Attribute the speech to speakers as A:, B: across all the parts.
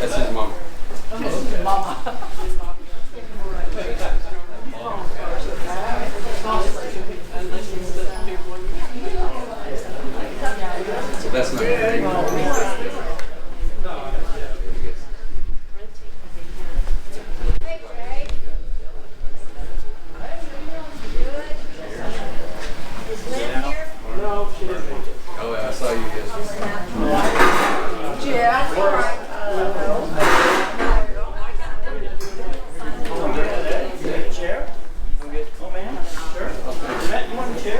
A: That's his mom. That's not very Oh, I saw you yesterday.
B: Yeah, all right.
C: Chair? Oh, man. Sure. Matt, you want a chair?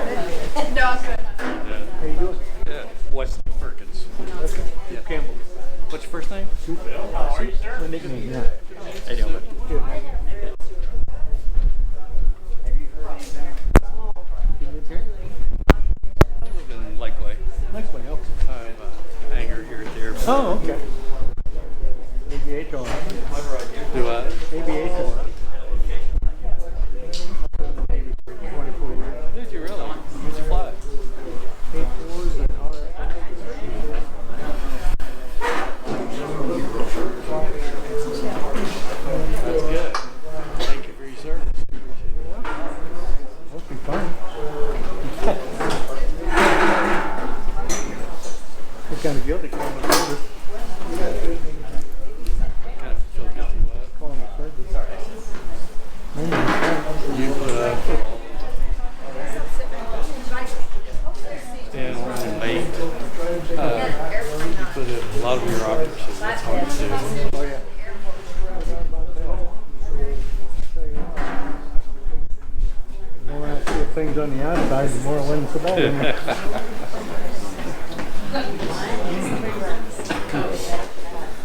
B: No, I'm good.
D: How you doing?
A: Yeah. Wesley Perkins.
D: Okay. Yeah. Campbell.
A: What's your first name?
C: How are you, sir?
D: My nickname, yeah.
A: How you doing?
D: Good. You live here?
A: I live in Lakeway.
D: Next way, okay.
A: I have a hangar here at the airport.
D: Oh, okay. ABA on.
A: Do I?
D: ABA on. Maybe 24 years.
A: Did you really? Where'd you fly?
D: A4s and RF.
A: That's good. Thank you for your service. Appreciate it.
D: Must be fun. What kind of guilty calling the service?
A: Kind of feel guilty what?
D: Calling the service.
A: You stand around late. You put in a lot of bureaucracy. That's hard to do.
D: Oh, yeah. The more I see things on the outside, the more I win the ball.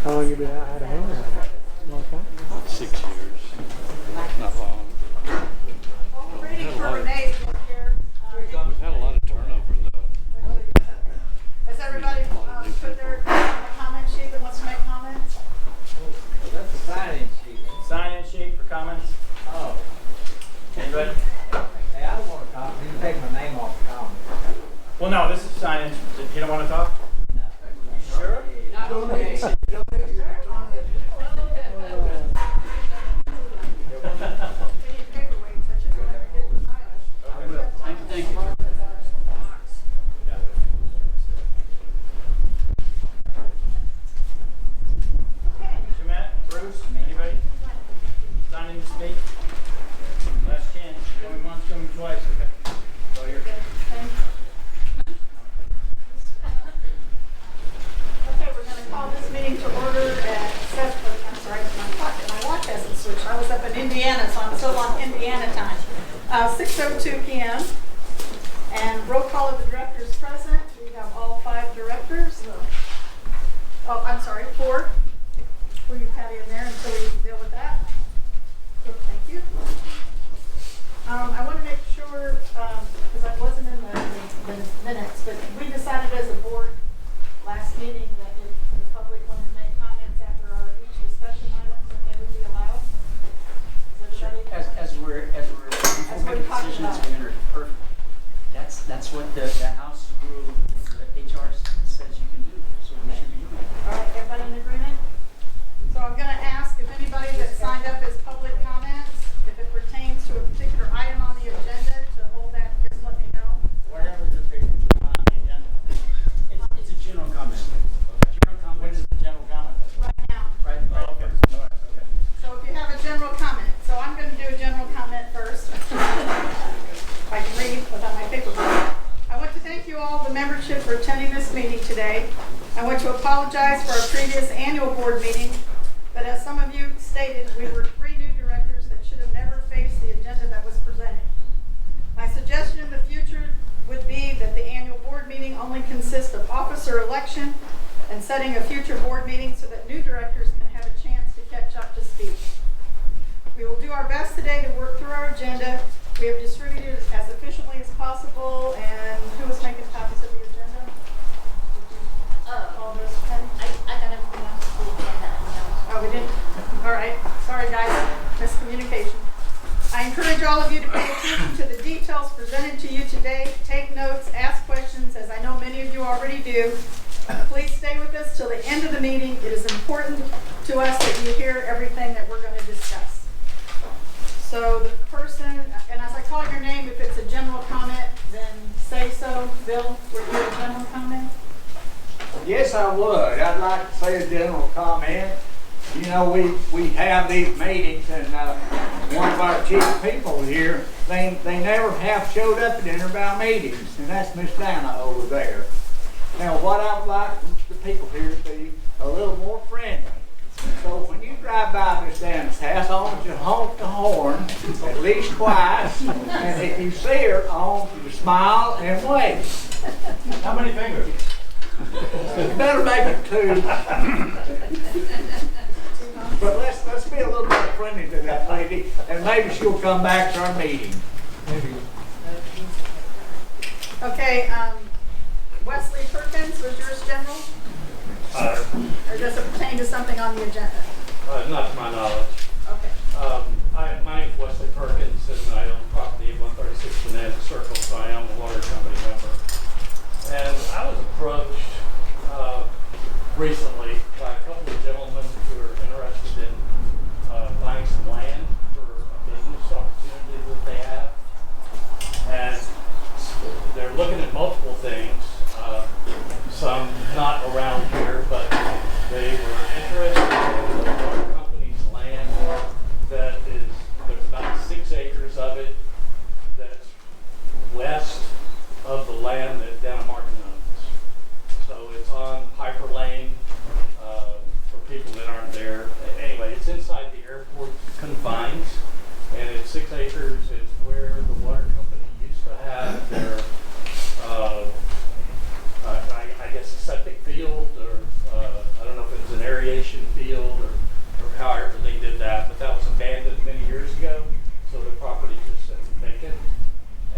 D: How long you been out of hangar? Long time?
A: 6 years. Not long.
B: Ready for Renee's work here.
A: We've had a lot of turnover though.
B: Has everybody put their comment sheet that wants to make comments?
E: That's a sign-in sheet.
C: Sign-in sheet for comments.
E: Oh.
C: Anybody?
E: Hey, I don't want to comment. You can take my name off the comment.
C: Well, no, this is sign-in. You don't want to talk? Sure?
A: Thank you.
C: Mr. Matt, Bruce, anybody? Sign-in to speak? Last chance. Going once, going twice. Okay. So you're
B: Okay, we're going to call this meeting to order at 7. I'm sorry, my watch hasn't switched. I was up in Indiana, so I'm still on Indiana time. 6:02 p.m. And roll call of the directors present. We have all 5 directors. Oh, I'm sorry, 4. Will you Patty in there until we deal with that? Good, thank you. I want to make sure, because I wasn't in the minutes, but we decided as a board last meeting that if the public wanted to make comments after each discussion item, that they would be allowed. Is everybody?
F: As we're making decisions, we enter perfect. That's what the House rule, the HR says you can do. So we should be doing it.
B: All right, everybody in agreement? So for attending this meeting today. I want to apologize for our previous annual board meeting, but as some of you stated, we were 3 new directors that should have never faced the agenda that was presented. My suggestion in the future would be that the annual board meeting only consists of officer election and setting a future board meeting so that new directors can have a chance to catch up to speed. We will do our best today to work through our agenda. We have distributed it as efficiently as possible, and who was making copies of the agenda? All those, Penny?
G: I got everything else to do agenda.
B: Oh, we didn't? All right. Sorry, guys. Miscommunication. I encourage all of you to pay attention to the details presented to you today. Take notes, ask questions, as I know many of you already do. Please stay with us till the end of the meeting. It is important to us that you hear everything that we're going to discuss. So the person, and as I call your name, if it's a general comment, then say so. Bill, would you a general comment?
E: Yes, I would. I'd like to say a general comment. You know, we have these meetings, and one of our chief people here, they never have showed up at any of our meetings, and that's Miss Dana over there. Now, what I would like the people here to be a little more friendly. So when you drive by Miss Dana's house, I want you to honk the horn at least twice, and if you see her, I want you to smile and wave.
C: How many fingers?
E: You better make it 2. But let's be a little more friendly to that lady, and maybe she'll come back to our meeting.
B: Okay, Wesley Perkins, was yours general? Or does it pertain to something on the agenda?
A: Not to my knowledge.
B: Okay.
A: My name is Wesley Perkins, and I own property at 136 Bonanza Circle, so I am a water company member. And I was approached recently by a couple of gentlemen who are interested in buying some land for a business opportunity that they have. And they're looking at multiple things, some not around here, but they were interested in the water company's land that is, there's about 6 acres of it that's west of the land that Dana Martin owns. So it's on Piper Lane, for people that aren't there. Anyway, it's inside the airport confines, and it's 6 acres. It's where the water company used to have their, I guess, a septic field, or I don't know if it was an aeration field, or however they did that, but that was abandoned many years ago, so the property just sat vacant.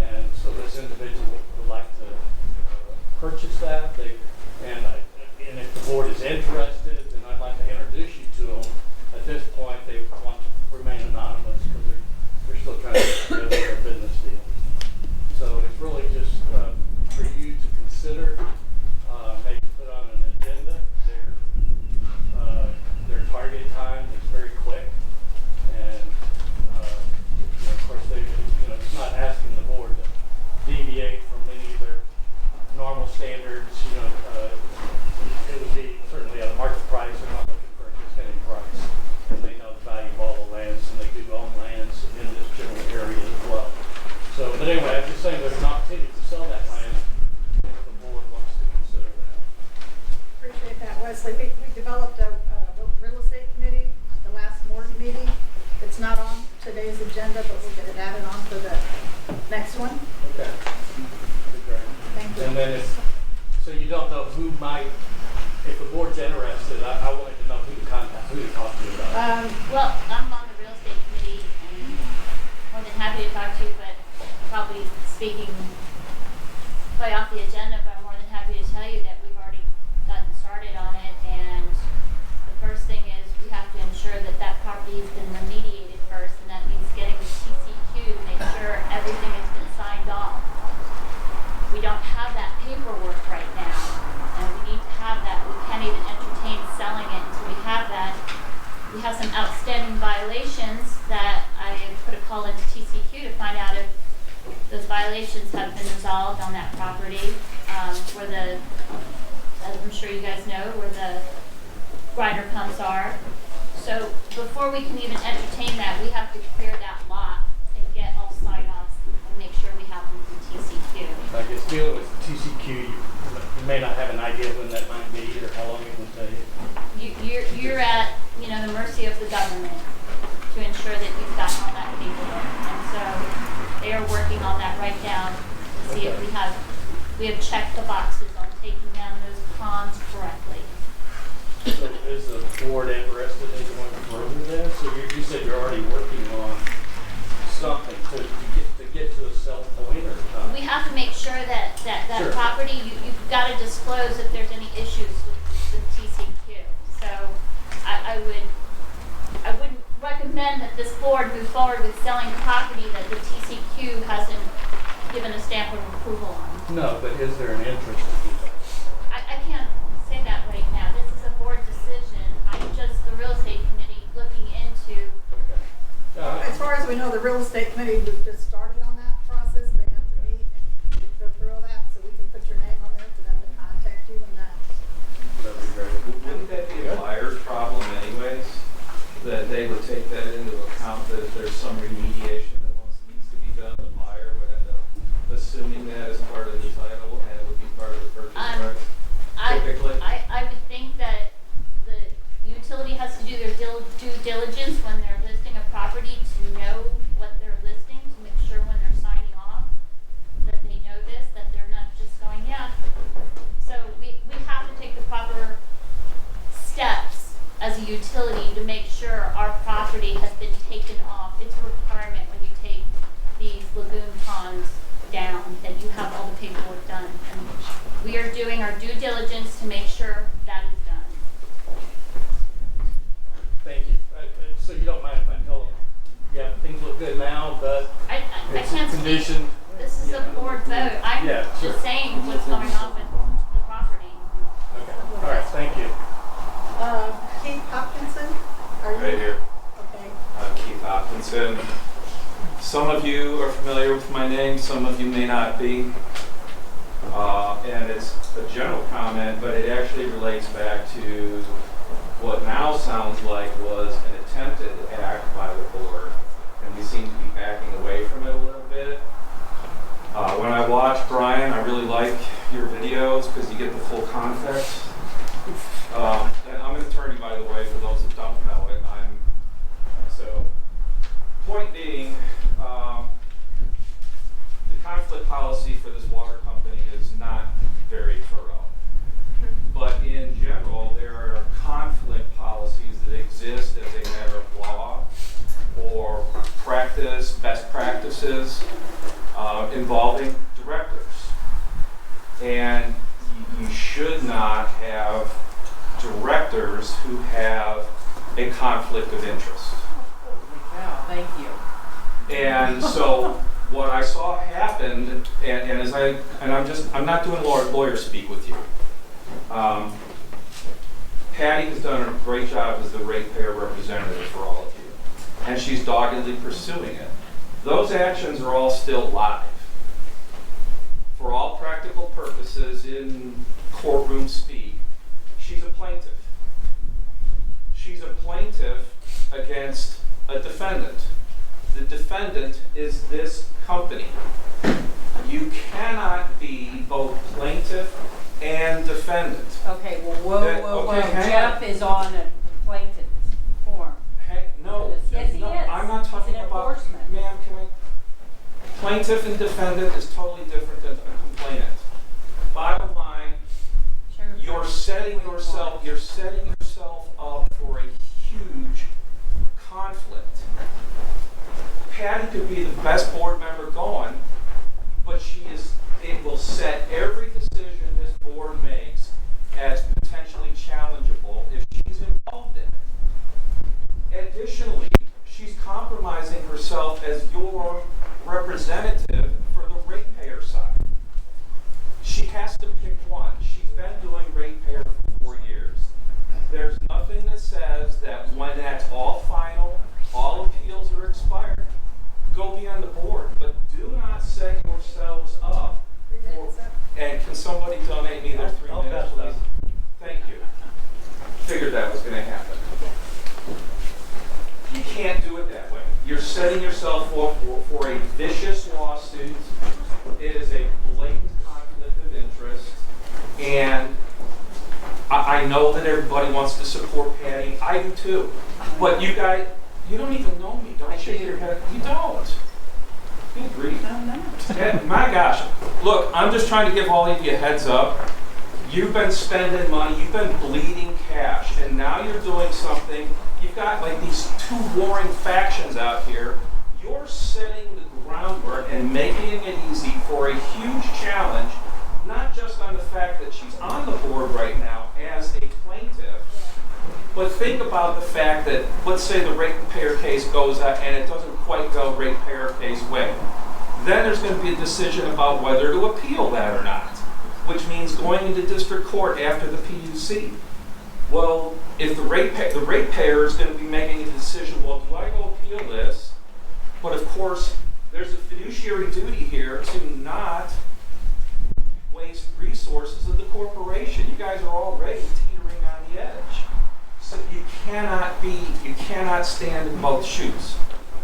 A: And so this individual would like to purchase that. And if the board is interested, then I'd like to introduce you to them. At this point, they want to remain anonymous because they're still trying to put together their business deal. So it's really just for you to consider, maybe put on an agenda. Their target time is very quick, and of course it's not asking the board to deviate from any of their normal standards. It would be certainly at a market price. They're not looking for a discounted price, and they know the value of all the lands, and they do own lands in this general area as well. So, but anyway, I'm just saying there's an opportunity to sell that land if the board wants to consider that.
B: Appreciate that, Wesley. We developed a real estate committee at the last board meeting. It's not on today's agenda, but we'll get it added on for the next one.
A: Okay.
B: Thank you.
A: And then so you don't know who might, if the board's interested, I wanted to know who to contact, who to talk to about it.
G: Well, I'm on the real estate committee and more than happy to talk to you, but probably speaking way off the agenda, but I'm more than happy to tell you that we've already gotten started on it. And the first thing is we have to ensure that that property has been remediated first, and that means getting the TCQ to make sure everything has been signed off. We don't have that paperwork right now, and we need to have that. We can't even entertain selling it until we have that. We have some outstanding violations that I put a call into TCQ to find out if those violations have been resolved on that property, where the, as I'm sure you guys know, where the grinder pumps are. So before we can even entertain that, we have to clear that lot and get all sign-offs and make sure we have them from TCQ.
A: I guess dealing with TCQ, you may not have an idea when that might be or how long it will take.
G: You're at, the mercy of the government to ensure that you've gotten all that paperwork. And so they are working on that right now to see if we have checked the boxes on taking down those ponds correctly.
A: So is the board interested in going further then? So you said you're already working on something to get to a sell point or not?
G: We have to make sure that
A: Sure.
G: property, you've got to disclose if there's any issues with TCQ. So I wouldn't recommend that this board move forward with selling property that the TCQ hasn't given a stamp of approval on.
A: No, but is there an interest to do that?
G: I can't say that right now. This is a board decision. I'm just the real estate committee looking into.
A: Okay.
B: As far as we know, the real estate committee was just started on that process. They have to meet and go through all that, so we can put your name on there for them to contact you and that.
A: That'd be great.
H: Wouldn't that be a buyer's problem anyways? That they would take that into account, that if there's some remediation that needs to be done, the buyer would end up assuming that as part of the title and it would be part of the purchase price? Typically?
G: I would think that the utility has to do their due diligence when they're listing a property to know what they're listing, to make sure when they're signing off that they know this, that they're not just going, yeah. So we have to take the proper steps as a utility to make sure our property has been taken off. It's a requirement when you take these lagoon ponds down that you have all the paperwork done. And we are doing our due diligence to make sure that is done.
A: Thank you. So you don't mind if I tell them, yeah, things look good now, but
G: I
A: it's
G: can't speak.
A: condition.
G: This is a board vote. I'm
A: Yeah, sure.
G: just saying what's going on with the property.
A: Okay. All right. Thank you.
B: Keith Hopkinson, are you?
H: Right here.
B: Okay.
H: I'm Keith Hopkinson. Some of you are familiar with my name, some of you may not be. And it's a general comment, but it actually relates back to what now sounds like was an attempted act by the board, and we seem to be backing away from it a little bit. When I watch Brian, I really like your videos because you get the full context. And I'm an attorney, by the way, for those that don't know it. Point being, the conflict policy for this water company is not very thorough. But in general, there are conflict policies that exist as a matter of law or practice, best practices involving directors. And you should not have directors who have a conflict of interest.
I: Wow, thank you.
H: And so what I saw happened, I'm not doing lawyer speak with you. Patty has done a great job as the ratepayer representative for all of you, and she's doggedly pursuing it. Those actions are all still live. For all practical purposes, in courtroom speak, she's a plaintiff. She's a plaintiff against a defendant. The defendant is this company. You cannot be both plaintiff and defendant.
I: Okay, well, whoa.
H: Okay, hang
I: Jeff
H: on.
I: is on a plaintiff form.
H: Hey, no,
I: Yes, he
H: no,
I: is.
H: I'm not talking
I: It's an
H: about,
I: enforcement.
H: ma'am, can I? Plaintiff and defendant is totally different than a complainant. Bottom line, you're setting yourself up for a huge conflict. Patty could be the best board member going, but it will set every decision this board makes as potentially challengeable if she's involved in it. Additionally, she's compromising herself as your representative for the ratepayer side. She has to pick one. She's been doing ratepayer for 4 years. There's nothing that says that when that's all final, all appeals are expired, go be on the board. But do not set yourselves up for, and can somebody donate me their 3
A: I'll
H: minutes,
A: pass that.
H: please? Thank you. Figured that was going to happen. You can't do it that way. You're setting yourself up for a vicious lawsuit. It is a blatant conflict of interest, And I know that everybody wants to support Patty. I do too. But you guys, you don't even know me. Don't shake your head. You don't. Good grief. Yeah, my gosh. Look, I'm just trying to give all of you a heads up. You've been spending money. You've been bleeding cash. And now you're doing something. You've got like these two warring factions out here. You're setting the groundwork and making it easy for a huge challenge, not just on the fact that she's on the board right now as a plaintiff, but think about the fact that, let's say the ratepayer case goes out and it doesn't quite go ratepayer case way. Then there's going to be a decision about whether to appeal that or not, which means going into district court after the PUC. Well, if the ratepayer is going to be making a decision, well, do I go appeal this? But of course, there's a fiduciary duty here to not waste resources of the corporation. You guys are already teetering on the edge. So you cannot stand in both shoes.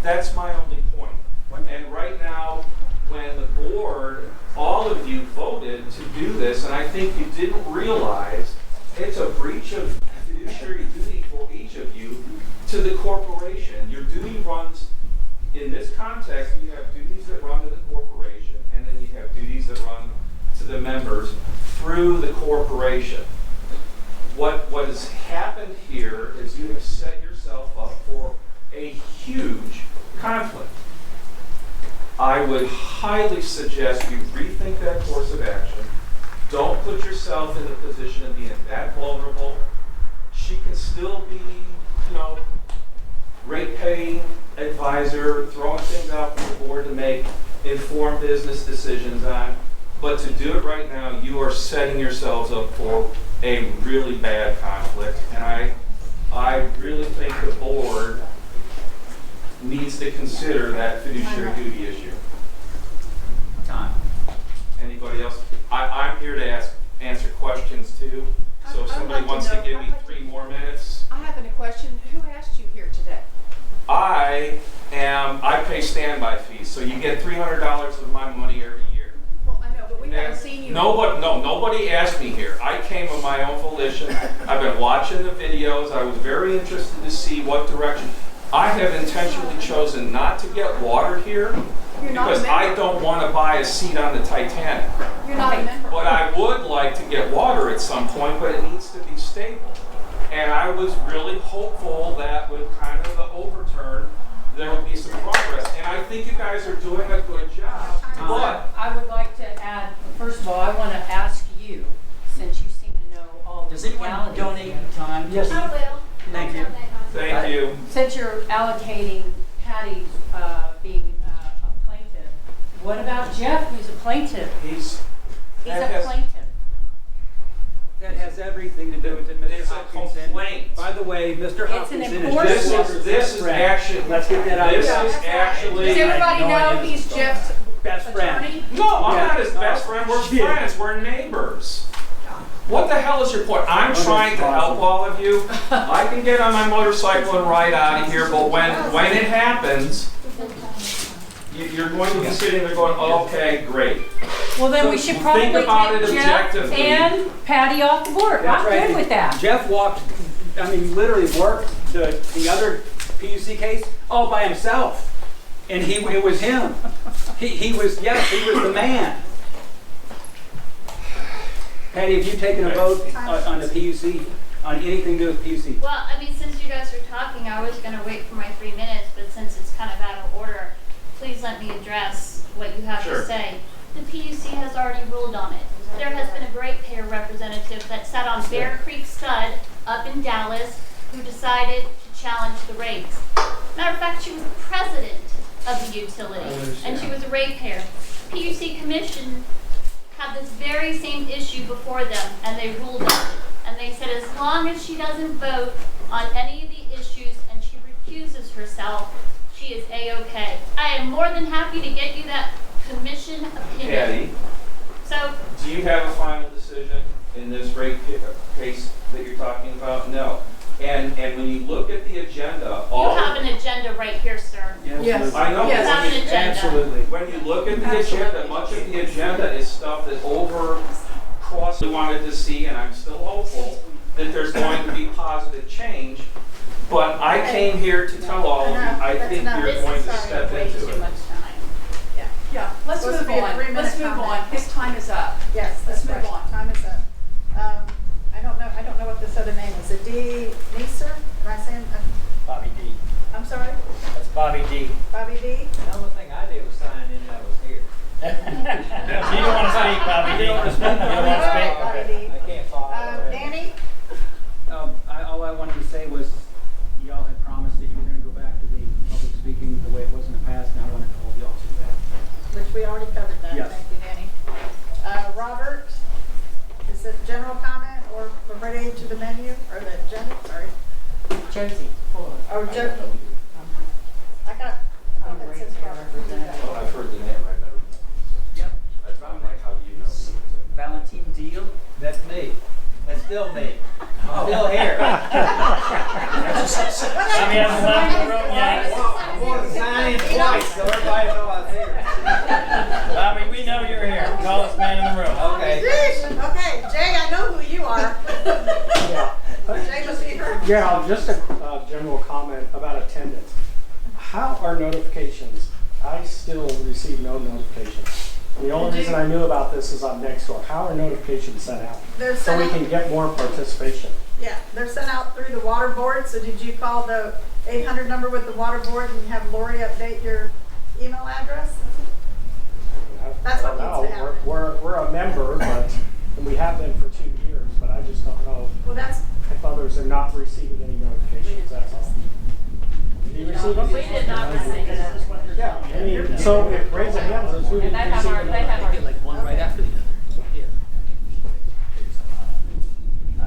H: That's my only point. And right now, when the board, all of you voted to do this, and I think you didn't realize it's a breach of fiduciary duty for each of you to the corporation. Your duty runs, in this context, you have duties that run to the corporation, and then you have duties that run to the members through the corporation. What has happened here is you have set yourself up for a huge conflict. I would highly suggest you rethink that course of action. Don't put yourself in the position of being that vulnerable. She can still be, rate-paying advisor, throwing things out to the board to make informed business decisions on. But to do it right now, you are setting yourselves up for a really bad conflict. And I really think the board needs to consider that fiduciary duty issue.
F: Time.
H: Anybody else? I'm here to answer questions too. So if somebody wants to give me 3 more minutes.
I: I have a question. Who asked you here today?
H: I pay standby fees, so you get $300 of my money every year.
I: Well, I know, but we haven't seen you.
H: Nobody asked me here. I came of my own volition. I've been watching the videos. I was very interested to see what direction. I have intentionally chosen not to get water here because I don't want to buy a seat on the Titanic.
I: You're not a member.
H: But I would like to get water at some point, but it needs to be stable. And I was really hopeful that with kind of the overturn, there would be some progress. And I think you guys are doing a good job. But
I: I would like to add, first of all, I want to ask you, since you seem to know all the
F: Does anyone
I: legalities.
F: donate time?
G: I will.
F: Thank you.
H: thank you.
I: Since you're allocating Patty being a plaintiff, what about Jeff, who's a plaintiff?
H: He's
I: He's a plaintiff.
J: That has everything to do with it, Mr.
H: It's a
J: Hopkinson.
H: complaint.
J: By the way, Mr.
I: It's an
J: Hopkinson
I: important-
J: is
H: This is actually.
J: Let's get that out
H: This
J: there.
H: is actually.
I: Does everybody
J: I know
I: know
J: it
I: he's
J: is.
I: Jeff's
J: Best friend.
I: attorney?
H: No, I'm
J: Yeah.
H: not his best friend. We're
J: Shit.
H: friends. We're neighbors. What the hell is your point? I'm trying to help all of you. I can get on my motorcycle and ride out of here, but when it happens, you're going to be sitting there going, okay, great.
I: Well, then we should probably
H: Think about it
I: take Jeff
H: objectively.
I: and Patty off the board.
J: That's
I: I'm
J: right.
I: good with that.
J: Jeff literally worked the other PUC case all by himself. And it was him. He was the man. Patty, have you taken a vote on the PUC, on anything to do with PUC?
G: Well, I mean, since you guys are talking, I was gonna wait for my 3 minutes, but since it's kind of out of order, please let me address what you have
H: Sure.
G: to say. The PUC has already ruled on it. There has been a ratepayer representative that sat on Bear Creek Stud up in Dallas who decided to challenge the rates. Matter of fact, she was the president of the utility, and she was a ratepayer. PUC Commission had this very same issue before them, and they ruled on it. And they said as long as she doesn't vote on any of the issues and she recuses herself, she is A-OK. I am more than happy to get you that commission opinion.
H: Patty,
G: So,
H: do you have a final decision in this rate case that you're talking about? No. And when you look at the agenda,
G: you have an agenda right here, sir.
I: Yes.
H: I know.
G: You have an agenda.
J: Absolutely.
H: When you look at the agenda, much of the agenda is stuff that cross we wanted to see, and I'm still hopeful that there's going to be positive change. But I came here to tell all of you, I think you're going to step into
G: Too
H: it.
G: much time.
I: Yeah, let's
B: Supposed
I: move
B: to be a
I: on.
B: 3-minute
I: Let's move
B: comment.
I: on. His time is up.
B: Yes,
I: Let's
B: that's
I: move
B: right.
I: on.
B: Time is up. I don't know what this other name is. D. Neeser? Am I saying,
C: Bobby D.
B: I'm sorry?
C: That's Bobby D.
B: Bobby D?
K: The only thing I did was sign in that was here.
C: You don't want to speak, Bobby D. You don't want to speak? You don't want to speak?
B: Bobby
C: Okay.
B: D.
K: I can't follow.
B: Danny?
J: All I wanted to say was, y'all had promised that you were gonna go back to the public speaking the way it was in the past, and I wanted to hold y'all to that.
B: Which we already covered that.
J: Yes.
B: Thank you, Danny. Robert? Is it general comment or we're ready to the menu or the agenda? Sorry.
I: Josie, hold on.
B: Oh, Joe. I got, oh, that says Robert. Who did that?
H: I've heard the name, I better.
F: Yep.
H: I'm like, how do you know?
F: Valentine Deal.
K: That's me. That's still me. I'm still here.
C: I mean, I'm left the room yet.
K: I'm going to sign in twice so everybody knows I was here. Bobby, we know you're here. Tallest man in the room. Okay.
B: Jeez. Okay, Jay, I know who you are. Jay must be her.
D: Yeah, just a general comment about attendance. How are notifications? I still receive no notifications. The only reason I knew about this is on Nextdoor. How are notifications sent out?
B: They're
D: So
B: sent
D: we
B: out,
D: can get more participation.
B: yeah, they're sent out through the water board. So did you call the 800 number with the water board and have Lori update your email address? That's what
D: I don't
B: needs to
D: know.
B: happen.
D: We're a member, but and we have been for 2 years, but I just don't know
B: Well, that's,
D: if others are not receiving any notifications, that's all. Do you receive them?
G: We did not receive it.
D: Yeah, I mean, so if raise a hand says who
I: And
D: didn't
I: they have
D: receive
I: our,
D: it.
I: they have our.
F: Get like one right after the other. Yeah.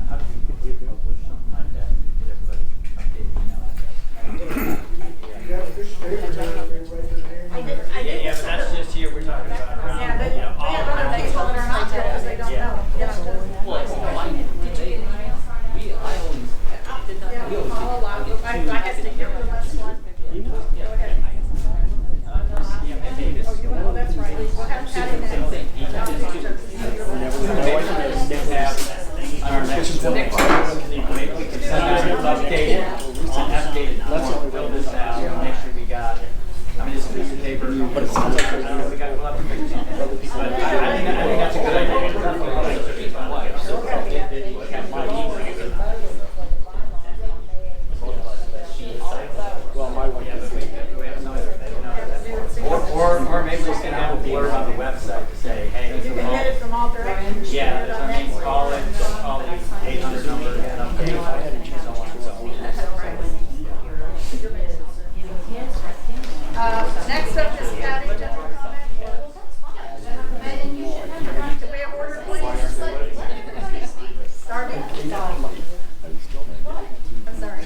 F: How do we publish something like that? Get everybody updated email address.
K: Yeah, but that's just here. We're talking about around,
B: yeah, they
K: you know, all
B: have other
K: around.
B: people that are not here because they don't know. Yeah,
F: Well, I did you get an email? I always did not.
B: yeah, all allowed. I had to hear the last one. Go ahead.
K: Yeah, maybe this.
B: Oh, you want, oh, that's right. We'll have Patty next.
K: On our next one, maybe we can send out an updated, fill this out, make sure we got it. I mean, it's a piece of paper, but it's not like, we got a lot of pictures. But I think that's a good idea.
D: Well, my wife is.
K: Or maybe we can have a blurb on the website to say, hey,
B: You can get it from all directions.
K: yeah, that's what I mean, call the 800 number and update.
B: Next up is Patty, general comment. Can we have order, please? Darby? I'm sorry.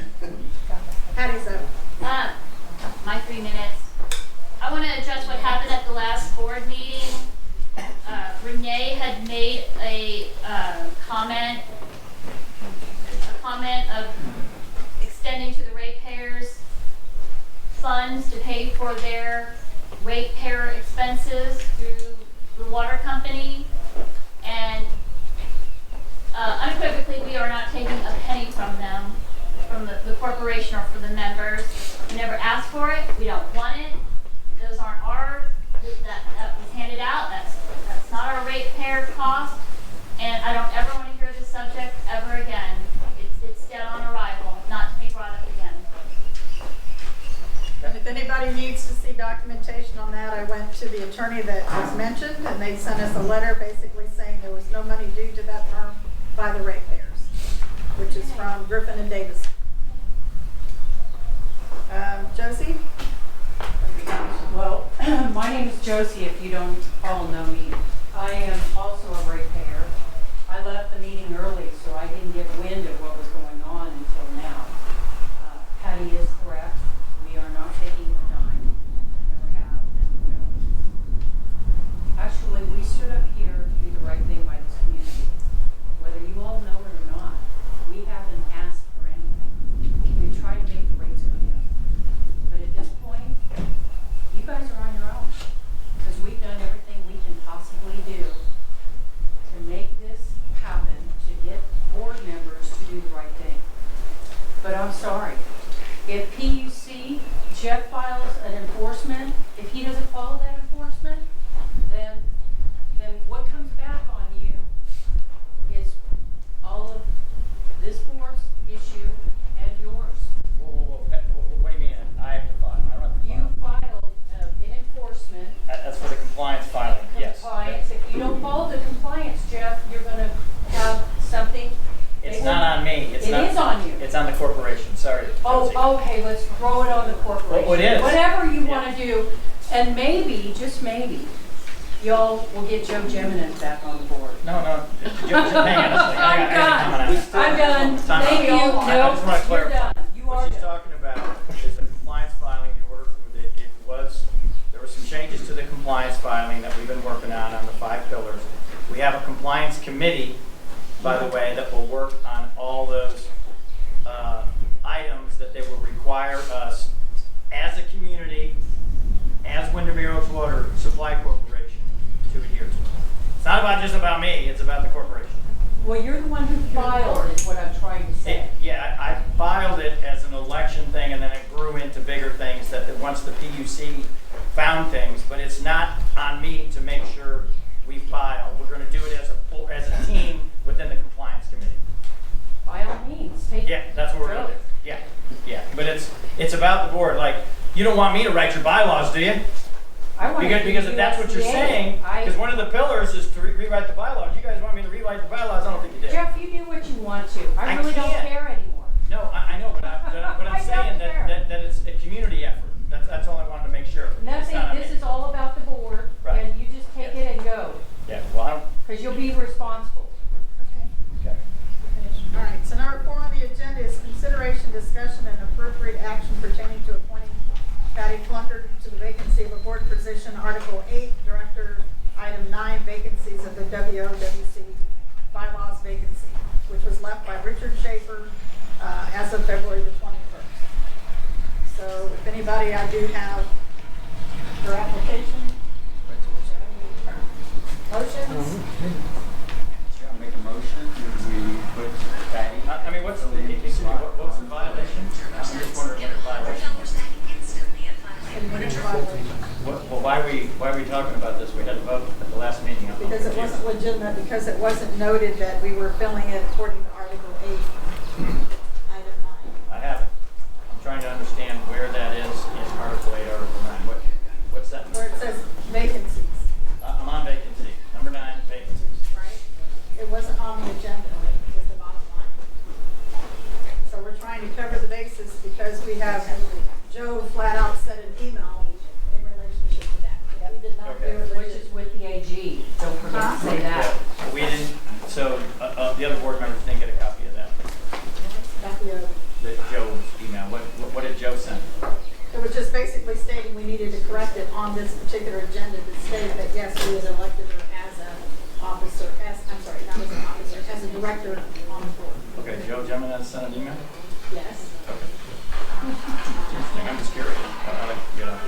B: Patty's up.
G: My 3 minutes. I want to address what happened at the last board meeting. Renee had made a comment of extending to the ratepayers funds to pay for their ratepayer expenses through the water company. And unequivocally, we are not taking a penny from them, from the corporation or from the members. We never asked for it. We don't want it. Those aren't our, that was handed out. That's not our ratepayer cost. And I don't ever want to hear this subject ever again. It's dead on arrival, not to be brought up again.
B: And if anybody needs to see documentation on that, I went to the attorney that was mentioned, and they sent us a letter basically saying there was no money due to that firm by the ratepayers, which is from Griffin and Davis. Josie?
I: Well, my name is Josie, if you don't all know me. I am also a ratepayer. I left the meeting early, so I didn't get wind of what was going on until now. Patty is correct. We are not taking a dime. Never have, never will. Actually, we stood up here to do the right thing by this community. Whether you all know it or not, we haven't asked for anything. We tried to make the rates go down. But at this point, you guys are on your own. Because we've done everything we can possibly do to make this Jeff files an enforcement, if he doesn't follow that enforcement, then what comes back on you is all of this board's issue and yours.
F: Whoa. What do you mean? I have to file? I don't have to
I: You
F: file.
I: filed an enforcement.
F: That's for the compliance filing, yes.
I: Compliance, if you don't follow the compliance, Jeff, you're gonna have something.
F: It's not on me. It's
I: It
F: not,
I: is on you.
F: It's on the corporation, sorry. Josie.
I: Oh, okay, let's throw it on the corporation.
F: Well, it is.
I: Whatever you
F: Yeah.
I: wanna do, and maybe, just maybe, y'all will get Joe Geminin back on the board.
F: No, hang on a second.
I: I'm done.
F: Time
I: I'm done.
F: out.
I: Thank you.
F: I just want to
I: No, you're
F: clarify.
I: done. You are
F: What she's
I: done.
F: talking about is the compliance filing, the order for there were some changes to the compliance filing that we've been working on the 5 pillars. We have a compliance committee, by the way, that will work on all those items that they will require us as a community, as Windermere Water Supply Corporation, to adhere to. It's not just about me, it's about the corporation.
I: Well, you're the one who filed, is what I'm trying to say.
F: Yeah, I filed it as an election thing, and then it grew into bigger things that once the PUC found things, but it's not on me to make sure we file. We're going to do it as a team within the compliance committee.
I: By all means, take.
F: Yeah, that's what we're going to do. Yeah, but it's about the board. Like, you don't want me to write your bylaws, do you?
I: I want
F: Because if that's what you're saying, because one of the pillars is to rewrite the bylaws. You guys want me to rewrite the bylaws? I don't think you did.
I: Jeff, you do what you want to. I really don't
F: can't.
I: care anymore.
F: No, I know, but I'm
I: I
F: saying
I: don't care.
F: that it's a community effort. That's all I wanted to make sure. It's
I: Nothing,
F: not on
I: this
F: me.
I: is all about the board,
F: Right.
I: and you just take it and go,
F: Yeah, well, I don't.
I: because you'll be responsible.
B: Okay.
F: Okay.
B: All right, so number 4 on the agenda is consideration, discussion, and appropriate action pertaining to appointing Patty Plunkard to the vacancy of a board position, Article 8, Director, Item 9, vacancies of the WOWC bylaws vacancy, which was left by Richard Schaefer as of February the 21st. So if anybody, I do have your application. Motions?
K: Should I make a motion? We put Patty?
F: I mean, what's the violation? I'm just wondering what the violation is. Well, why are we talking about this? We had a vote at the last meeting. I'm
B: Because it
F: confused.
B: wasn't legitimate, because it wasn't noted that we were filling it according to Article 8, Item 9.
F: I have it. I'm trying to understand where that is in Article 8, Article 9. What's that?
B: Where it says vacancies,
F: I'm on vacancy. Number 9, vacancies.
B: right? It wasn't on the agenda, is the bottom line. So we're trying to cover the bases because we have Joe flat out sent an email in relationship to that. We did not do
F: Okay.
B: it.
I: Which is with the AG, don't forget to say that.
F: Yeah, we didn't, so the other board members didn't get a copy of that.
B: Copy of.
F: Joe's email. What did Joe send?
B: It was just basically stating we needed to correct it on this particular agenda to state that yes, we had elected her as an officer, not as an officer, as a director on the board.
F: Okay, Joe Gemini sent an email?
B: Yes.
F: Okay. Interesting, I'm just curious. I like to get up.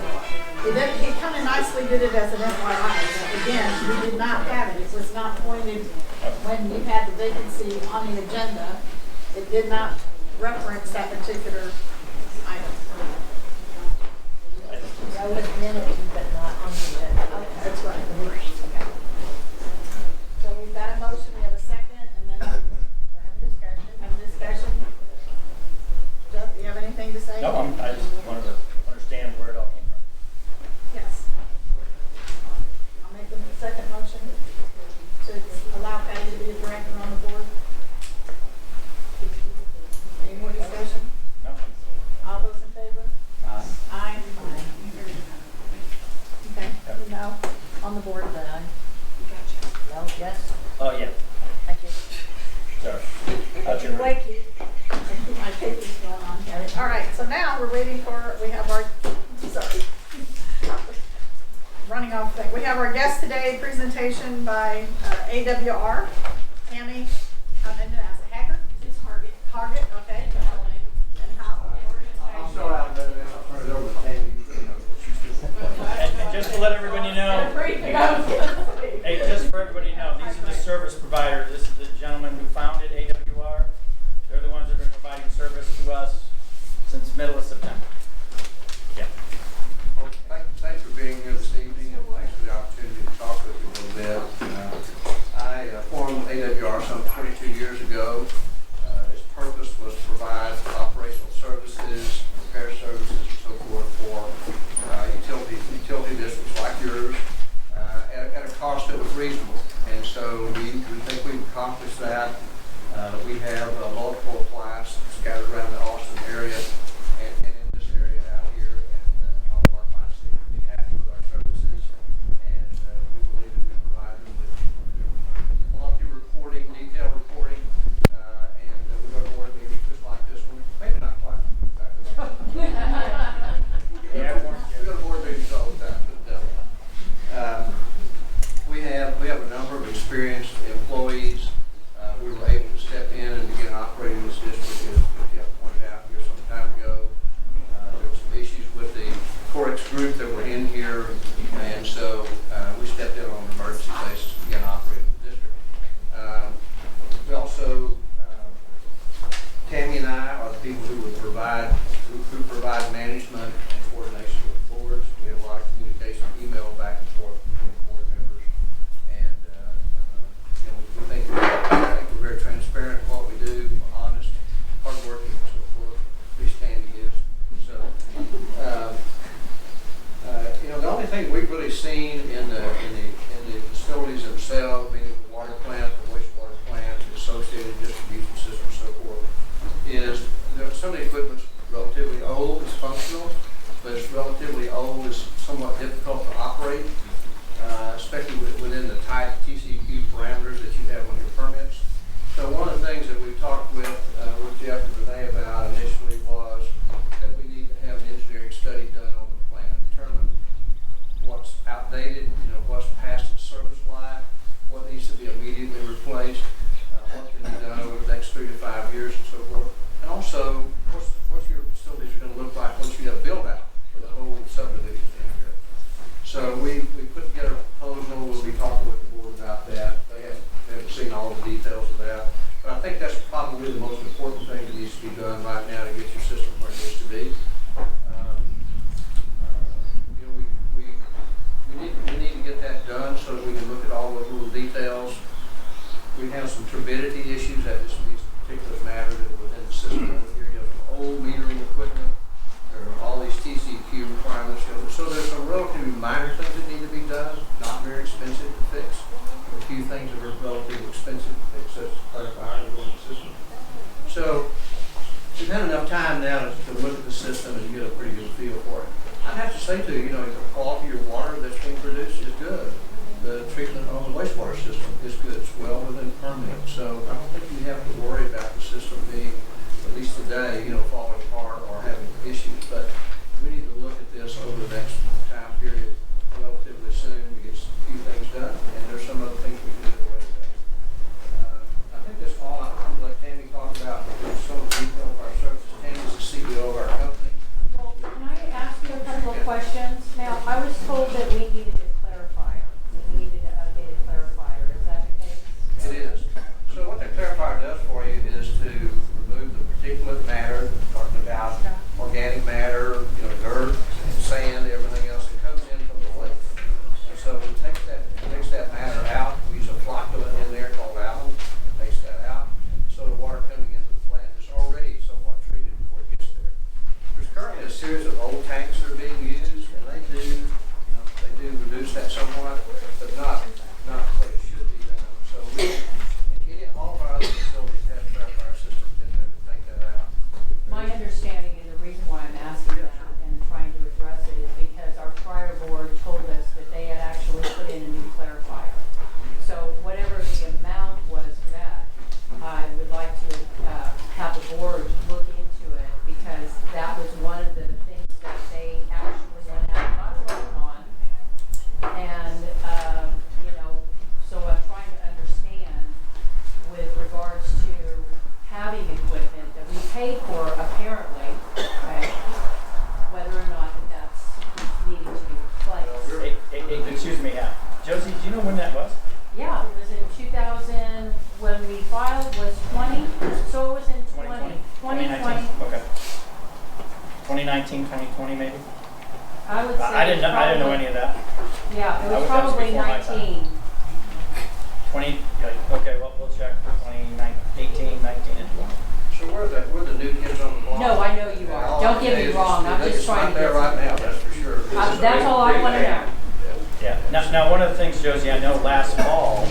B: He kind of nicely did it as an FYI, but again, we did not have it. It was not pointed when you had the vacancy on the agenda. It did not reference that particular item.
L: I was minutes, but not on the agenda.
B: Okay, that's right. Okay. So we've got a motion, we have a second, and then we're having discussion. Jeff, do you have anything to say?
F: No, I just wanted to understand where it all came from.
B: Yes. I'll make the second motion to allow Patty to be a director on the board. Any more discussion?
F: No?
B: All those in favor? Aye. Okay, you know, on the board.
L: But I, well, yes,
F: Oh, yeah.
L: I just,
F: Sorry.
B: I can wake you. I keep my papers going on here. All right, so now we're waiting for, we have our, sorry. Running off thing. We have our guest today, presentation by AWR, Tammy, I didn't ask, Haggard? It's Hargett. Hargett, okay. And how?
E: I'm so outdated, I'll turn it over to Tammy.
F: And just to let everybody know, hey, just for everybody to know, these are the service providers. This is the gentleman who founded AWR. They're the ones that have been providing service to us since middle of September. Yeah.
M: group that were in here, and so we stepped in on an emergency basis to begin operating the district. We also, Tammy and I are the people who would provide, who provide management and coordination with boards. We have a lot of communication, email back and forth between board members, and you know, we think we're very transparent in what we do, honest, hardworking, and so forth. At least Tammy is. So, you know, the only thing we've really seen in the facilities themselves, meaning the water plant, the wastewater plant, the associated distribution system, so forth, is that some of the equipment's relatively old, it's functional, but it's relatively old, it's somewhat difficult to operate, especially within the tight TCQ parameters that you have on your permits. So one of the things that we talked with Jeff and Renee about initially was that we need to have an engineering study done on the plant, determine what's outdated, you know, what's past its service life, what needs to be immediately replaced, what can be done over the next 3 to 5 years and so forth. And also, what's your facilities are going to look like once you have build out for the whole subdivision in here. So we put together a proposal, we'll be talking with the board about that. They haven't seen all the details of that. But I think that's probably the most important thing that needs to be done right now to get your system where it needs to be. You know, we need to get that done so that we can look at all those little details. We have some turbidity issues that just these particular matters that are within the system over here. You have old metering equipment. There are all these TCQ requirements. You know, so there's some relatively minor things that need to be done, not very expensive to fix. A few things that are relatively expensive to fix, such as clarifiers on the system. So we've had enough time now to look at the system and get a pretty good feel for it. I'd have to say to you, you know, the quality of your water that's being produced is good. The treatment on the wastewater system is good. It's well within permit. So I don't think you have to worry about the system being, at least today, you know, falling apart or having issues. But we need to look at this over the next time period relatively soon to get a few things done. And there's some other things we can do away with that. I think that's all. I'd like Tammy talk about some of the detail of our services. Tammy's the CEO of our company.
I: Well, can I ask you a couple of questions? Now, I was told that we needed a clarifier, that we needed an updated clarifier. Is that the case?
M: It is. So what the clarifier does for you is to remove the particulate matter, talking about organic matter, you know, dirt, sand, everything else that comes in from the lake. And so it takes that matter out. We use a flocculant in there called alum. It takes that out. So the water coming into the plant is already somewhat treated before it gets there. There's currently a series of old tanks that are being used, and they do reduce that somewhat, but not what it should be done. So all of our other facilities have clarifier systems in there to take that out.
I: My understanding and the reason why I'm asking that and trying to address it is because our prior board told us that they had actually put in a new clarifier. So whatever the amount was for that, I would like to have the board look into it because that was one of the things that they actually went out and got a loan on. And, you know, so I'm trying to understand with regards to having equipment that we paid for apparently, okay, whether or not that's needing to be replaced.
F: Hey, excuse me, Josie, do you know when that was?
I: Yeah, it was in 2000, when we filed was 20, so it was in 2020.
F: 2019, okay. 2019, 2020 maybe?
I: I would say.
F: I didn't know any of that.
I: Yeah, it
F: That
I: was
F: was
I: probably
F: before my time.
I: 19.
F: 20, okay, well, we'll check 18, 19, and 20.
M: So we're the new kids on the block.
I: No, I know you are. Don't get me wrong, I'm just trying to
M: It's not there
I: get
M: right now, that's for sure.
I: That's all I want to know.
F: Yeah. Now, one of the things, Josie, I know last fall,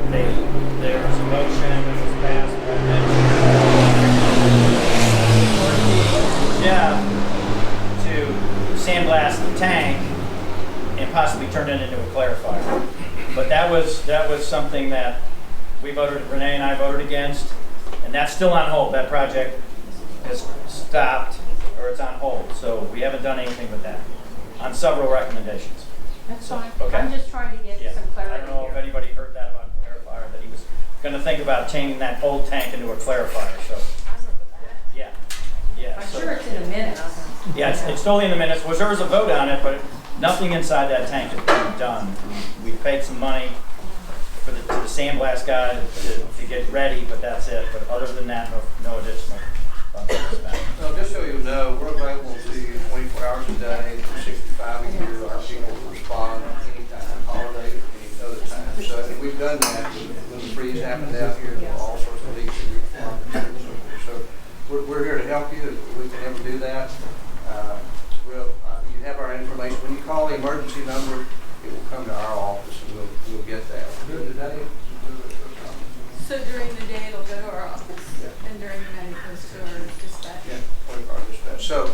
F: there was a motion that was passed by Jeff to sandblast the tank and possibly turn it into a clarifier. But that was something that Renee and I voted against, and that's still on hold. That project has stopped, or it's on hold. So we haven't done anything with that on several recommendations.
I: That's fine.
F: Okay.
I: I'm just trying to get some
F: I
I: clarity
F: don't know if
I: here.
F: anybody heard that about clarifier, that he was going to think about changing that old tank into a clarifier. So, yeah.
I: I'm sure it's in the minutes.
F: Yeah, it's totally in the minutes. Was there was a vote on it, but nothing inside that tank has been done. We paid some money to the sandblast guy to get ready, but that's it. But other than that, no additional funds spent.
M: Well, just so you know, we're available to you 24 hours a day, 65 a year. Our people respond anytime, holiday, any other time. So we've done that when the freeze happened out here, all sorts of leaks that we farmed and so forth. So we're here to help you if we can ever do that. You have our information. When you call the emergency number, it will come to our office and we'll get that. We'll do it today.
B: So during the day, it'll go to our office, and during the night, it goes to our dispatch.
M: Yeah, 24-hour dispatch. So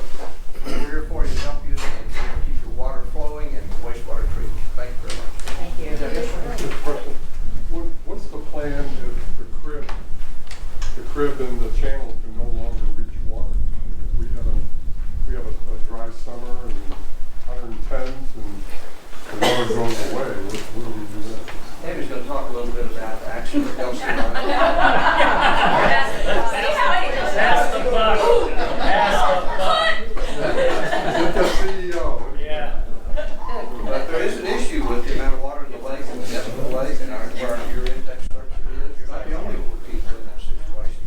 M: we're here for you to help you and keep your water flowing and wastewater treatment. Thank you very much.
L: Thank you.
N: What's the plan if the crib in the channel can no longer reach water? We have a dry summer and 110s and the water goes away. What do we do then?
M: David's going to talk a little bit about the action that helps you.
F: That's the buck. That's the buck.
N: With the CEO.
F: Yeah.
M: But there is an issue with the amount of water in the lake and the depth of the lake and where your intake structure is. You're not the only people in that situation.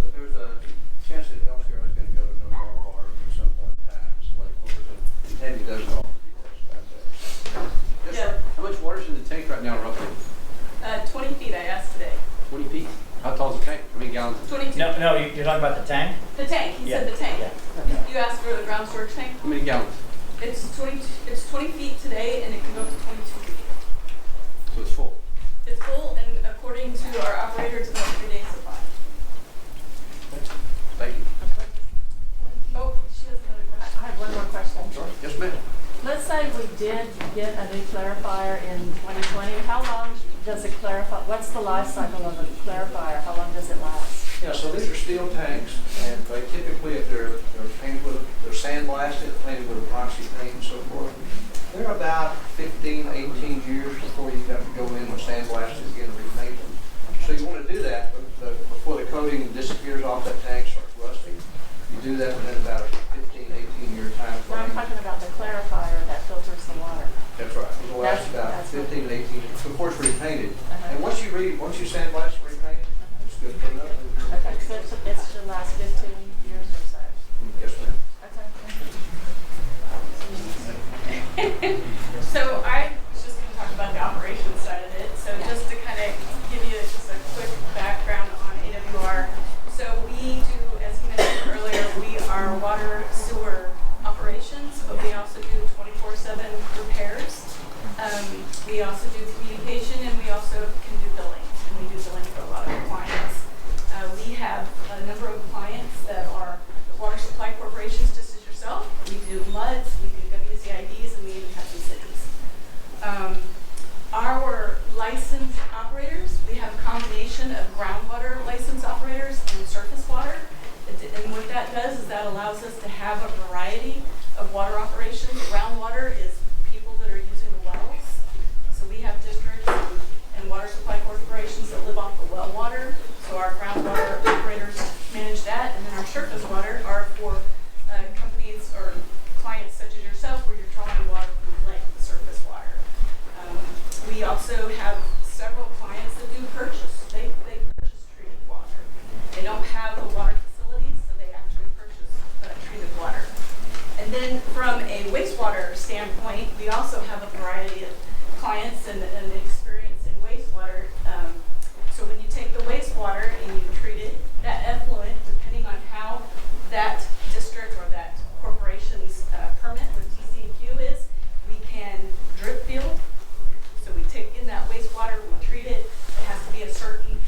M: But there's a chance that LCR is going to go to no more water at some point in time. It's like and Tammy does know.
B: Yeah.
K: How much water's in the tank right now, roughly?
B: 20 feet, I asked today.
K: 20 feet. How tall is the tank? How many gallons?
B: 22.
F: No, you're talking about the tank?
B: The tank, he said the tank.
F: Yeah.
B: You asked for the ground storage tank?
K: How many gallons?
B: It's 20 feet today, and it can go up to 22 feet.
K: So it's full.
B: It's full, and according to our operator, it's about 3 days supply.
M: Thank you.
B: Oh, she has another question.
L: I have one more question.
M: Yes, ma'am.
L: Let's say we did get a new clarifier in 2020. How long does it clarify? What's the life cycle of a clarifier? How long does it last?
M: Yeah, so these are steel tanks, and they typically, if they're painted with, they're sandblasted, painted with epoxy paint and so forth, they're about 15, 18 years before you have to go in and sandblast it again and repaint them. So you want to do that before the coating disappears off that tank, starts rusting. You do that within about a 15, 18-year time
L: No, I'm
M: frame.
L: talking about the clarifier that filters the water.
M: That's right. It'll last about
L: That's
M: 15 to 18 years before it's repainted.
L: Uh-huh.
M: And once you sandblast and repaint it, it's good for another.
L: Okay, so it should last 15 years or so.
M: Yes, ma'am.
L: Okay.
B: So I was just going to talk about the operations side of it. So just to kind of give you just a quick background on AWR. So we do, as you mentioned earlier, we are water sewer operations, but we also do 24/7 repairs. We also do communication, and we also can do billing, and we do billing for a lot of our clients. We have a number of clients that are water supply corporations, just as yourself. We do MUDs, we do WCIDs, and we even have some cities. Our licensed operators, we have a combination of groundwater licensed operators and surface water. And what that does is that allows us to have a variety of water operations. Groundwater is people that are using the wells. So we have districts and water supply corporations that live off the well water. So our groundwater operators manage that. And then our surface water are for companies or clients such as yourself where you're drawing water from the lake, the surface water. We also have several clients that do purchase. They purchase treated water. They don't have the water facilities, so they actually purchase treated water. And then from a wastewater standpoint, we also have a variety of clients and experience in wastewater. So when you take the wastewater and you treat it, that effluent, depending on how that district or that corporation's permit with TCEQ is, we can drip field. So we take in that wastewater, we treat it. It has to be a certain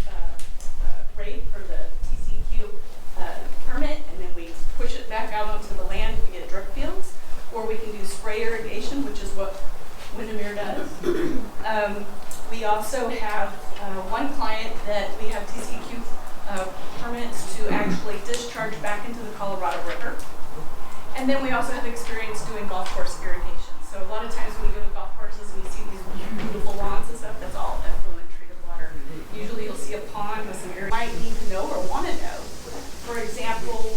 B: rate for the TCEQ permit, and then we push it back out onto the land via drip fields, or we can do spray irrigation, which is what Windermere does. We also have one client that we have TCEQ permits to actually discharge back into the Colorado River. And then we also have experience doing golf course irrigation. So a lot of times when we go to golf courses and we see these beautiful lawns and stuff, that's all effluent treated water. Usually you'll see a pond with some irrigation. You might need to know or want to know. For example,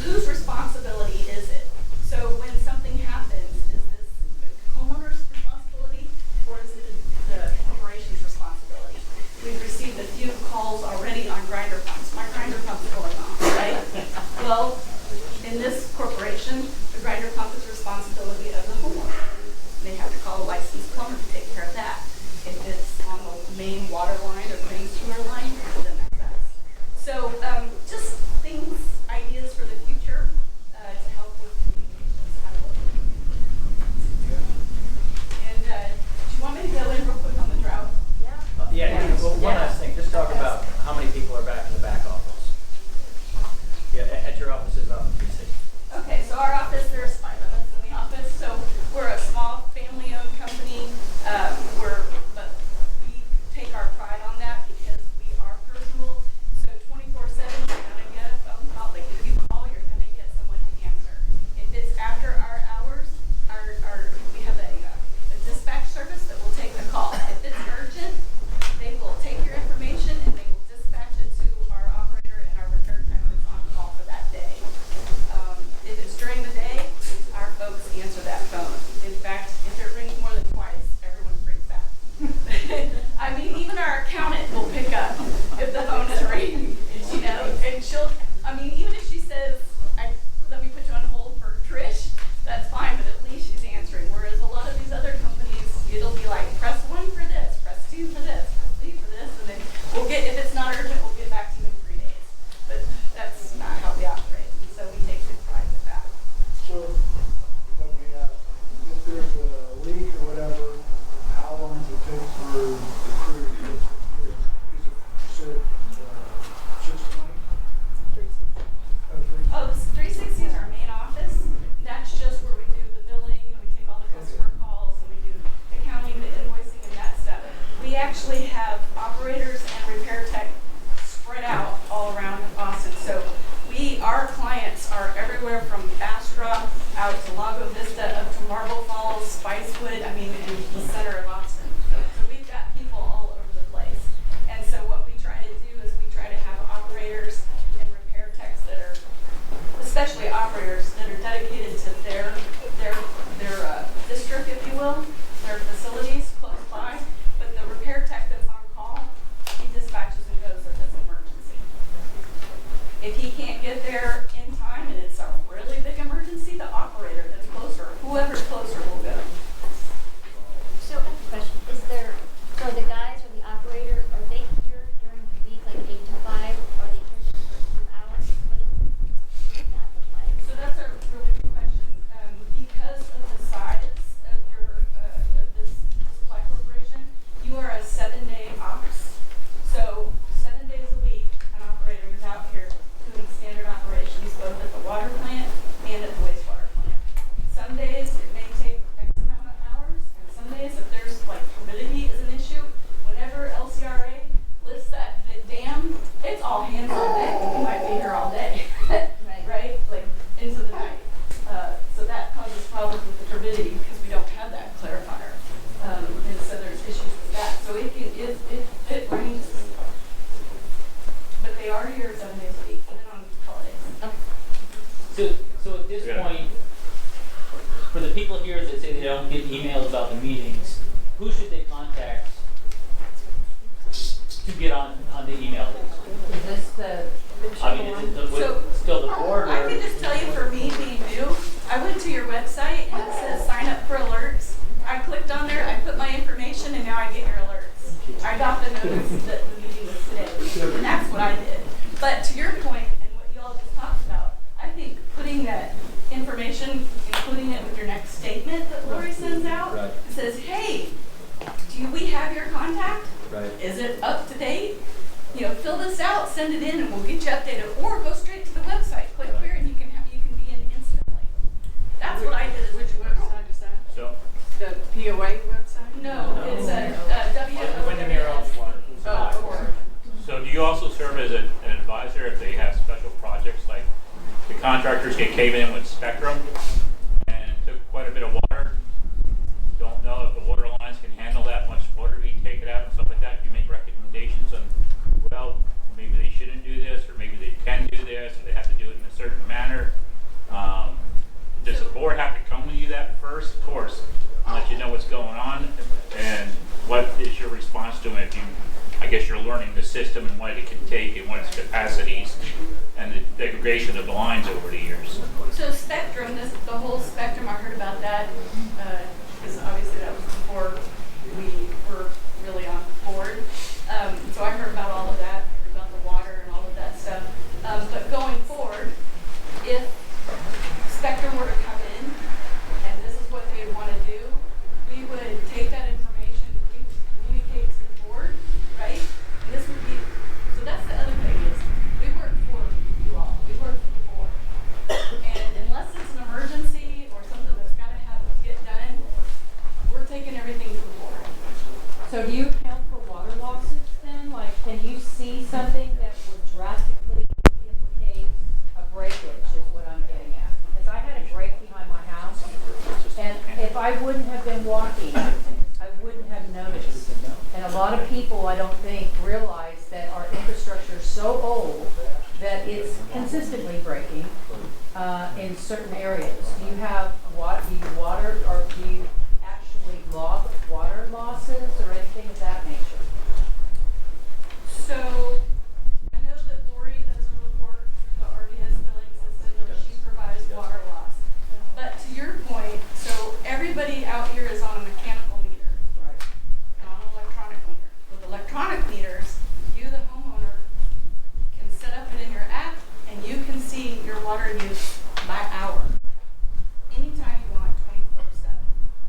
B: whose responsibility is it? So when something happens, is this the homeowner's responsibility or is it the corporation's responsibility? We've received a few calls already on grinder pumps. My grinder pump's going on, right? Well, in this corporation, the grinder pump is the responsibility of the homeowner. They have to call a licensed plumber to take care of that. If it's on the main water line or the main sewer line, then that's us. So just things, ideas for the future to help with communications. And do you want me to go in real quick on the drought?
F: Yeah, well, one last thing, just talk about how many people are back in the back office. Yeah, at your offices out in DC.
B: Okay, so our office, there's 5 of us in the office. So we're a small family-owned company. But we take our pride on that because we are personal. So 24/7, you're gonna get a phone call. Like if you call, you're gonna get someone to answer. If it's after our hours, we have a dispatch service that will take the call. If it's urgent, they will take your information and they will dispatch it to our operator and our repair tech that's on call for that day. If it's during the day, our folks answer that phone. In fact, if it rings more than twice, everyone freaks out. I mean, even our accountant will pick up if the phone is ringing, you know, and she'll, I mean, even if she says, let me put you on hold for Trish, that's fine, but at least she's answering. Whereas a lot of these other companies, it'll be like, press 1 for this, press 2 for this, press 3 for this, and then we'll get, if it's not urgent, we'll get back to you in 3 days. But that's not how we operate, and so we take good pride with that.
O: So, let me ask, if there's a leak or whatever, how long does it take for the crew to get here? Is it, you said, 620?
B: Oh, this 360 is our main office. That's just where we do the billing, and we take all the customer calls, and we do accounting, the invoicing, and that stuff. We actually have operators and repair tech spread out all around Austin. So our clients are everywhere from Bastrop out to Lago Vista, up to Marble Falls, Spicewood, I mean, in the center of Austin. So we've got people all over the place. And so what we try to do is we try to have operators and repair techs that are, especially operators that are dedicated to their district, if you will, their facilities close by. But the repair tech that's on call, he dispatches and goes if it's an emergency. If he can't get there in time and it's a really big emergency, the operator that's closer, whoever's closer will go.
G: So I have a question. Is there, so the guys or the operator, are they here during the week, like 8 to 5? Are they here just for 2 hours? What does that look like?
B: So that's a really good question. Because of the size of this supply corporation, you are a 7-day ops. So 7 days a week, an operator is out here doing standard operations both at the water plant and at the wastewater plant. Some days it may take X amount of hours, and some days if there's like turbidity is an issue, whenever LCRA lifts that dam, it's all hands on deck. We might be here all day, right? Like into the night. So that causes problems with the turbidity because we don't have that clarifier. And so there's issues with that. So it rains. But they are here 7 days a week, even on holidays.
K: So at this point, for the people here that say they don't get emails about the meetings, who should they contact to get on the email list?
I: Is this the?
K: I mean, is it still the board?
B: I can just tell you, for me being new, I went to your website and it says sign up for alerts. I clicked on there, I put my information, and now I get your alerts. I got the notice that the meeting was today, and that's what I did. But to your point, and what you all just talked about, I think putting that information, including it with your next statement that Lori sends out,
K: Right.
B: it says, hey, do we have your contact?
K: Right.
B: Is it up to date? You know, fill this out, send it in, and we'll get you updated. Or go straight to the website, click here, and you can be in instantly. That's what I did.
L: Which website is that?
K: So,
L: The POA website?
B: No, it's a
F: Windermere
B: WOPOA.
H: So do you also serve as an advisor if they have special projects, like the contractors came in with Spectrum and took quite a bit of water? Don't know if the water lines can handle that much water being taken out and stuff like that. You make recommendations on, well, maybe they shouldn't do this, or maybe they can do this, or they have to do it in a certain manner.
P: board have to come with you that first? Of course, and let you know what's going on and what is your response to it. If you, I guess you're learning the system and what it can take and what its capacities and the degradation of the lines over the years.
B: So spectrum, the whole spectrum, I heard about that, because obviously that was before we were really on board. So I heard about all of that, I heard about the water and all of that stuff. But going forward, if spectrum were to come in, and this is what they want to do, we would take that information, we would communicate to the board, right? And this would be, so that's the other thing is, we work for you all, we work for the board. And unless it's an emergency or something that's got to get done, we're taking everything to the board.
I: So do you account for water losses then? Like, can you see something that would drastically implicate a breakage is what I'm getting at? Because I had a break behind my house, and if I wouldn't have been walking, I wouldn't have noticed. And a lot of people, I don't think, realize that our infrastructure is so old that it's consistently breaking in certain areas. Do you have do you water, or do you actually log water losses or anything of that nature?
B: So I know that Lori does a report through the RDS billing system and she provides water loss. But to your point, so everybody out here is on a mechanical meter,
I: Right.
B: not an electronic meter. With electronic meters, you, the homeowner, can set up it in your app and you can see your water use by hour. Anytime you want, 24/7,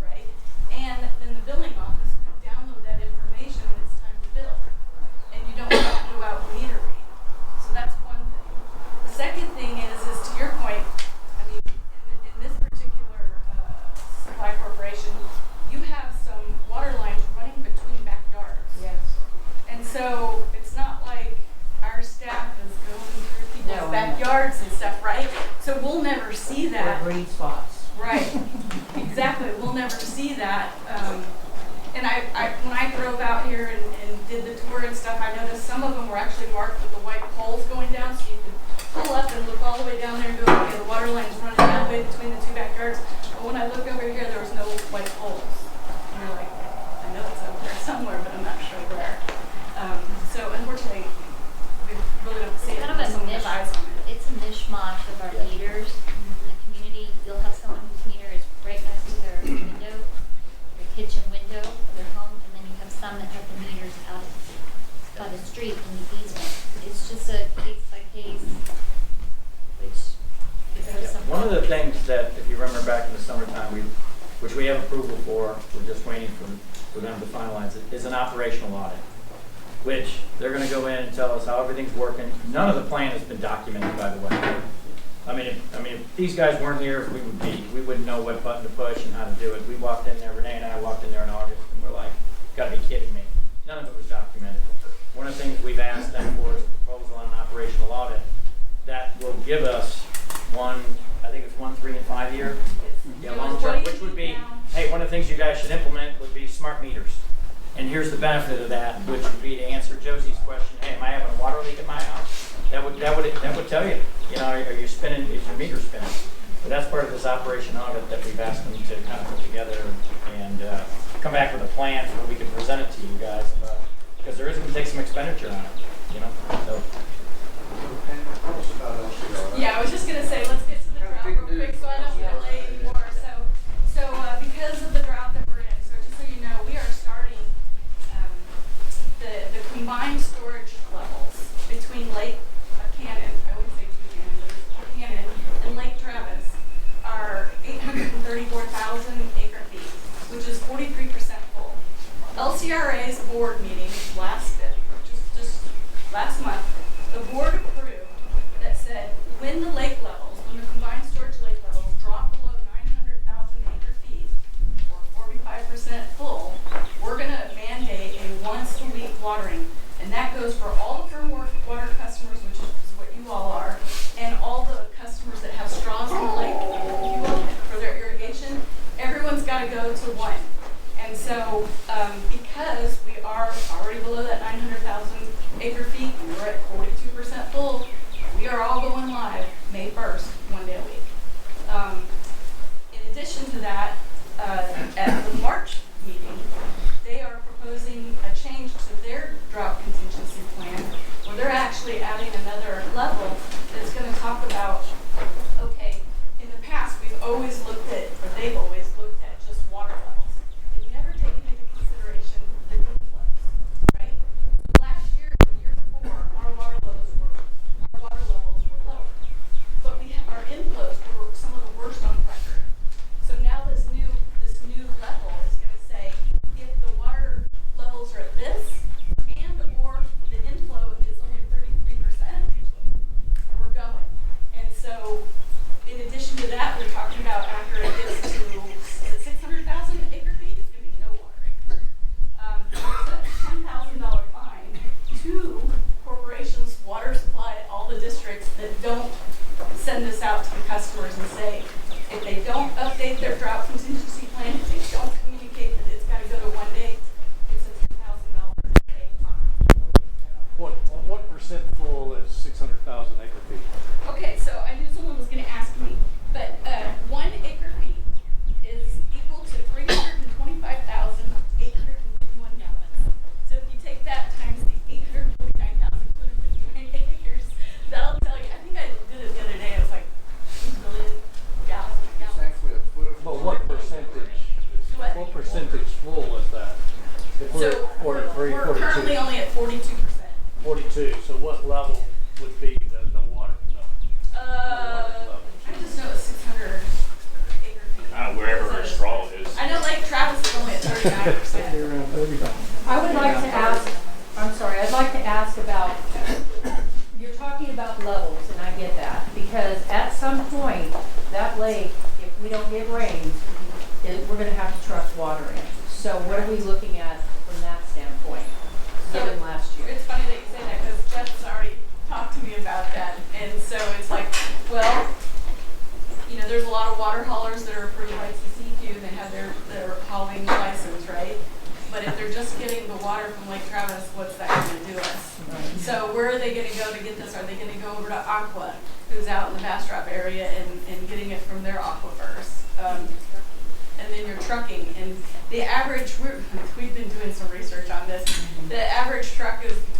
B: right? And then the billing office can download that information when it's time to bill. And you don't have to go out and meter read. So that's one thing. The second thing is to your point, I mean, in this particular supply corporation, you have some water lines running between backyards.
I: Yes.
B: And so it's not like our staff is going through people's backyards and stuff, right? So we'll never see that.
I: Or green spots.
B: Right, exactly. We'll never see that. And when I drove out here and did the tour and stuff, I noticed some of them were actually marked with the white poles going down, so you could pull up and look all the way down there and go, okay, the water line's running that way between the two backyards. But when I looked over here, there was no white poles. And you're like, I know it's over there somewhere, but I'm not sure where. So unfortunately, we really don't see it unless someone has eyes on it.
G: It's a mishmash of our meters in the community. You'll have someone whose meter is right next to their window, their kitchen window of their home, and then you have some that have the meters out by the street in the easement. It's just a case by case, which if there's some.
F: One of the things that, if you remember back in the summertime, which we have approval for, we're just waiting for them to finalize it, is an operational audit, which they're going to go in and tell us how everything's working. None of the plan has been documented, by the way. I mean, if these guys weren't here, we wouldn't know what button to push and how to do it. We walked in there, Renee and I walked in there in August, and we're like, gotta be kidding me. None of it was documented. One of the things we've asked them for is a proposal on an operational audit that will give us I think it's 1, 3, and 5 year. Yeah, long term, which would be, hey, one of the things you guys should implement would be smart meters. And here's the benefit of that, which would be to answer Josie's question, hey, am I having a water leak at my house? That would tell you, are you spinning, is your meter spinning? But that's part of this operation audit that we've asked them to kind of put together and come back with a plan so that we can present it to you guys because there is going to take some expenditure on it, so.
B: Yeah, I was just going to say, let's get to the drought real quick so I don't delay anymore. So because of the drought that we're in, so just so you know, we are starting the combined storage levels between Lake Cannon, I wouldn't say Cannon, but Cannon, and Lake Travis are 834,000 acre feet, which is 43% full. LCRA's board meeting just last month, the board approved that said when the lake levels, when the combined storage lake levels drop below 900,000 acre feet, or 45% full, we're going to mandate a once-a-week watering. And that goes for all the firm water customers, which is what you all are, and all the customers that have straws in the lake, if you will, for their irrigation. Everyone's got to go to one. And so because we are already below that 900,000 acre feet, and we're at 42% full, we are all going live May 1st, 1 day a week. they've always looked at just water levels. They've never taken into consideration the inflows, right? Last year, the year before, our water levels were lower. But our inflows were some of the worst on record. So now this new level is going to say if the water levels are at this and or the inflow is only 33%, we're going. And so in addition to that, we're talking about after it gets to 600,000 acre feet, it's going to be no watering. There's a $10,000 fine to corporations, water supply, all the districts that don't send this out to the customers and say, if they don't update their drought contingency plan, if they don't communicate that it's got to go to 1 day, it's a $10,000 a day fine.
D: What percent full is 600,000 acre feet?
B: Okay, so I knew someone was going to ask me, but 1 acre feet is equal to 325,851 gallons. So if you take that times the 849,259 acres, that'll tell you. I think I did it the other day. It was like 2 billion gallons.
M: It's actually a foot of.
D: But what percentage? What percentage full is that? If
B: So we're
D: 42.
B: currently only at 42%.
D: 42. So what level would be the no water? No.
B: I just know it's 600 acre feet.
P: Wherever a straw is.
B: I know Lake Travis is only at 39%.
D: Around 35.
I: I would like to ask, I'd like to ask about, you're talking about levels, and I get that, because at some point, that lake, if we don't get rain, we're gonna have to truck water in. So what are we looking at from that standpoint, given last year?
B: It's funny that you say that because Jeff has already talked to me about that. And so it's like, well, you know, there's a lot of water haulers that are approved by TCEQ and they have their hauling license, right? But if they're just getting the water from Lake Travis, what's that going to do us? So where are they going to go to get this? Are they going to go over to Aqua, who's out in the Bastrop area, and getting it from their aquifers? And then you're trucking, and the average, we've been doing some research on this, the average truck is between,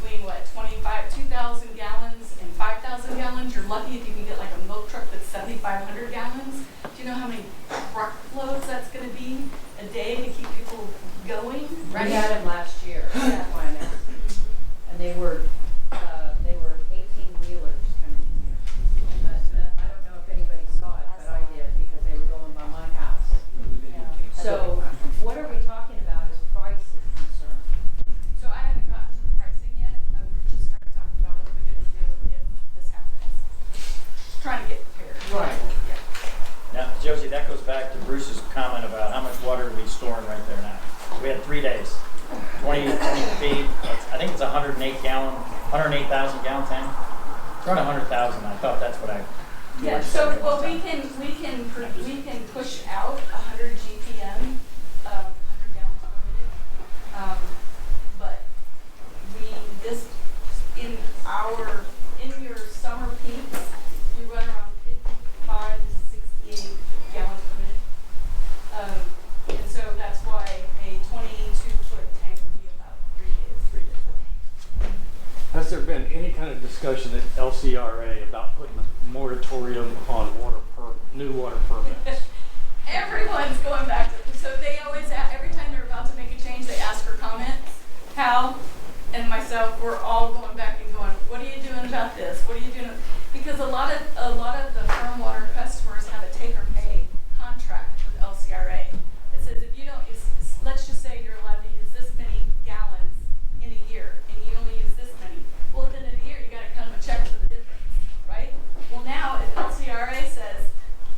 B: 2,000 gallons and 5,000 gallons. You're lucky if you can get like a milk truck that's 7,500 gallons. Do you know how many truckloads that's going to be a day to keep people going? Right?
I: We had them last year, that's why I'm asking. And they were 18-wheelers coming in here. I don't know if anybody saw it, but I did, because they were going by my house. So what are we talking about as price is concerned?
B: So I haven't gotten to the pricing yet. We're just starting to talk about what we're going to do if this happens. Trying to get prepared.
I: Right.
B: Yeah.
F: Now, Josie, that goes back to Bruce's comment about how much water are we storing right there now. We had 3 days, 20 feet. I think it's 108,000 gallon tank. It's around 100,000. I thought that's what I.
B: Yeah. So well, we can push out 100 GPM, 100 gallons per minute. But in your summer peaks, you run around 55 to 68 gallons per minute. And so that's why a 22-foot tank would be about 3 days.
D: Has there been any kind of discussion at LCRA about putting a moratorium on new water permits?
B: Everyone's going back to, so they always, every time they're about to make a change, they ask for comments. Hal and myself, we're all going back and going, what are you doing about this? What are you doing? Because a lot of the firm water customers have a take or pay contract with LCRA. It says if you don't, let's just say you're allowed to use this many gallons in a year, and you only use this many. Well, at the end of the year, you got to cut them a check for the difference, right? Well, now if LCRA says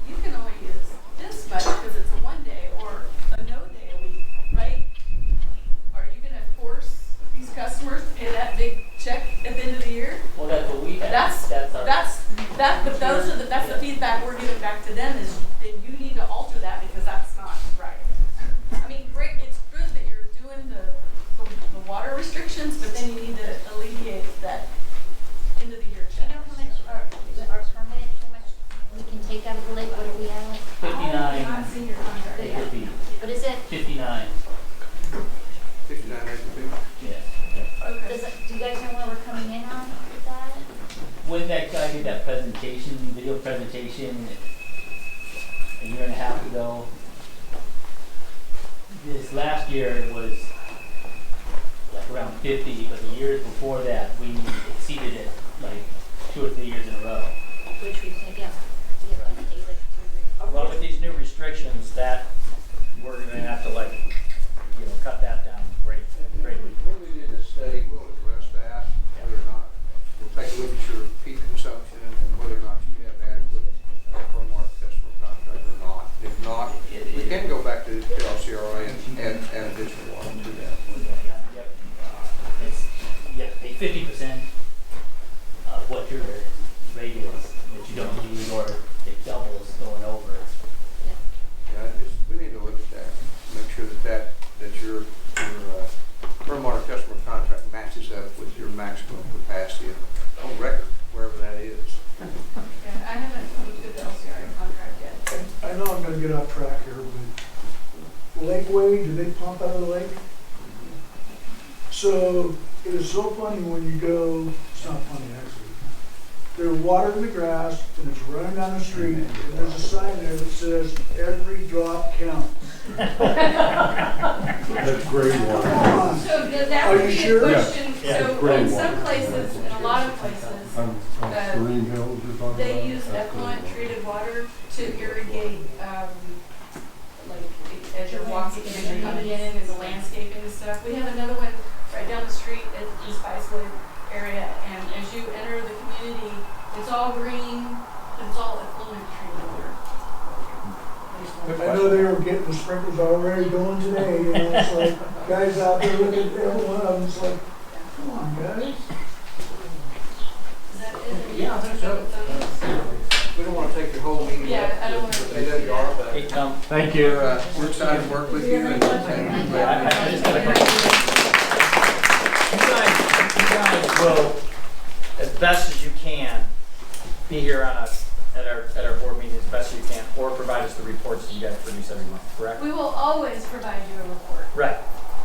B: you can only use this much because it's a 1 day or a no day a week, right? Are you going to force these customers to pay that big check at the end of the year?
K: Well, that's what we have.
B: That's the feedback we're giving back to them is that you need to alter that because that's not right. I mean, great, it's good that you're doing the water restrictions, but then you need to alleviate that end of the year check.
G: You know how much our permit, how much we can take out of the lake? What are we at?
K: 59.
B: I've seen your contract.
K: acre feet.
G: What is it?
K: 59.
M: 59 acre feet.
K: Yeah.
B: Okay.
G: Do you guys know where we're coming in on with that?
K: When that guy did that presentation, video presentation, a year and a half ago, this last year it was like around 50, but the years before that we exceeded it like 2 or 3 years in a row.
G: Which we take out.
F: Well, with these new restrictions, that, we're gonna have to like, cut that down greatly.
M: When we did the study, we'll address that, whether or not, we'll take a look at your peak consumption and whether or not you have adequate per market customer contract or not. If not, we can go back to LCRA and add additional water to that.
K: It's 50% of what your rate is that you don't use, or it doubles going over it.
M: Yeah, we need to look at that, make sure that your per market customer contract matches up with your maximum capacity on record, wherever that is.
B: Yeah, I haven't looked at the LCRA contract yet.
O: I know I'm gonna get off track here, but Lakeway, do they pump out of the lake? So it is so funny when you go, it's not funny actually. They're watering the grass and it's running down the street and there's a sign there that says, every drop counts.
N: That's great water.
O: Come on.
B: So
O: that would be a
B: question.
N: Yeah.
B: So
N: Great
B: in
N: water.
B: some places, in a lot of places,
N: On Green Hills you're talking about?
B: they use effluent treated water to irrigate, like as you're walking, as you're coming in and the landscaping and stuff. We have another one right down the street at the Spicewood area, and as you enter the community, it's all green, but it's all effluent treated water.
O: I know they were getting the sprinklers already going today, it's like, guys out there looking at every one of them, it's like, come on, guys.
B: Is that it?
M: Yeah, I think so. We don't want to take your whole meeting.
B: Yeah, I don't want to.
M: AWR, but
F: Hey, Tom.
D: Thank you.
M: we're excited to work with you and
F: I just got a question. You guys will, as best as you can, be here on at our board meeting as best as you can, or provide us the reports that you guys produce every month, correct?
B: We will always provide you a report,
F: Right.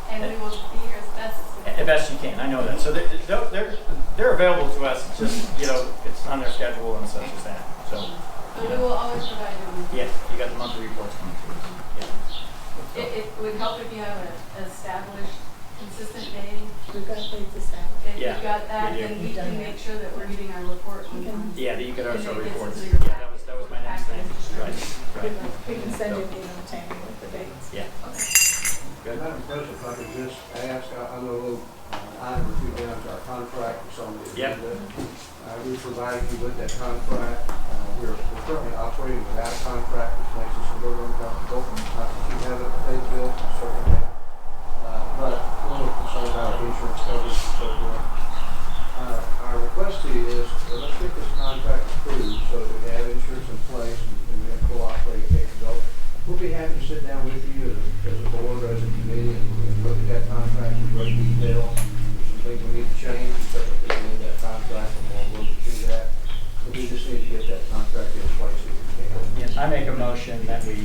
B: and we will be here as best as we can.
F: As best you can, I know that. So they're available to us, it's just, it's on their schedule and such as that, so.
B: But we will always provide you.
F: Yeah, you got the monthly reports coming through. Yeah.
B: It would help if you have an established, consistent day.
L: We've got things established.
B: If
F: Yeah,
B: you've got that,
F: we do.
B: then we can make sure that we're getting our report on time.
F: Yeah, that you get our
B: And it gets
F: reports.
B: into your
F: Yeah, that was my next thing. Right.
L: We can send you an email taming with the dates.
F: Yeah. Good.
M: Madam President, if I could just ask, I know a little item or two down to our contract or something.
F: Yep.
M: We provided you with that contract. We're currently operating without a contract, which makes us a little uncomfortable. Not that you haven't paid the bill, certainly have. But a little concerned about our insurance coverage and so forth. Our request to you is, let's get this contract approved so that we have insurance in place and we have full operating capability. We'll be happy to sit down with you as a board, as a committee, and look at that contract in great detail. There's some things we need to change, we certainly can amend that contract, and we'll work through that. But we just need to get that contract in place if we can.
F: Yeah, I make a motion that we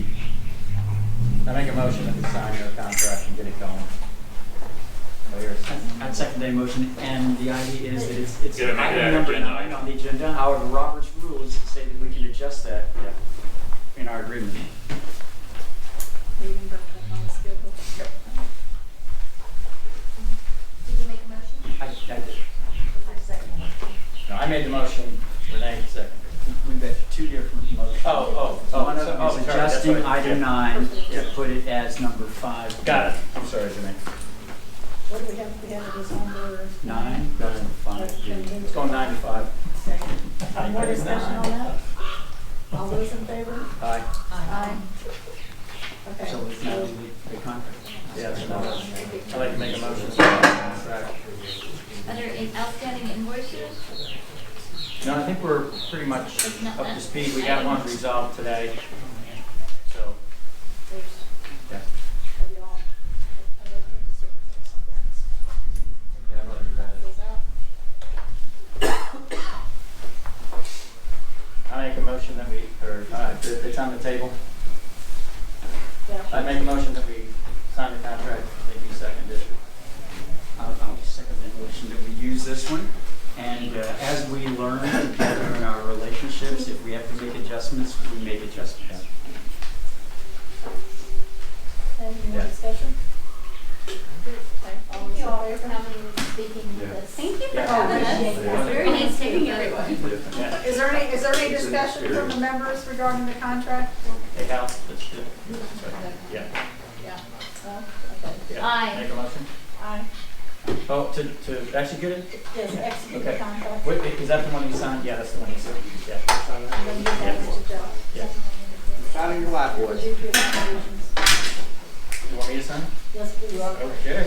F: sign your contract and get it going.
J: I'd second that motion, and the idea is that it's
P: Get it on
J: item
P: the
J: number
P: agenda.
J: 9 on the agenda. However, Robert's rules say that we can adjust that in our agreement.
L: You can put that on the schedule.
J: Yep.
G: Did you make a motion?
J: I did.
G: I second.
F: No, I made the motion, Renee seconded.
J: We've got two different motions.
F: Oh,
J: One of them
F: sorry,
J: is
F: that's
J: adjusting
F: right.
J: item 9 to put it as number 5.
F: Got it. I'm sorry, Renee.
L: What do we have? We have it as number
J: 9, 5.
F: It's going 9 to 5.
L: Second. More discussion on that? All those in favor?
F: Aye.
L: Aye. Okay.
J: So it's now the contract.
F: Yeah, so now, I'd like to make a motion.
G: Under outstanding invoices?
F: No, I think we're pretty much up to speed. We got one resolved today. So,
L: There's,
F: yeah.
L: have you all?
F: Yeah, I'd like to do that. I make a motion that it's on the table.
L: Yeah.
F: I make a motion that we sign the contract. Maybe you second it.
J: I'll second the motion that we use this one. And as we learn together in our relationships, if we have to make adjustments, we make adjustments.
L: Any more
F: Yeah.
L: discussion?
G: speaking with us.
B: Thank you for
G: Yeah.
B: having us.
G: It's very nice seeing everyone.
B: Is there any discussion from the members regarding the contract?
K: Hey, Hal, let's do it. Yeah.
B: Yeah. Well, okay.
K: Yeah.
G: Aye.
K: Make a motion?
B: Aye.
K: Oh, to execute it?
B: Yes, execute the
K: Okay.
B: contract.
K: Wait, is that the one you signed? Yeah, that's the one you signed. Yeah.
B: I'm gonna give that one to Joe.
K: Yeah.
E: Sign your life, boys.
K: You want me to sign?
B: Yes, please.
K: Okay.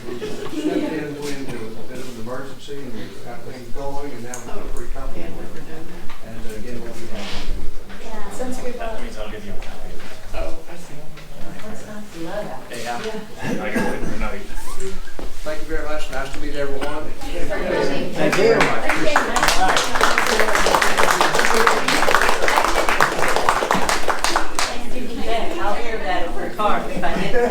M: We just stepped into a bit of an emergency and we got things going and now we're pretty comfortable. And again, what we have.
B: Since we've,
K: That means I'll give you a copy of it. Oh, I see. Hey, Hal. I got it for night.
M: Thank you very much. Nice to meet everyone.
K: Thank you very much.
I: I'll hear that in the car if I get it.
Q: At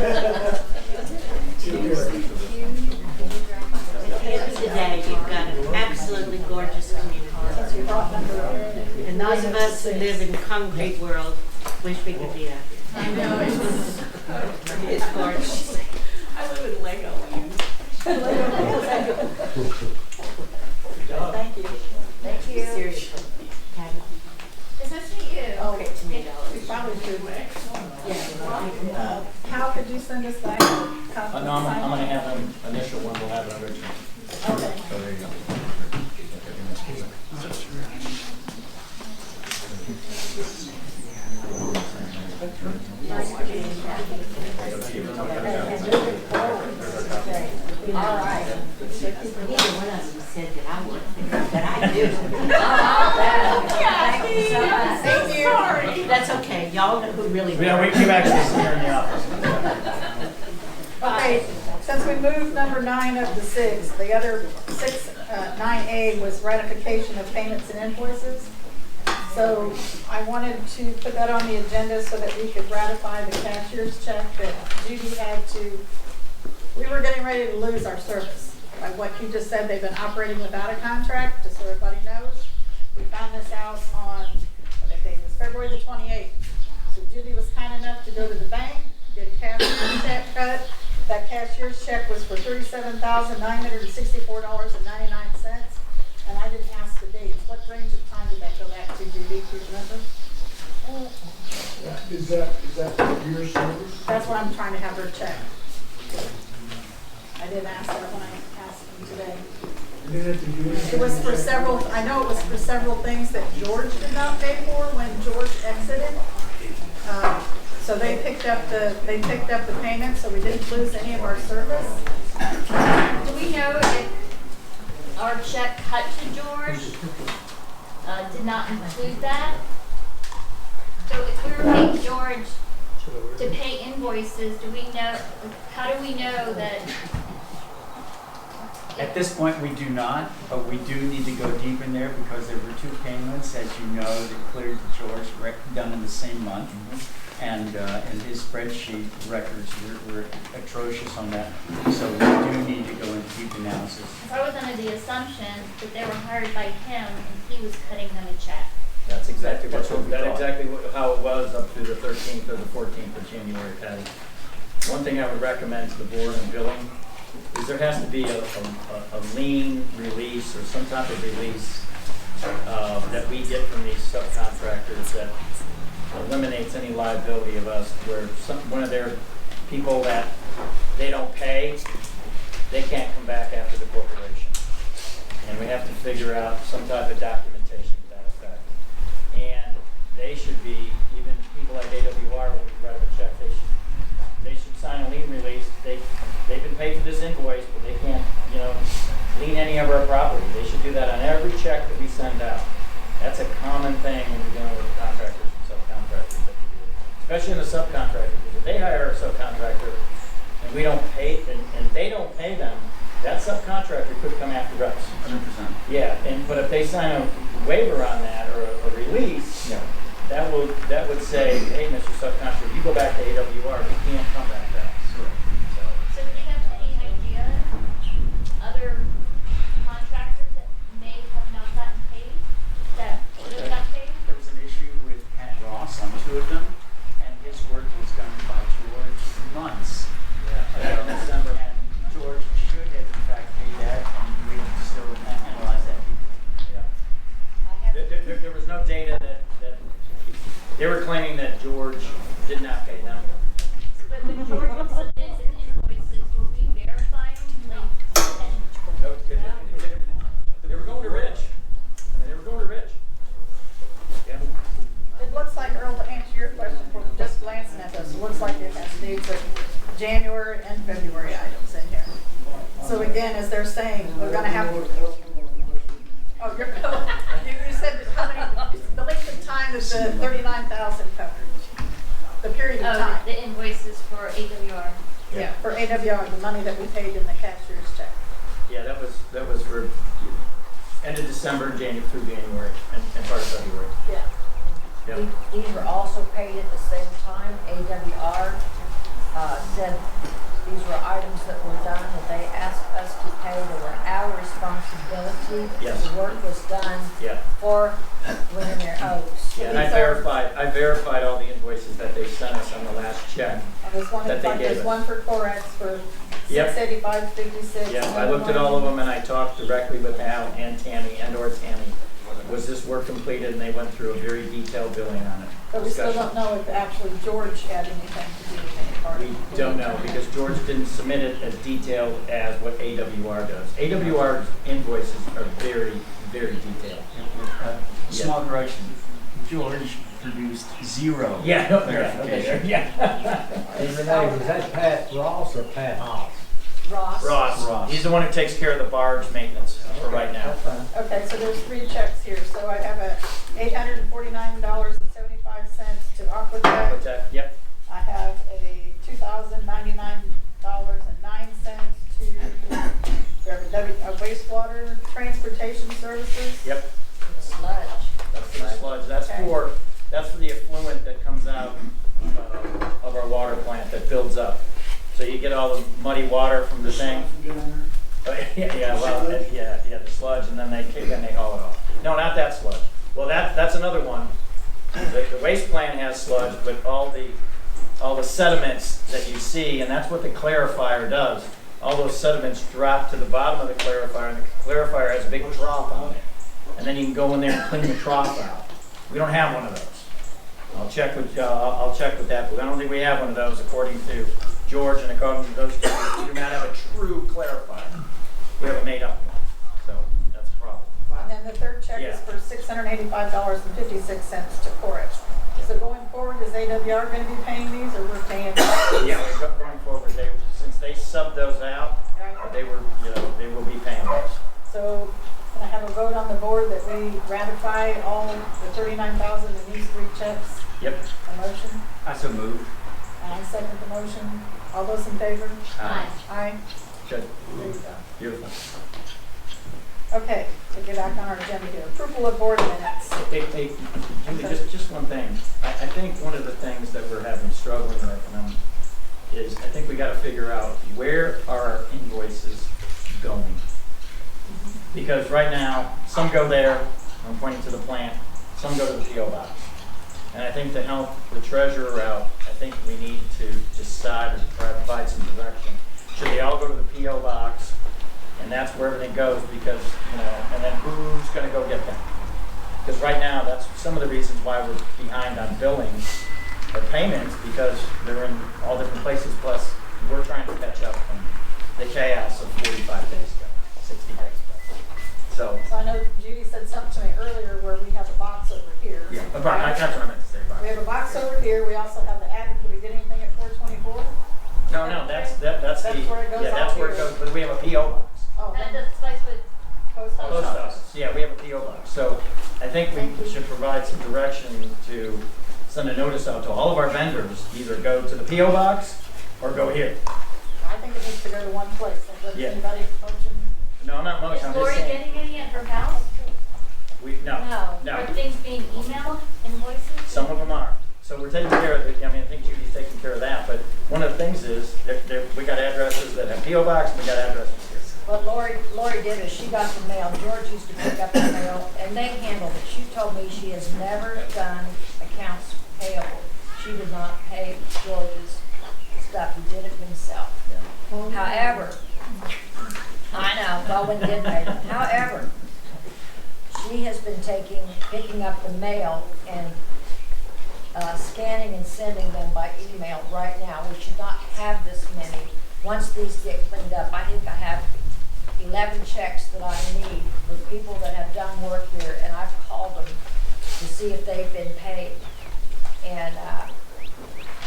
Q: the end of the day, you've got an absolutely gorgeous community. And those of us who live in the concrete world wish we could be out here.
B: I know,
Q: It's gorgeous.
I: I live in Lego land.
B: Thank you.
Q: Thank you. Seriously.
G: It's nice to meet you.
Q: Okay, to me,
B: We probably should.
Q: Yeah.
B: How could you send us back a copy?
K: No, I'm gonna have an initial one, we'll have an original.
B: Okay.
K: So there you go.
B: Nice to meet you. All right.
Q: Neither one of them said that I would, but I do.
B: Thank you so much. Thank you. Sorry.
Q: That's okay. Y'all know who really.
K: Yeah, we actually see her in the office.
B: Okay, since we moved number 9 up to 6, the other 9A was ratification of payments and invoices. So I wanted to put that on the agenda so that we could ratify the cashier's check that Judy had to, we were getting ready to lose our service. By what you just said, they've been operating without a contract, just so everybody knows. We found this out on, what day was February the 28th. So Judy was kind enough to go to the bank, get a cashier's check cut. That cashier's check was for $37,964.99, and I didn't ask the dates. What range of time did that go back to, Judy? Do you remember?
O: Is that for your service?
B: That's what I'm trying to have her check. I didn't ask that when I asked him today.
O: You didn't have to do anything?
B: It was for several, I know it was for several things that George did not pay for when George exited. So they picked up the payment, so we didn't lose any of our service.
G: Do we know if our check cut to George did not include that? So if we were paying George to pay invoices, do we know, how do we know that?
J: At this point, we do not, but we do need to go deep in there because there were 2 payments, as you know, that cleared to George, done in the same month. And his spreadsheet records were atrocious on that. So we do need to go into deep analysis.
G: I was under the assumption that they were hired by him and he was cutting them a check.
K: That's exactly
J: That's what we thought.
K: exactly how it was up through the 13th or the 14th of January, Patty. One thing I would recommend to the board in billing is there has to be a lien release or some type of release that we get from these subcontractors that eliminates any liability of us where one of their people that they don't pay, they can't come back after the corporation. And we have to figure out some type of documentation to that effect. And they should be, even people like AWR, when we write a check, they should sign a lien release. They've been paid for this invoice, but they can't, lien any of our property. They should do that on every check that we send out. That's a common thing when you're dealing with contractors and subcontractors that you do. Especially in the subcontractor, because if they hire a subcontractor and we don't pay, and they don't pay them, that subcontractor could come after us.
J: 100%.
K: Yeah, but if they sign a waiver on that or a release, that would say, hey, Mr. Subcontractor, you go back to AWR, you can't come back to us.
G: So do you have any idea other contractors that may have not gotten paid, that should have got paid?
J: There was an issue with Pat Ross on 2 of them, and his
F: there's no data that they were claiming that George did not pay them.
G: But when George submits his invoices, will we verify them?
F: No, they were going to Rich. They were going to Rich. Yeah.
B: It looks like, Earl, to answer your question, from just glancing at this, it looks like it has needs of January and February items in here. So again, as they're saying, we're gonna have to. Oh, you said that how many, the length of time is the 39,000 covered. The period of time.
G: The invoices for AWR.
B: Yeah, for AWR, the money that we paid in the cashier's check.
F: Yeah, that was for end of December, January through January, and part of February.
B: Yeah.
F: Yep.
R: These were also paid at the same time. AWR said these were items that were done that they asked us to pay. They were our responsibility.
F: Yes.
R: The work was done for Windermere Oaks.
F: Yeah, and I verified all the invoices that they sent us on the last check
B: There's one,
F: that they gave
B: there's
F: us.
B: one for Corex for
F: Yep.
B: $685.56.
F: Yeah, I looked at all of them and I talked directly with Al and Tammy or Tammy. Was this work completed? And they went through a very detailed billing on it.
B: But we still don't know if actually George had anything to do with any part of it.
F: We don't know because George didn't submit it as detailed as what AWR does. AWR's invoices are very, very detailed.
J: Small correction. George produced zero.
F: Yeah,
J: verification.
E: Hey, Renee, was that Pat Ross or Pat Hoss?
B: Ross.
F: He's the one who takes care of the barge maintenance for right now.
B: Okay, so there's 3 checks here. So I have a $849.75 to Aquatech.
F: Yep.
B: I have a $2,099.09 to wastewater transportation services.
F: Yep.
R: Sludge.
F: That's for the sludge. That's for the effluent that comes out of our water plant that builds up. So you get all the muddy water from the thing. The sludge, and then they haul it off. No, not that sludge. Well, that's another one. The waste plant has sludge, but all the sediments that you see, and that's what the clarifier does. All those sediments drop to the bottom of the clarifier, and the clarifier has a big trough on it. And then you can go in there and clean the trough out. We don't have one of those. I'll check with that, but I don't think we have one of those according to George and according to those two. We do not have a true clarifier. We have a made up one. So that's a problem.
B: And then the third check is for $685.56 to Corex. So going forward, is AWR going to be paying these, or we're paying?
F: Yeah, going forward, since they subbed those out, they will be paying those.
B: So can I have a vote on the board that we ratify all the $39,000 in these 3 checks?
F: Yep.
B: A motion?
J: I so moved.
B: And I second the motion. All those in favor?
J: Aye.
B: Aye.
F: Good.
B: There you go.
F: Beautiful.
B: Okay, so get back on our agenda here. Approval of board minutes.
F: Hey, Julie, just one thing. I think one of the things that we're struggling with is I think we got to figure out where are our invoices going. Because right now, some go there, I'm pointing to the plant, some go to the P.O. box. And I think to help the treasurer out, I think we need to decide or provide some direction. Should they all go to the P.O. box, and that's where everything goes, because, and then who's going to go get them? Because right now, that's some of the reasons why we're behind on billings or payments, because they're in all different places, plus we're trying to catch up from the chaos of 45 days ago, 60 days ago. So
B: I know Judy said something to me earlier where we have a box over here.
F: yeah, that's what I meant to say.
B: We have a box over here. We also have the attic. Do we get anything at 424?
F: No, that's
B: where it goes.
F: That's where it goes. But we have a PO box.
B: Oh,
G: And the spice with
B: post
F: Post office. Yeah, we have a PO box. So I think we should provide some direction to send a notice out to all of our vendors. Either go to the PO box or go here.
B: I think it needs to go to one place.
F: Yeah.
B: Anybody motion?
F: No, I'm not motion.
G: Is
F: I'm just
G: Lori
F: saying.
G: getting any at her house?
F: No.
G: Are things being emailed, invoices?
F: Some of them are. So we're taking care of it. I mean, I think Judy's taking care of that. But one of the things is we got addresses that have PO box, and we got addresses here.
R: What Lori did is she got the mail. George used to pick up the mail, and they handled it. She told me she has never done accounts payable. She did not pay George's stuff. He did it himself.
F: Yeah.
R: However, I know, Bowen did pay them. However, she She has been picking up the mail and scanning and sending them by email right now. We should not have this many. Once these get cleaned up, I think I have 11 checks that I need for people that have done work here, and I've called them to see if they've been paid. And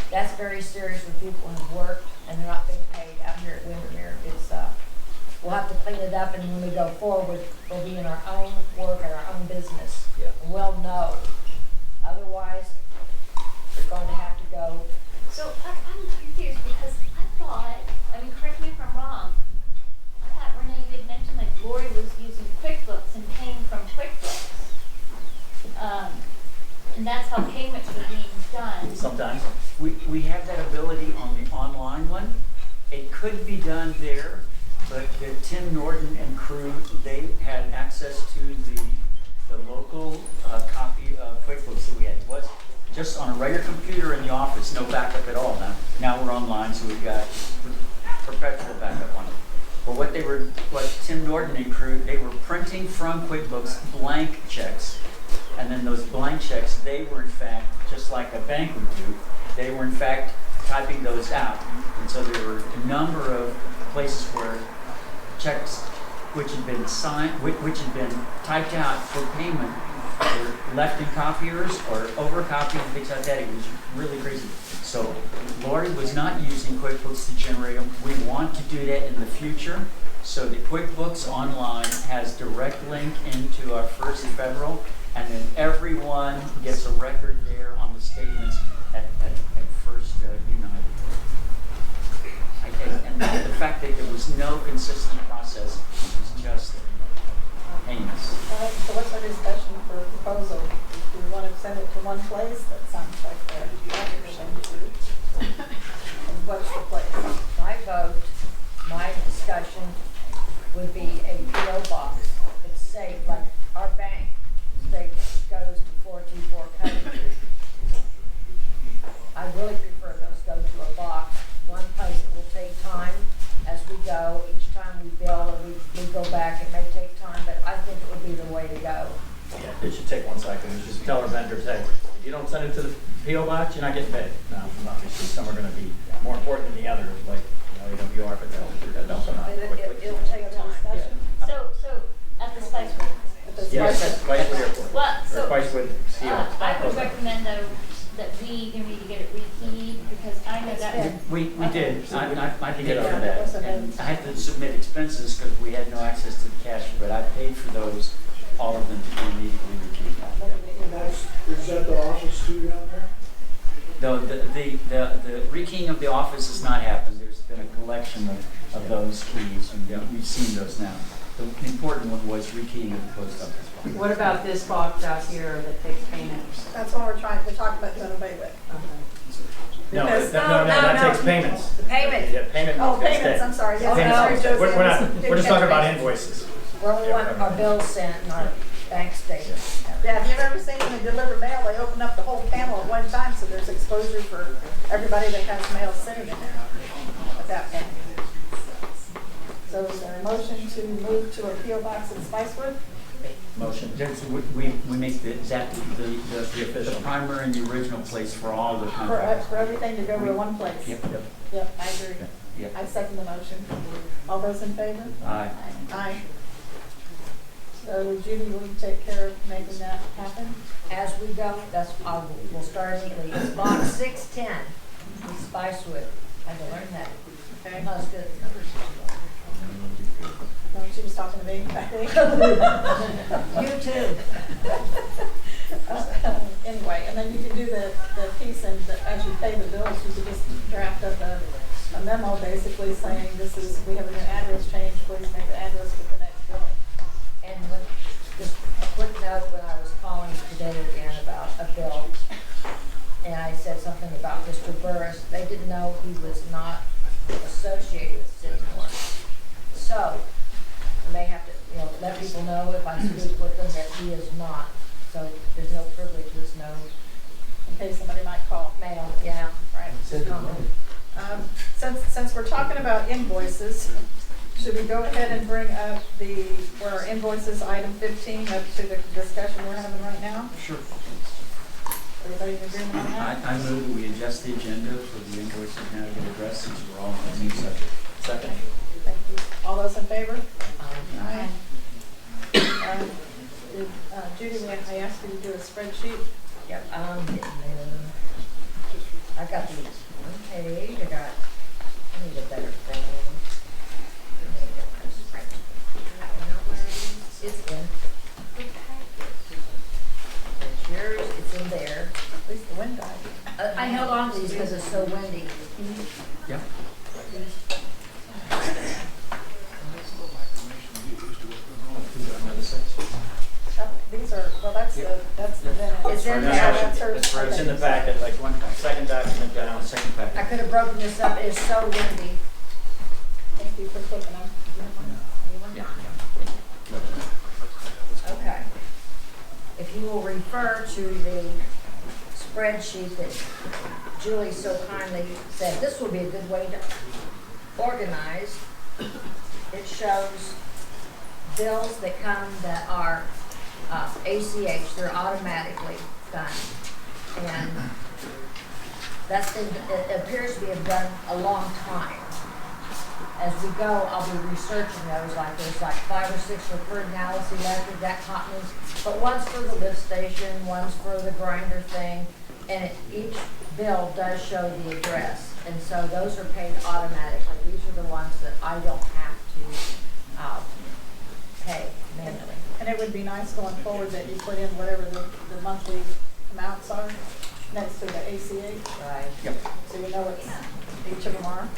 R: that's very serious when people have worked and they're not being paid out here at Windermere. We'll have to clean it up, and when we go forward, we'll be in our own work and our own business.
K: Yeah.
R: And we'll know. Otherwise, we're going to have to go.
G: So I'm confused because I thought, I mean, correct me if I'm wrong, I thought Renee, you had mentioned like Lori was using QuickBooks and paying from QuickBooks. And that's how payments were being done.
K: Sometimes.
J: We have that ability on the online one. It could be done there, but Tim Norton and crew, they had access to the local copy of QuickBooks that we had. It was just on a regular computer in the office, no backup at all. Now we're online, so we've got perpetual backup on it. But what Tim Norton and crew, they were printing from QuickBooks blank checks. And then those blank checks, they were in fact, just like a bank would do, they were in fact typing those out. And so there were a number of places where checks which had been signed, which had been typed out for payment were left in copiers or overcopied and things like that. It was really crazy. So Lori was not using QuickBooks to generate them. We want to do that in the future. So the QuickBooks Online has direct link into our First Federal, and then everyone gets a record there on the statements at First United. And the fact that there was no consistent process was just heinous.
B: All right, so what's our discussion for a proposal? Do we want to send it to one place? That sounds like the logical thing to do. And what's the place?
R: My vote, my discussion would be a PO box. It's safe, like our bank statement goes to 424 Coventry. I really prefer those go to a box. One place that will take time as we go. Each time we bill or we go back, it may take time, but I think it would be the way to go.
K: Yeah, it should take 1 second. We just tell our vendors, hey, if you don't send it to the PO box, you're not getting paid. Now, obviously, some are going to be more important than the others, like AWR, but they'll come out quickly.
R: It'll take time.
K: Yeah.
G: So at the Spicewood.
K: Yes, Spicewood Airport.
G: Well, so
K: Or Spicewood CO.
G: I would recommend though that we need to get it rekeyed because I know that.
J: We did. I paid
K: Yeah.
J: for that. And I had to submit expenses because we had no access to the cash, but I paid for those, all of them to be immediately rekeyed.
O: Is that the office too down there?
J: No, the rekeying of the office has not happened. There's been a collection of those keys, and you've seen those now. The important one was rekeying of the post office box.
I: What about this box out here that takes payments?
B: That's what we're talking about doing away with.
K: No,
B: Because-
K: that takes payments.
R: The payment.
K: Yeah, payment.
B: Oh,
K: gets
B: payments,
K: paid.
B: I'm sorry. Yes,
K: Payments.
B: I'm sorry, Josie.
K: We're just talking about invoices.
R: Well, we want our bills sent and our bank statement.
B: Yeah, have you ever seen when they deliver mail, they open up the whole panel at one time, so there's exposure for everybody that has mail sitting in there at that point. So is there a motion to move to a PO box in Spicewood?
K: Motion.
J: We make the primary and the original place for all the contracts.
B: For everything to go to one place?
J: Yep.
B: Yep, I agree.
J: Yep.
B: I second the motion. All those in favor?
J: Aye.
B: Aye. So Judy, will you take care of making that happen?
R: As we go, we'll start immediately. It's box 610, in Spicewood. I had to learn that.
B: Okay.
R: Not as good as numbers.
B: No, she was talking to me back there.
R: You too.
B: Anyway, and then you can do the piece and as you pay the bills, you could just draft up a memo basically saying we have a new address change, please make the address with the next bill.
R: And just a quick note, when I was calling today again about a bill, and I said something about Mr. Burris, they didn't know he was not associated with Sycamore. So, I may have to, let people know if I speak with them that he is not. So there's no privileges, no.
B: In case somebody might call.
R: Mail, yeah.
B: Right. Since we're talking about invoices, Should we go ahead and bring up for our invoices, item 15, up to the discussion we're having right now?
J: Sure.
B: Everybody in agreement on that?
J: I move that we adjust the agenda for the invoices now to get addressed since we're all on the same subject.
K: Second.
B: Thank you. All those in favor? Aye. Judy, I asked you to do a spreadsheet.
R: Yep, I got the one page, I need a better pen. It's in. It's yours, it's in there.
B: At least the wind died.
R: I held on to these because it's so windy.
J: Yeah.
B: These are, well, that's the minute.
R: It's in there.
B: That's her.
K: It's in the packet, like second document down.
J: Second packet.
R: I could have broken this up, it's so windy.
B: Thank you for flipping them.
R: Okay. If you will refer to the spreadsheet that Julie so kindly said, this will be a good way to organize. It shows bills that come that are ACH, they're automatically done. And that's been, it appears to be done a long time. As we go, I'll be researching those, like there's like 5 or 6 for Fertility Electric, that company, but one's for the lift station, one's for the grinder thing, and each bill does show the address. And so those are paid automatically. These are the ones that I don't have to pay manually.
B: And it would be nice going forward that you put in whatever the monthly amounts are next to the ACH.
R: Right.
J: Yep.
B: So you know what each of them are.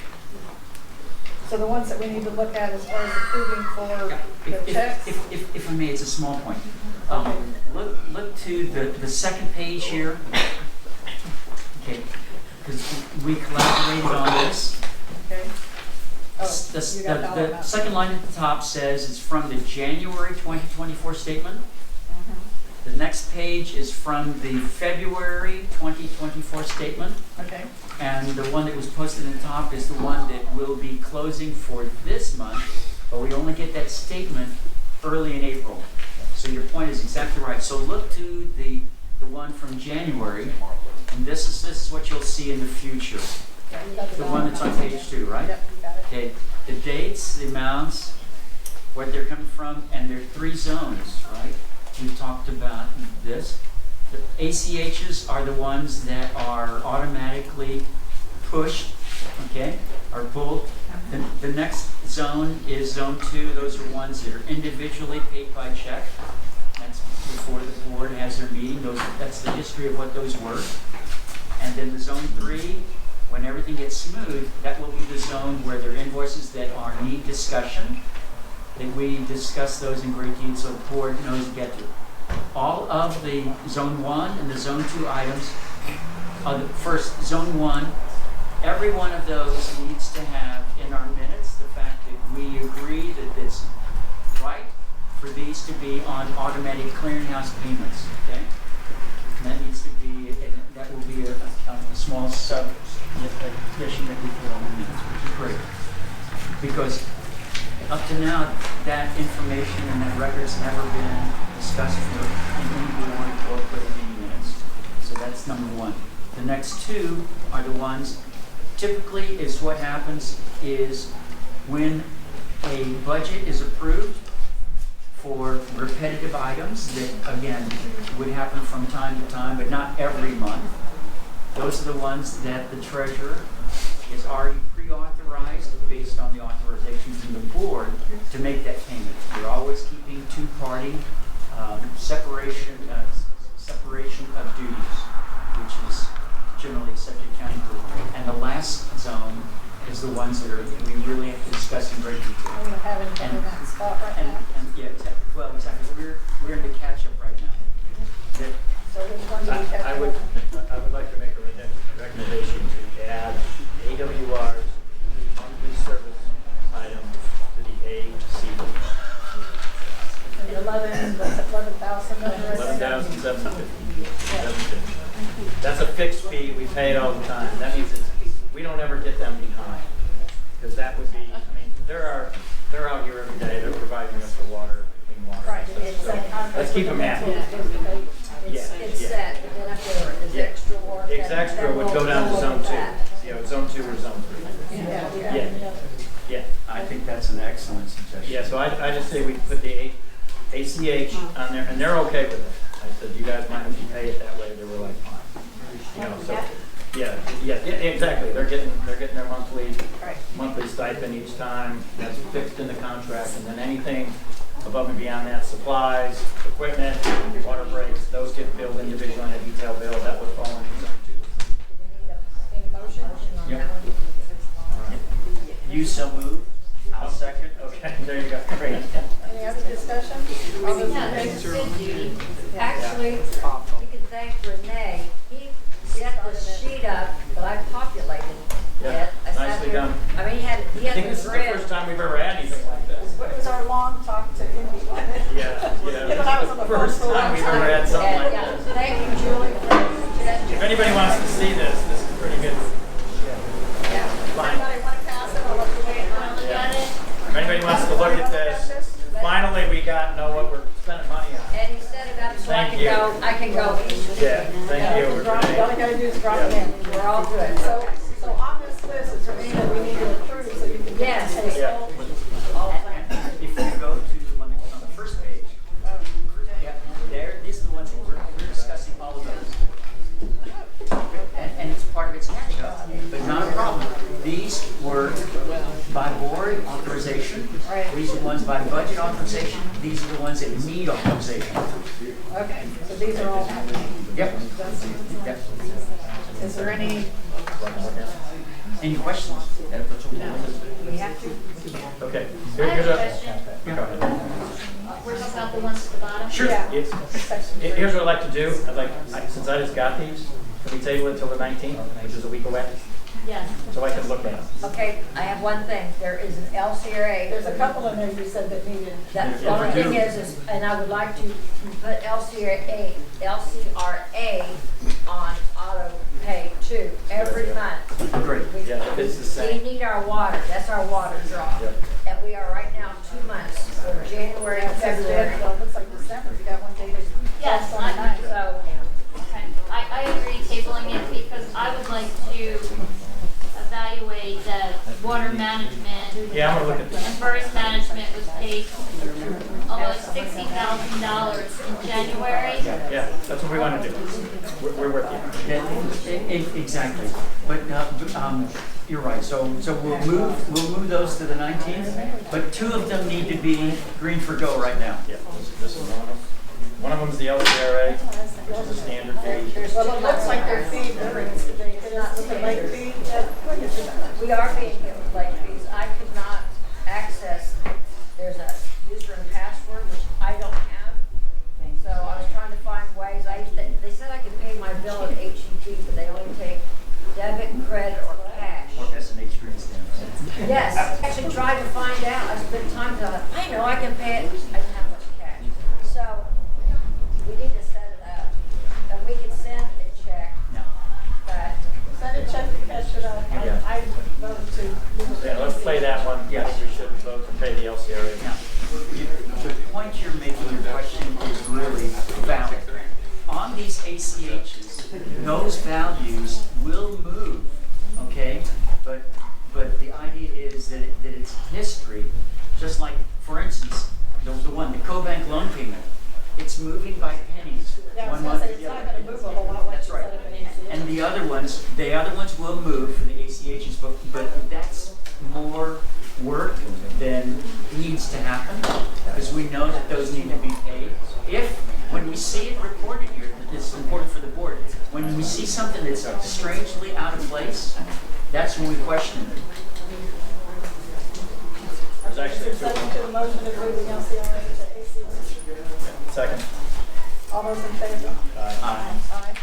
B: So the ones that we need to look at as far as approving for the checks.
J: If I may, it's a small point. Look to the second page here. Okay, because we collaborated on this.
B: Okay. Oh,
J: The
B: you got all of that.
J: second line at the top says it's from the January 2024 statement. The next page is from the February 2024 statement.
B: Okay.
J: And the one that was posted at the top is the one that will be closing for this month, but we only get that statement early in April. So your point is exactly right. So look to the one from January, and this is what you'll see in the future.
B: Yeah, you got
J: The one that's on page 2, right?
B: Yep, you got it.
J: Okay, the dates, the amounts, what they're coming from, and there are 3 zones, right? We've talked about this. The ACHs are the ones that are automatically pushed, okay, are pulled. The next zone is zone 2. Those are ones that are individually paid by check. That's before the board has their meeting. That's the history of what those were. And then the zone 3, when everything gets smooth, that will be the zone where there are invoices that need discussion, that we discuss those in great detail so the board knows to get to. All of the zone 1 and the zone 2 items, first zone 1, every one of those needs to have in our minutes the fact that we agree that it's right for these to be on automatic clearinghouse payments, okay? And that needs to be, that will be a small addition that we put on the minutes, which is great. Because up to now, that information and that record's never been discussed in any board or put in any minutes. So that's number 1. The next 2 are the ones, typically is what happens is when a budget is approved for repetitive items that, again, would happen from time to time, but not every month. Those are the ones that the treasurer is already pre-authorized based on the authorization from the board to make that payment. We're always keeping 2-party separation of duties, which is generally subject county group. And the last zone is the ones that we really have to discuss in great detail.
B: We don't have anything in that spot right now.
J: Yeah, exactly. Well, exactly. We're in the catch-up right now.
B: So which one do we catch
K: I
B: up
K: would
B: on?
K: like to make a recommendation to add AWR's monthly service items to the AC.
B: 11,000 number right there.
K: 11,750. That's a fixed fee, we pay it all the time. That means we don't ever get them behind. Because that would be, I mean, there are
F: They're out here every day, they're providing us the water, clean water.
R: Right, it's a contract.
F: Let's keep them happy.
R: It's set, and then if there is extra work.
F: It's
R: then
F: extra would go
R: we'll
F: down to
R: go
F: zone
R: with
F: 2.
R: that.
F: You know, zone 2 or zone 3.
R: Yeah.
F: Yeah.
J: I think that's an excellent suggestion.
F: Yeah, so I just say we put the ACH on there, and they're okay with it. I said, do you guys mind if you pay it that way? They were like, fine. You know, so, yeah, exactly. They're getting their monthly stipend each time. That's fixed in the contract, and then anything above and beyond that, supplies, equipment, water breaks, those get billed individually on a detail bill. That would fall into zone 2.
R: Any motion on
F: Yep.
R: that one?
J: You so move.
F: I'll second. Okay, there you go. Great.
B: Any other discussion? All those in favor?
R: Actually, we can thank Renee. He set the sheet up, but I populated
F: Yeah,
R: it. I sat
F: nicely
R: there-
F: done.
R: I mean, he
F: I
R: had
F: think
R: the
F: this is the
R: grid.
F: first time we've ever had anything like this.
B: What was our long talk to Indy, wasn't it?
F: Yeah.
B: You know, I was on the phone
F: First
B: for a
F: time
B: long
F: we've ever had something like
R: Yeah,
F: this.
R: thank you, Julie, for the suggestion.
F: If anybody wants to see this is pretty good.
R: Yeah.
F: Fine.
B: Anybody want to pass it? I'll let you wait.
F: Yeah. If anybody wants to look at this, finally we know what we're spending money on.
R: And he set it up so
F: Thank you.
R: I can go each week.
F: Yeah, thank you.
B: All you gotta do is drop it
F: Yeah.
B: in. We're all good. So on this list, is there any that we need to approve so you can?
R: Yes.
F: Yeah.
R: All planned.
J: If you go to the one that's on the first page, these are the ones that we're discussing all of those. And it's part of its cash out, but not a problem. These were by board authorization. These are the ones by budget authorization. These are the ones that need authorization.
B: Okay, so these are all happening.
J: Yep. Yep.
B: Is there any?
J: Any questions?
B: We have to.
F: Okay.
G: I have
F: Here's
G: a
F: a.
G: question.
F: Go ahead.
G: We're talking about the ones at the bottom?
F: Sure.
B: Yeah.
F: Yes. Here's what I'd like to do. Since I just got these, can we table it until the 19th, which is a week away,
G: Yes.
F: so I can look at them?
R: Okay, I have one thing. There is an LCRA.
B: There's a couple in there you said that needed.
R: The
F: Yeah,
R: only
F: we
R: thing
F: do.
R: is, and I would like to put LCRA on auto pay too, every month.
J: Great.
F: Yeah, if it's the
R: We
F: same.
R: need our water, that's our water draw.
F: Yep.
R: And we are right now 2 months, we're January and February.
B: Well, it looks like December. You got one dated.
G: Yes,
R: So,
G: okay. I agree tabling it because I would like to evaluate the water management.
F: Yeah, I'm gonna look at this.
G: And forest management was paid almost $60,000 in January.
F: Yeah, that's what we want to do. We're with you.
J: Exactly. But you're right. So we'll move those to the 19th. But 2 of them need to be green for go right now.
F: Yeah, this is one of them. One of them is the LCRA, which is a standard fee.
B: Well, it looks like their fee varies. Did they hit us with the late fee?
R: we are being hit with late fees. I could not access, there's a user and password, which I don't have. So I was trying to find ways. They said I could pay my bill at HEB, but they only take debit, credit, or cash.
J: Or S&H green stamps.
R: Yes, I actually tried to find out. I spent time to, I know I can pay it. I didn't have much cash. So we need to set it up. And we can send a check.
J: No.
R: But
B: Send a check to cash it out. I voted to.
F: Yeah, let's play that one. I think we should vote to pay the LCRA.
J: Now, the point you're making, your question is really valid. On these ACHs, those values will move, okay? But the idea is that it's history, just like, for instance, the CoBank loan payment. It's moving by pennies.
B: Yeah, I was
J: one
B: gonna
J: month
B: say,
J: to
B: it's
J: the
B: not
J: other.
B: gonna move a whole lot once
J: That's
B: you
J: right.
B: set up an ACH.
J: And the other ones will move for the ACHs, but that's more work than needs to happen, because we know that those need to be paid. When we see it reported here, this is important for the board, when we see something that's strangely out of place, that's when we question it.
F: There's actually 2 of
B: Second
F: them.
B: to the motion to approve the LCRA to ACH.
F: Second.
B: All those in favor?
J: Aye.
B: Aye.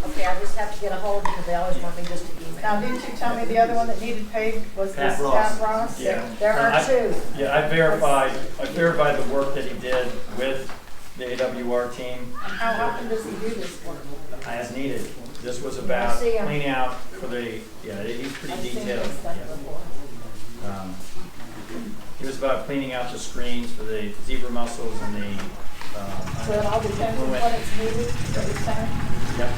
R: okay, I just have to get a hold of them. They always want me just to email.
B: Now, didn't you tell me the other one that needed paid was this
F: Pat Ross.
B: Pat Ross?
F: Yeah.
R: There are 2.
F: Yeah, I verified the work that he did with the AWR team
B: How often does he do this work?
F: as needed. This was about
R: I see him.
F: cleaning out for the, he's pretty
B: I've seen
F: detailed.
B: this stuff
F: Yeah.
B: before.
F: It was about cleaning out the screens for the zebra mussels and the,
B: So it all depends on what it's needed every time.
F: Yep.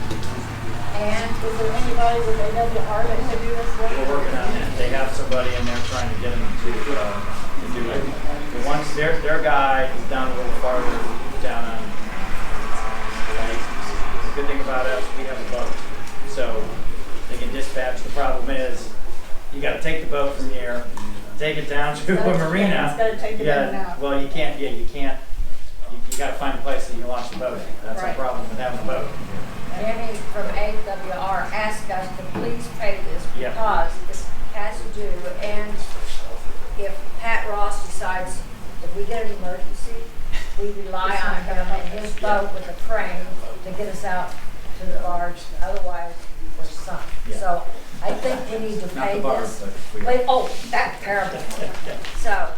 B: And is there anybody with AWR that can do this work?
F: We're working on that. They have somebody in there trying to get them to do it. The ones, their guy is down a little farther down on Lake. The good thing about us, we have a boat, so they can dispatch. The problem is, you gotta take the boat from here, take it down to a marina.
B: It's gotta take it in and out.
F: Well, you can't, you gotta find a place that you can launch the boat in. That's the
B: Right.
F: problem with having a boat.
R: Danny from AWR asked us to please pay this
F: Yep.
R: because it has to do, and if Pat Ross decides, if we get an emergency, we rely on him and his boat with a crane to get us out to the barge, otherwise we're sunk.
F: Yeah.
R: So I think we need to
F: Not
R: pay
F: the barge,
R: this.
F: but we-
R: Wait, oh, that's terrible. So,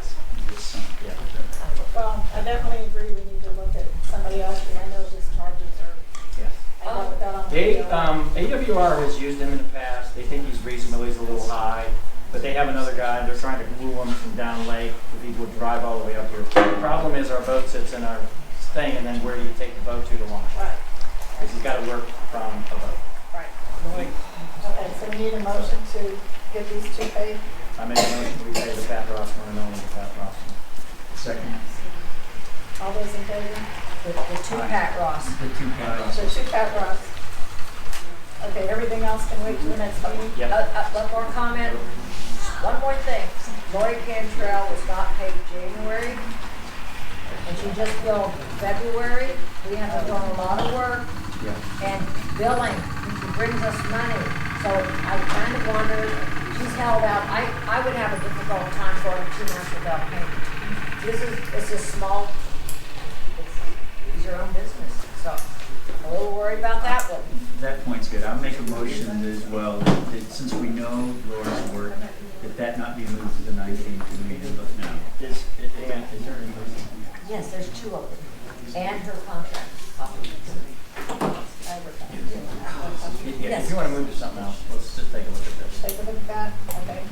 F: Yeah.
B: Well, I definitely agree we need to look at somebody else, and I know his charges are, I dealt with that on the
F: They,
B: video.
F: AWR has used him in the past. They think he's reasonable, he's a little high, but they have another guy, and they're trying to move him from down lake if he would drive all the way up here. The problem is our boat sits in our thing, and then where do you take the boat to launch?
B: Right,
F: Because he's got to work from a boat.
B: right. Okay, so we need a motion to get these two paid.
F: I make a motion, we pay the Pat Ross one and only the Pat Ross. Second.
B: All those in favor?
R: the two Pat Ross.
J: The two Pat
B: So two Pat Ross. Okay, everything else can wait till the next meeting?
R: One more comment, one more thing. Lori Cantrell was not paid January, and she just billed February. We have done a lot of work, and billing brings us money. So I kind of wonder, she's held out, I would have a difficult time for her 2 months without payment. It's a small, it's your own business, so I'm a little worried about that one.
J: That point's good. I'll make a motion as well, that since we know Laura's work, that not be moved to the 19th meeting, but now.
F: Is there any?
R: Yes, there's 2 of them, and her contract.
F: If you want to move to something else, let's just take a look at this.
B: Take a look at that, okay.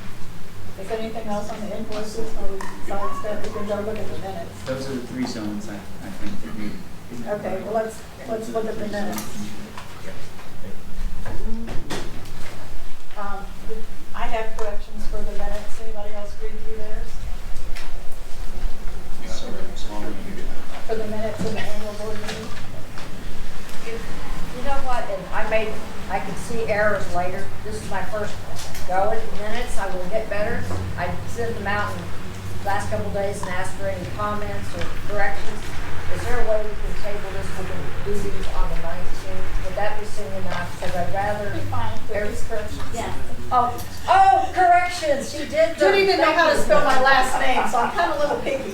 B: Is there anything else on the invoices, or we sidestep, we can go look at the minutes?
J: Those are the 3 zones I think that we.
B: Okay, well, let's look at the minutes. I have corrections for the minutes. Anybody else read through theirs? For the minutes of the annual board meeting?
R: You know what, and I could see errors later. This is my first go at the minutes. I will get better. I sent them out in the last couple of days and asked for any comments or corrections. Is there a way we can table this, we can do these on the 19th? Would that be soon enough? Because I'd rather.
B: Be fine, there's corrections.
G: Yeah.
R: Oh, corrections, she did.
B: Judy didn't know how to spell my last name, so I'm kind of a little picky.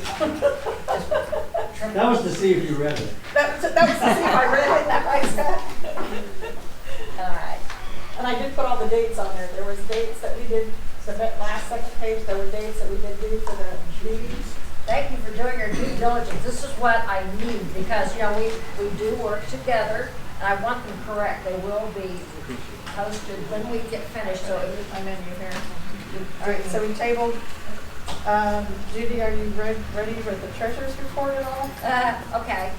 K: That was to see if you read it.
B: That was to see if I read it, right, Scott?
R: All right.
B: And I did put all the dates on there. There was dates that we did submit last second page. There were dates that we did do for the meetings.
R: Thank you for doing your due diligence. This is what I need because, we do work together and I want them correct. They will be posted when we get finished, so
B: I'm in you here. All right, so we tabled, Judy, are you ready with the treasurer's report at all?
R: okay.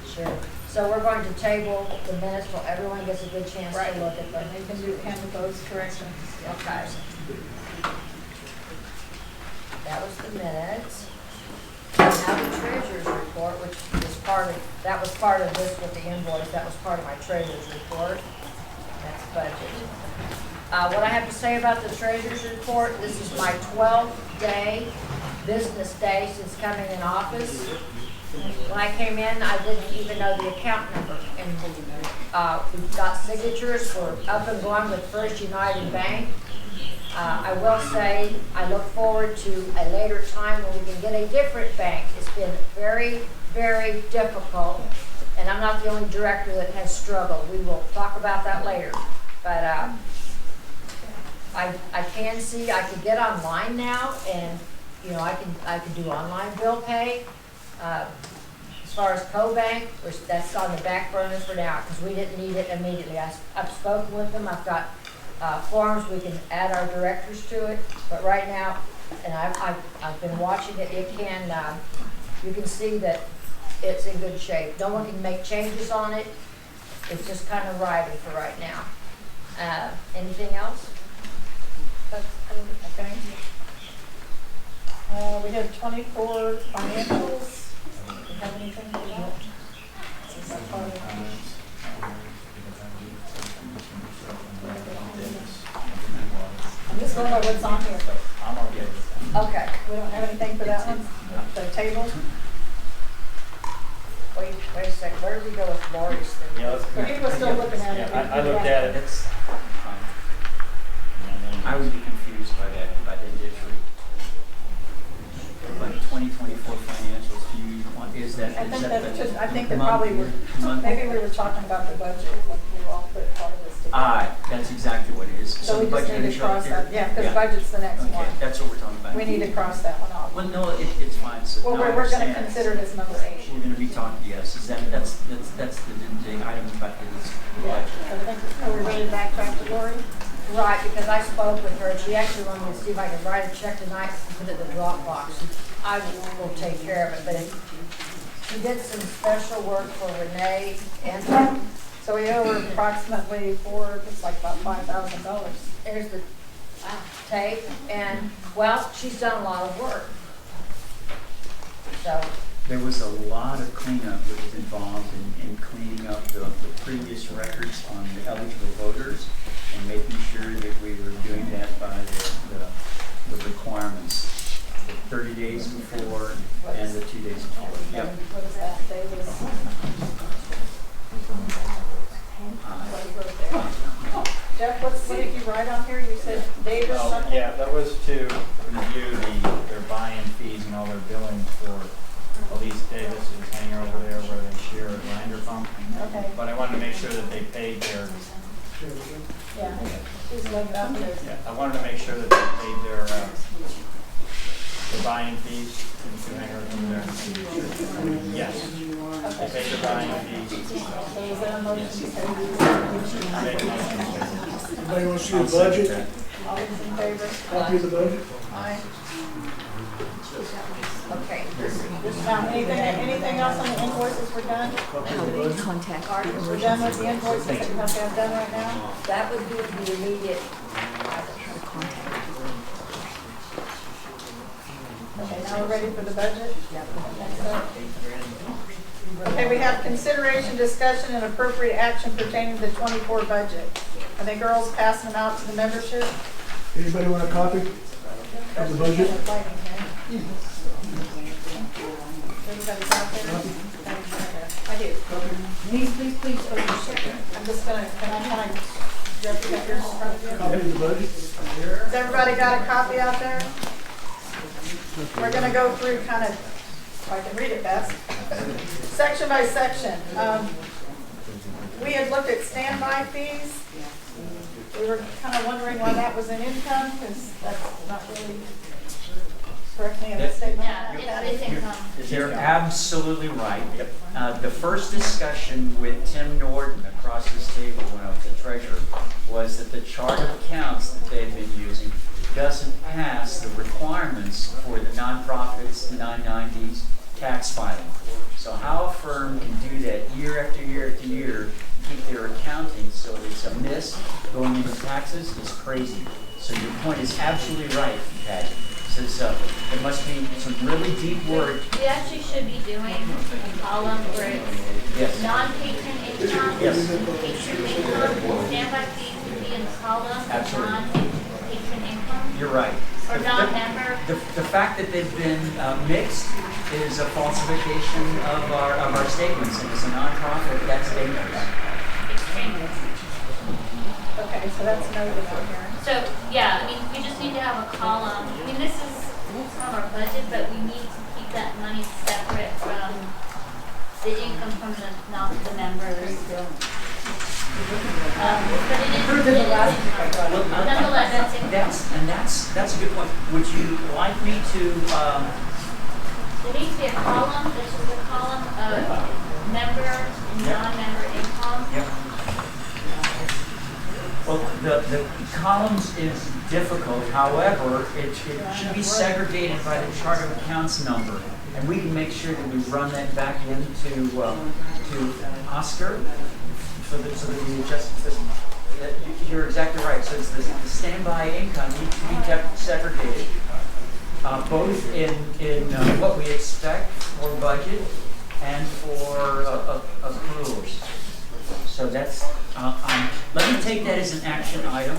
R: Sure. So we're going to table the minutes till everyone gets a good chance to look at them.
B: You can handle those corrections.
R: Okay. That was the minutes. Now the treasurer's report, which is that was part of this with the invoice. That was part of my treasurer's report. That's budget. What I have to say about the treasurer's report, this is my 12th business day since coming in office. When I came in, I didn't even know the account number. And we've got signatures. We're up and going with First United Bank. I will say I look forward to a later time when we can get a different bank. It's been very, very difficult, and I'm not the only director that has struggled. We will talk about that later. But I can see I can get online now, and I can do online bill pay. As far as CoBank, which that's on the back burner for now because we didn't need it immediately. I've spoken with them. I've got forms, we can add our directors to it, but right now, And I've been watching it. It can, you can see that it's in good shape. No one can make changes on it. It's just kind of riding for right now. Anything else?
B: Okay. We have 24 financials. Do you have anything to that? Is that part of it? I'm just going by what's on here.
J: I'm okay with that.
B: Okay, we don't have anything for that one? The table?
R: Wait a second. Where did we go with Lori's thing?
K: Yeah,
B: So he was still looking at it.
K: I looked at it.
J: It's fine. I would be confused by that, by the digitally. Like 2024 financials, do you want, is that?
B: I
J: is
B: think
J: that
B: that's
J: the
B: just, I think that
J: month-
B: probably we're,
J: month-
B: maybe we were talking about the budget, when we all put part of this together.
J: That's exactly what it is.
B: So we
J: the
B: just
J: budget
B: need
J: is
B: to
J: right
B: cross
J: there.
B: that, yeah, because budget's the next
J: Okay,
B: one.
J: that's what we're talking about.
B: We need to cross that one off.
J: Well, no, it's fine. So
B: Well,
J: now I
B: we're gonna
J: understand.
B: consider it as number 8.
J: We're gonna be talking, yes, is that's the item about this
B: Yeah,
J: budget.
B: so I think, are we ready to backtrack to Lori?
R: Right, because I spoke with her, and she actually wanted me to see if I could write a check tonight and put it in the Dropbox. I will take care of it, but she did some special work for Renee and
B: So we owe her approximately it's like about $5,000.
R: there's the tape, and, well, she's done a lot of work. So,
J: There was a lot of cleanup that was involved in cleaning up the previous records on the eligible voters and making sure that we were doing that by the requirements. The 30 days before and the 2 days before. Yep.
B: What is that, Davis? Jeff, what did you write on here? You said Davis
K: Oh,
B: something?
K: yeah, that was to review their buy-in fees and all their billing for Elise Davis, who's hanging over there where they share a grinder pump.
B: Okay.
K: But I wanted to make sure that they paid their,
B: Yeah, she's looking up there.
K: yeah, I wanted to make sure that they paid their buy-in fees. To hang over there. Yes. They paid their buy-in fees.
B: So is that a motion?
K: I made a motion.
O: Anybody want to see
K: I'll
O: the
K: second
O: budget?
K: that.
B: All those in favor?
O: Copy of the budget?
B: Aye.
R: okay.
B: Anything else on the invoices we're done?
R: Contact.
B: We're done with the invoices that you have to have done right now?
R: That would be the immediate.
B: Okay, now we're ready for the budget? Okay, we have consideration, discussion, and appropriate action pertaining to the 24 budget. Are the girls passing them out to the membership?
O: Anybody want a copy of the budget?
B: Everybody's out there? I do. Please, for your second. I'm just gonna, can I, Jeff, you got yours in front of you?
O: Copy of the budget?
B: Has everybody got a copy out there? We're gonna go through kind of, if I can read it best, section by section. We had looked at standby fees. We were kind of wondering why that was an income, because that's not really, correct me if I'm statement.
G: Yeah, it's income.
J: You're absolutely right. The first discussion with Tim Norton across this table when I was the treasurer was that the chart of accounts that they've been using doesn't pass the requirements for the nonprofits, the 990s, tax filing. So how a firm can do that year after year after year, keep their accounting so it's a miss going into taxes is crazy. So your point is absolutely right, Patty. So there must be some really deep work.
G: We actually should be doing a column where it's
J: Yes.
G: non-patron income,
J: Yes.
G: patron income, standby fees would be in the column,
J: Absolutely.
G: non-patron income,
J: You're right.
G: or non-member.
J: The fact that they've been mixed is a falsification of our statements, and as a nonprofit, that's dangerous.
G: Extremely.
B: Okay, so that's noted on here.
G: So, yeah, I mean, we just need to have a column. I mean, this is from our budget, but we need to keep that money separate from the income from the members. But it is, nonetheless, that's income.
J: That's a good point. Would you like me to?
G: There needs to be a column, this is a column of member and non-member income.
J: Yep. Well, the columns is difficult, however, it should be segregated by the chart of accounts number. And we can make sure that we run that back into to Oscar so that we adjust this. You're exactly right. So it's the standby income needs to be kept segregated, both in what we expect for budget and for accruals. So that's let me take that as an action item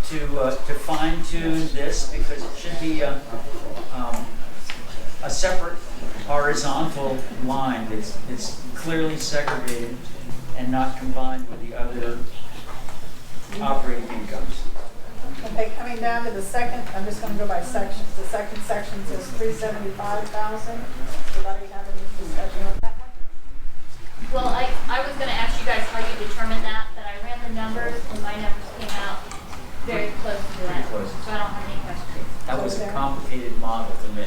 J: to fine tune this, because it should be a separate horizontal line that's clearly segregated and not combined with the other operating incomes.
B: Okay, coming down to the second, I'm just gonna go by sections. The second section says 375,000. Anybody have any discussion on that one?
G: Well, I was gonna ask you guys how you determined that, but I ran the numbers and my numbers came out very close to that.
J: Close.
G: So I don't have any questions.
J: That was a complicated model to me.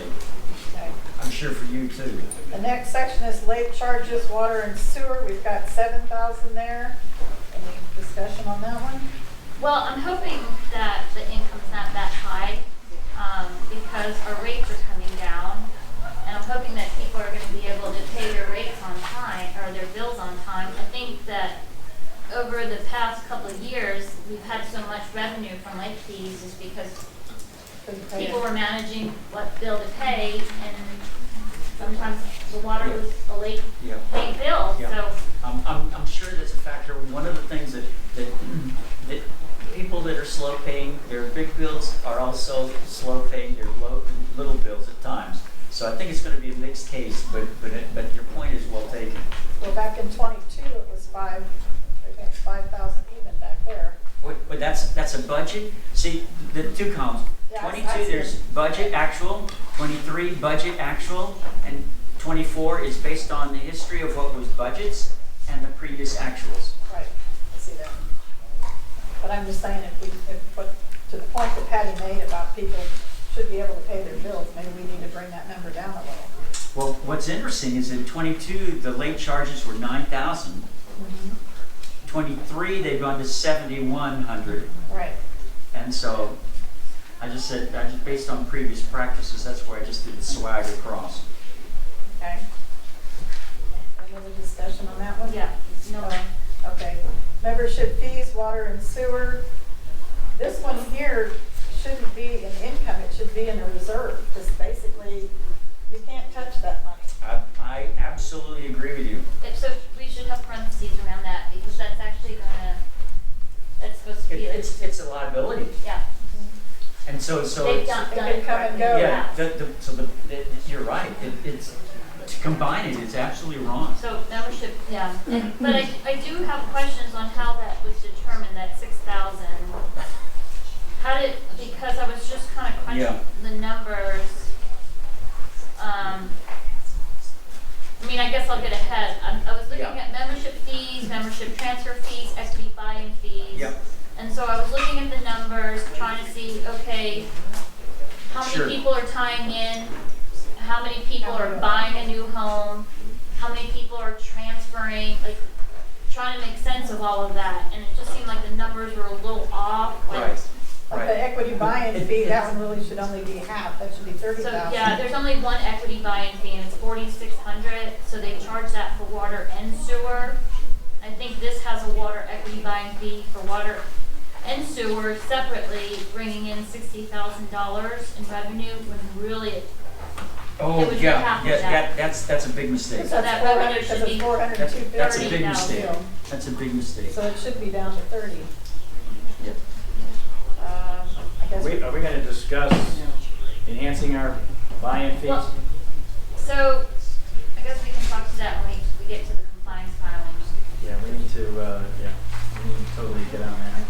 B: Okay.
J: I'm sure for you too.
B: The next section is late charges, water and sewer. We've got 7,000 there. Any discussion on that one?
G: Well, I'm hoping that the income's not that high, because our rates are coming down. And I'm hoping that people are gonna be able to pay their rates on time, or their bills on time. I think that over the past couple of years, we've had so much revenue from late fees is because people were managing what bill to pay, and sometimes the water was a late paid bill, so.
J: I'm sure that's a factor. One of the things that people that are slow paying their big bills are also slow paying their little bills at times. So I think it's going to be a mixed case, but your point is well taken.
B: Well, back in 22, it was 5,000 even back there.
J: But that's a budget. See, the two columns.
B: Yeah,
J: 22, there's budget actual. 23, budget actual. And 24 is based on the history of what was budgets and the previous actuals.
B: Right, I see that. But I'm just saying, to the point that Patty made about people should be able to pay their bills, maybe we need to bring that number down a little.
J: Well, what's interesting is in 22, the late charges were 9,000. 23, they've gone to 7,100.
B: Right.
J: And so I just based on previous practices, that's where I just did the swag across.
B: Okay. Any other discussion on that one?
G: Yeah. No.
B: Okay. Membership fees, water and sewer. This one here shouldn't be in income, it should be in a reserve, because basically you can't touch that money.
J: I absolutely agree with you.
G: So we should have parentheses around that, because that's actually that's supposed to be.
J: It's a liability.
G: Yeah.
J: And so
G: They've done it
B: come and go.
J: Yeah, you're right. It's to combine it, it's absolutely wrong.
G: So membership, yeah. But I do have questions on how that was determined, that 6,000. Because I was just kind of crunching the numbers. I mean, I guess I'll get ahead. I was looking at membership fees, membership transfer fees, equity buy-in fees.
J: Yep.
G: And so I was looking at the numbers, trying to see, okay, how many people are tying in, how many people are buying a new home, how many people are transferring, like trying to make sense of all of that. And it just seemed like the numbers were a little off.
B: Like the equity buy-in fee, that one really should only be half, that should be 30,000.
G: So yeah, there's only one equity buy-in fee, and it's 4,600. So they charge that for water and sewer. I think this has a water equity buy-in fee for water and sewer separately, bringing in $60,000 in revenue when really it would be half of that.
J: That's a big mistake.
G: So that revenue should be
J: That's a big mistake. That's a big mistake.
B: So it should be down to 30.
J: Yep.
C: Are we going to discuss enhancing our buy-in fees?
G: Well, so I guess we can talk to that when we get to the compliance filings.
C: Yeah, we need to totally get on that.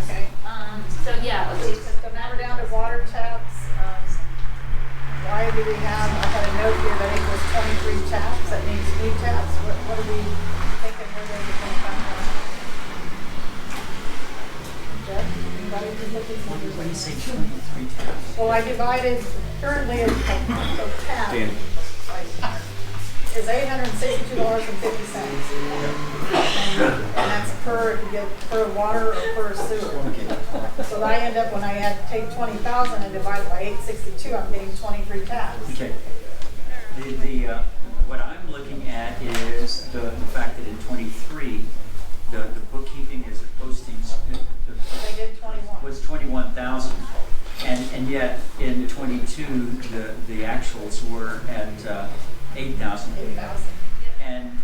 B: Okay.
G: So yeah, okay.
B: So now we're down to water taps. Why do we have, I've got a note here that equals 23 taps, that means new taps. What are we thinking where those are going to come from? Jeff, anybody can look at these numbers?
J: When you say 23 taps.
B: Well, I divided, currently a tap is $862.50. And that's per sure if you get per water or per sewer. So I end up, when I had to take 20,000 and divide it by 862, I'm getting 23 tabs.
J: Okay. What I'm looking at is the fact that in 23, the bookkeeping as a postings
B: They did 21.
J: was 21,000. And yet in 22, the actuals were at 8,000.
B: 8,000.
J: And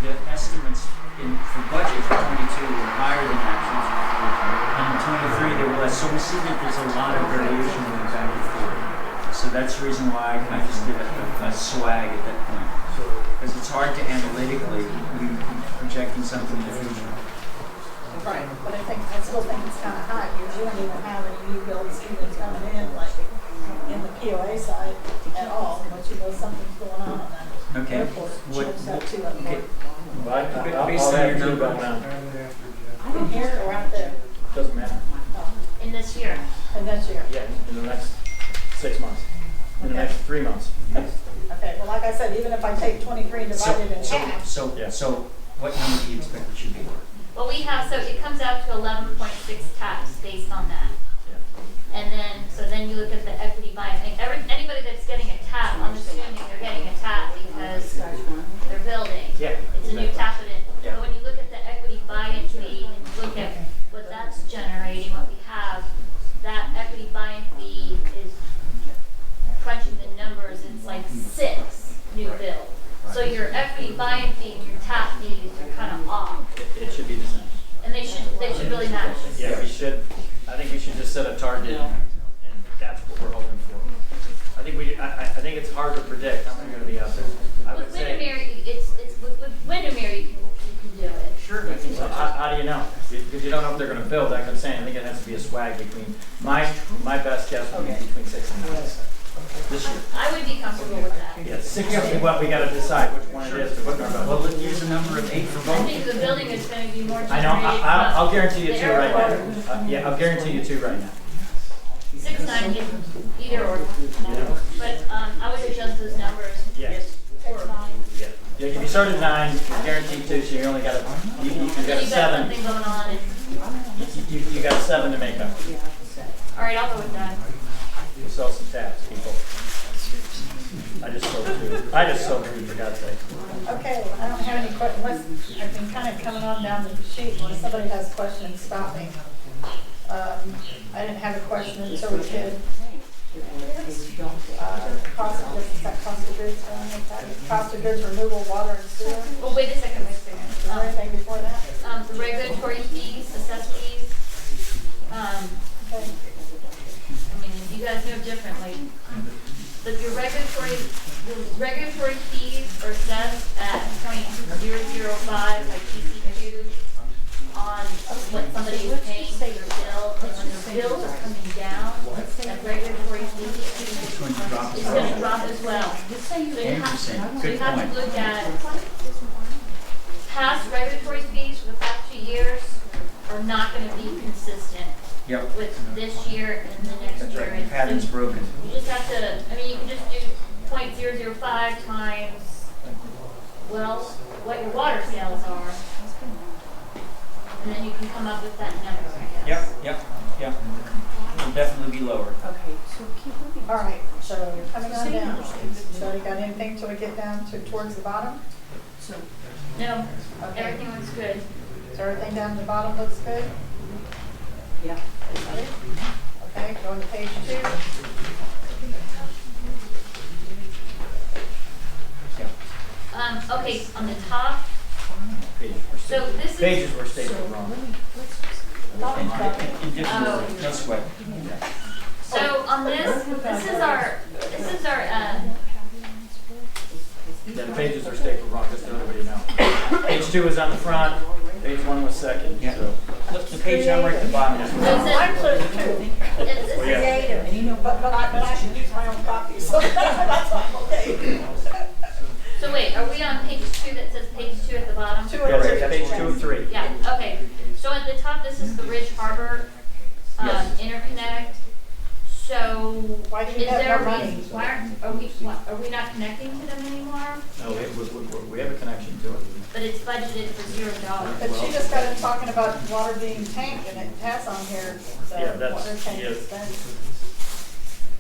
J: the estimates for budget for 22 were higher than actuals. And in 23 they were less. So we see that there's a lot of variation in the back and forth. So that's the reason why I just did a swag at that point. Because it's hard to analytically be projecting something in the future.
B: Right, but I still think it's kind of high because you don't even have any new builds even coming in, like in the POA side at all, but you know something's going on that.
J: Okay.
B: Airport. Chip's got two of them.
J: Okay.
C: Based on your number.
B: In here or out there?
C: Doesn't matter.
B: Oh,
G: In this year.
B: and that's your.
C: Yeah, in the next 6 months, in the
B: Okay.
C: next 3 months.
B: Okay, well, like I said, even if I take 23 and divide it in half.
J: So what number do you expect it should be?
G: Well, we have, so it comes out to 11.6 taps based on that. And then, so then you look at the equity buy. I mean, anybody that's getting a tap, I'm assuming they're getting a tap because they're building.
C: Yeah.
G: It's a new tap it in.
C: Yeah.
G: But when you look at the equity buy-in fee and you look at what that's generating, what we have, that equity buy-in fee is crunching the numbers, it's like 6 new builds. So your equity buy-in fee and your tap fees are kind of off.
C: It should be the same.
G: And they should really match.
C: Yeah, we should, I think we should just set a target, and that's what we're hoping for. I think it's hard to predict how many are going to be out there. I would
G: With
C: say.
G: Windermere, with Windermere, you can do it.
C: Sure. So how do you know? Because you don't know if they're going to build, like I'm saying, I think it has to be a swag between, my best guess would be between 6 and 9 this year.
G: I would be comfortable with that.
C: Yeah, 6 is what we got to decide which one it is to put in our budget.
J: Well, let's use a number of 8 for
G: I
J: both.
G: think the building is going to be more
C: I know,
G: generated.
C: I'll guarantee you
G: the
C: 2 right
G: airport.
C: now. Yeah, I'll guarantee you 2 right now.
G: 6, 9, either or. But I would adjust those numbers.
C: Yes.
G: Or 9.
C: Yeah. Yeah, if you start at 9, guaranteed 2, so you only got you got
G: You've got
C: 7.
G: something going on. And,
C: You got 7 to make up.
G: all right, I'll go with that.
C: You sell some tabs, people. I just sold 2, for God's sake.
B: Okay, I don't have any questions. I've been kind of coming on down the sheet. When somebody has questions, stop me. I didn't have a question until we did. Cost of goods, is that cost of goods? Cost of goods, removal, water and sewer.
G: Oh, wait a second, wait a second.
B: Is there anything before that?
G: The regulatory fees, assessed fees.
B: Okay.
G: I mean, you guys know differently. But your regulatory fees are assessed at 0.005 like TC2 on what somebody is paying for their bill. And when their bills are coming down, that regulatory fee is going to drop as well. So you have to look at past regulatory fees for the past 2 years are not going to be consistent.
J: Yep.
G: With this year and the next
J: That's
G: year.
J: right, the pattern's broken.
G: You just have to, I mean, you can just do 0.005 times, well, what your water sales are. And then you can come up with that number, I guess.
J: Yep. It'll definitely be lower.
R: Okay, so keep moving.
B: All right, so you're coming on down. So you got anything till we get down to towards the bottom?
G: No,
B: Okay.
G: everything looks good.
B: So everything down the bottom looks good?
R: Yeah.
B: Okay, going to page 2.
G: Okay, on the top, so this is.
C: Pages were stapled wrong.
J: In different order, no sweat.
G: So on this is our,
C: Yeah, the pages are stapled wrong, just so everybody know. Page 2 was on the front, page 1 was second, so.
J: The page number at the bottom is
G: So
J: wrong.
B: I'm clear too.
G: it's
C: Well, yeah.
B: Creative, but I should use my own copy, so that's okay.
G: so wait, are we on page 2 that says page 2 at the bottom?
B: Two
C: Yeah,
B: and
C: right,
B: three.
C: page 2 of 3.
G: Yeah, okay. So at the top, this is the Ridge Harbor
C: Yes.
G: interconnect. So,
B: Why do
G: is
B: we have
G: there
B: no
G: a
B: money?
G: reason, are we not connecting to them anymore?
J: No, we have a connection to it.
G: But it's budgeted for $0.
B: But she just got in talking about water being tanked, and it has on here,
J: Yeah,
B: the
J: that's-
B: water tank
J: yeah.
B: expense.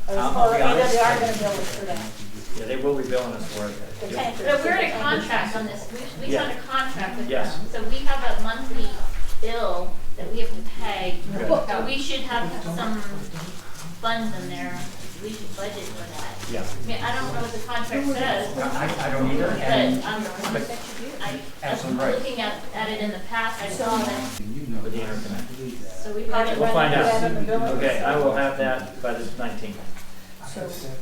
B: Or
J: I'll be honest.
B: they are gonna bill us for that.
J: Yeah, they will be billing us for
B: The
J: it.
B: tank.
G: So we're in a contract on this, we
J: Yeah.
G: signed a contract with
J: Yes.
G: them. So we have a monthly bill that we have to pay.
J: Okay.
G: So we should have some funds in there, we should budget for that.
J: Yeah.
G: I mean, I don't know what the contract says.
J: I don't either, and, absolutely
G: I'm
J: right.
G: looking at it in the past, I saw that,
J: With the interconnect.
G: so we probably.
J: We'll find out.
B: That in the building.
J: Okay, I will have that by the 19th.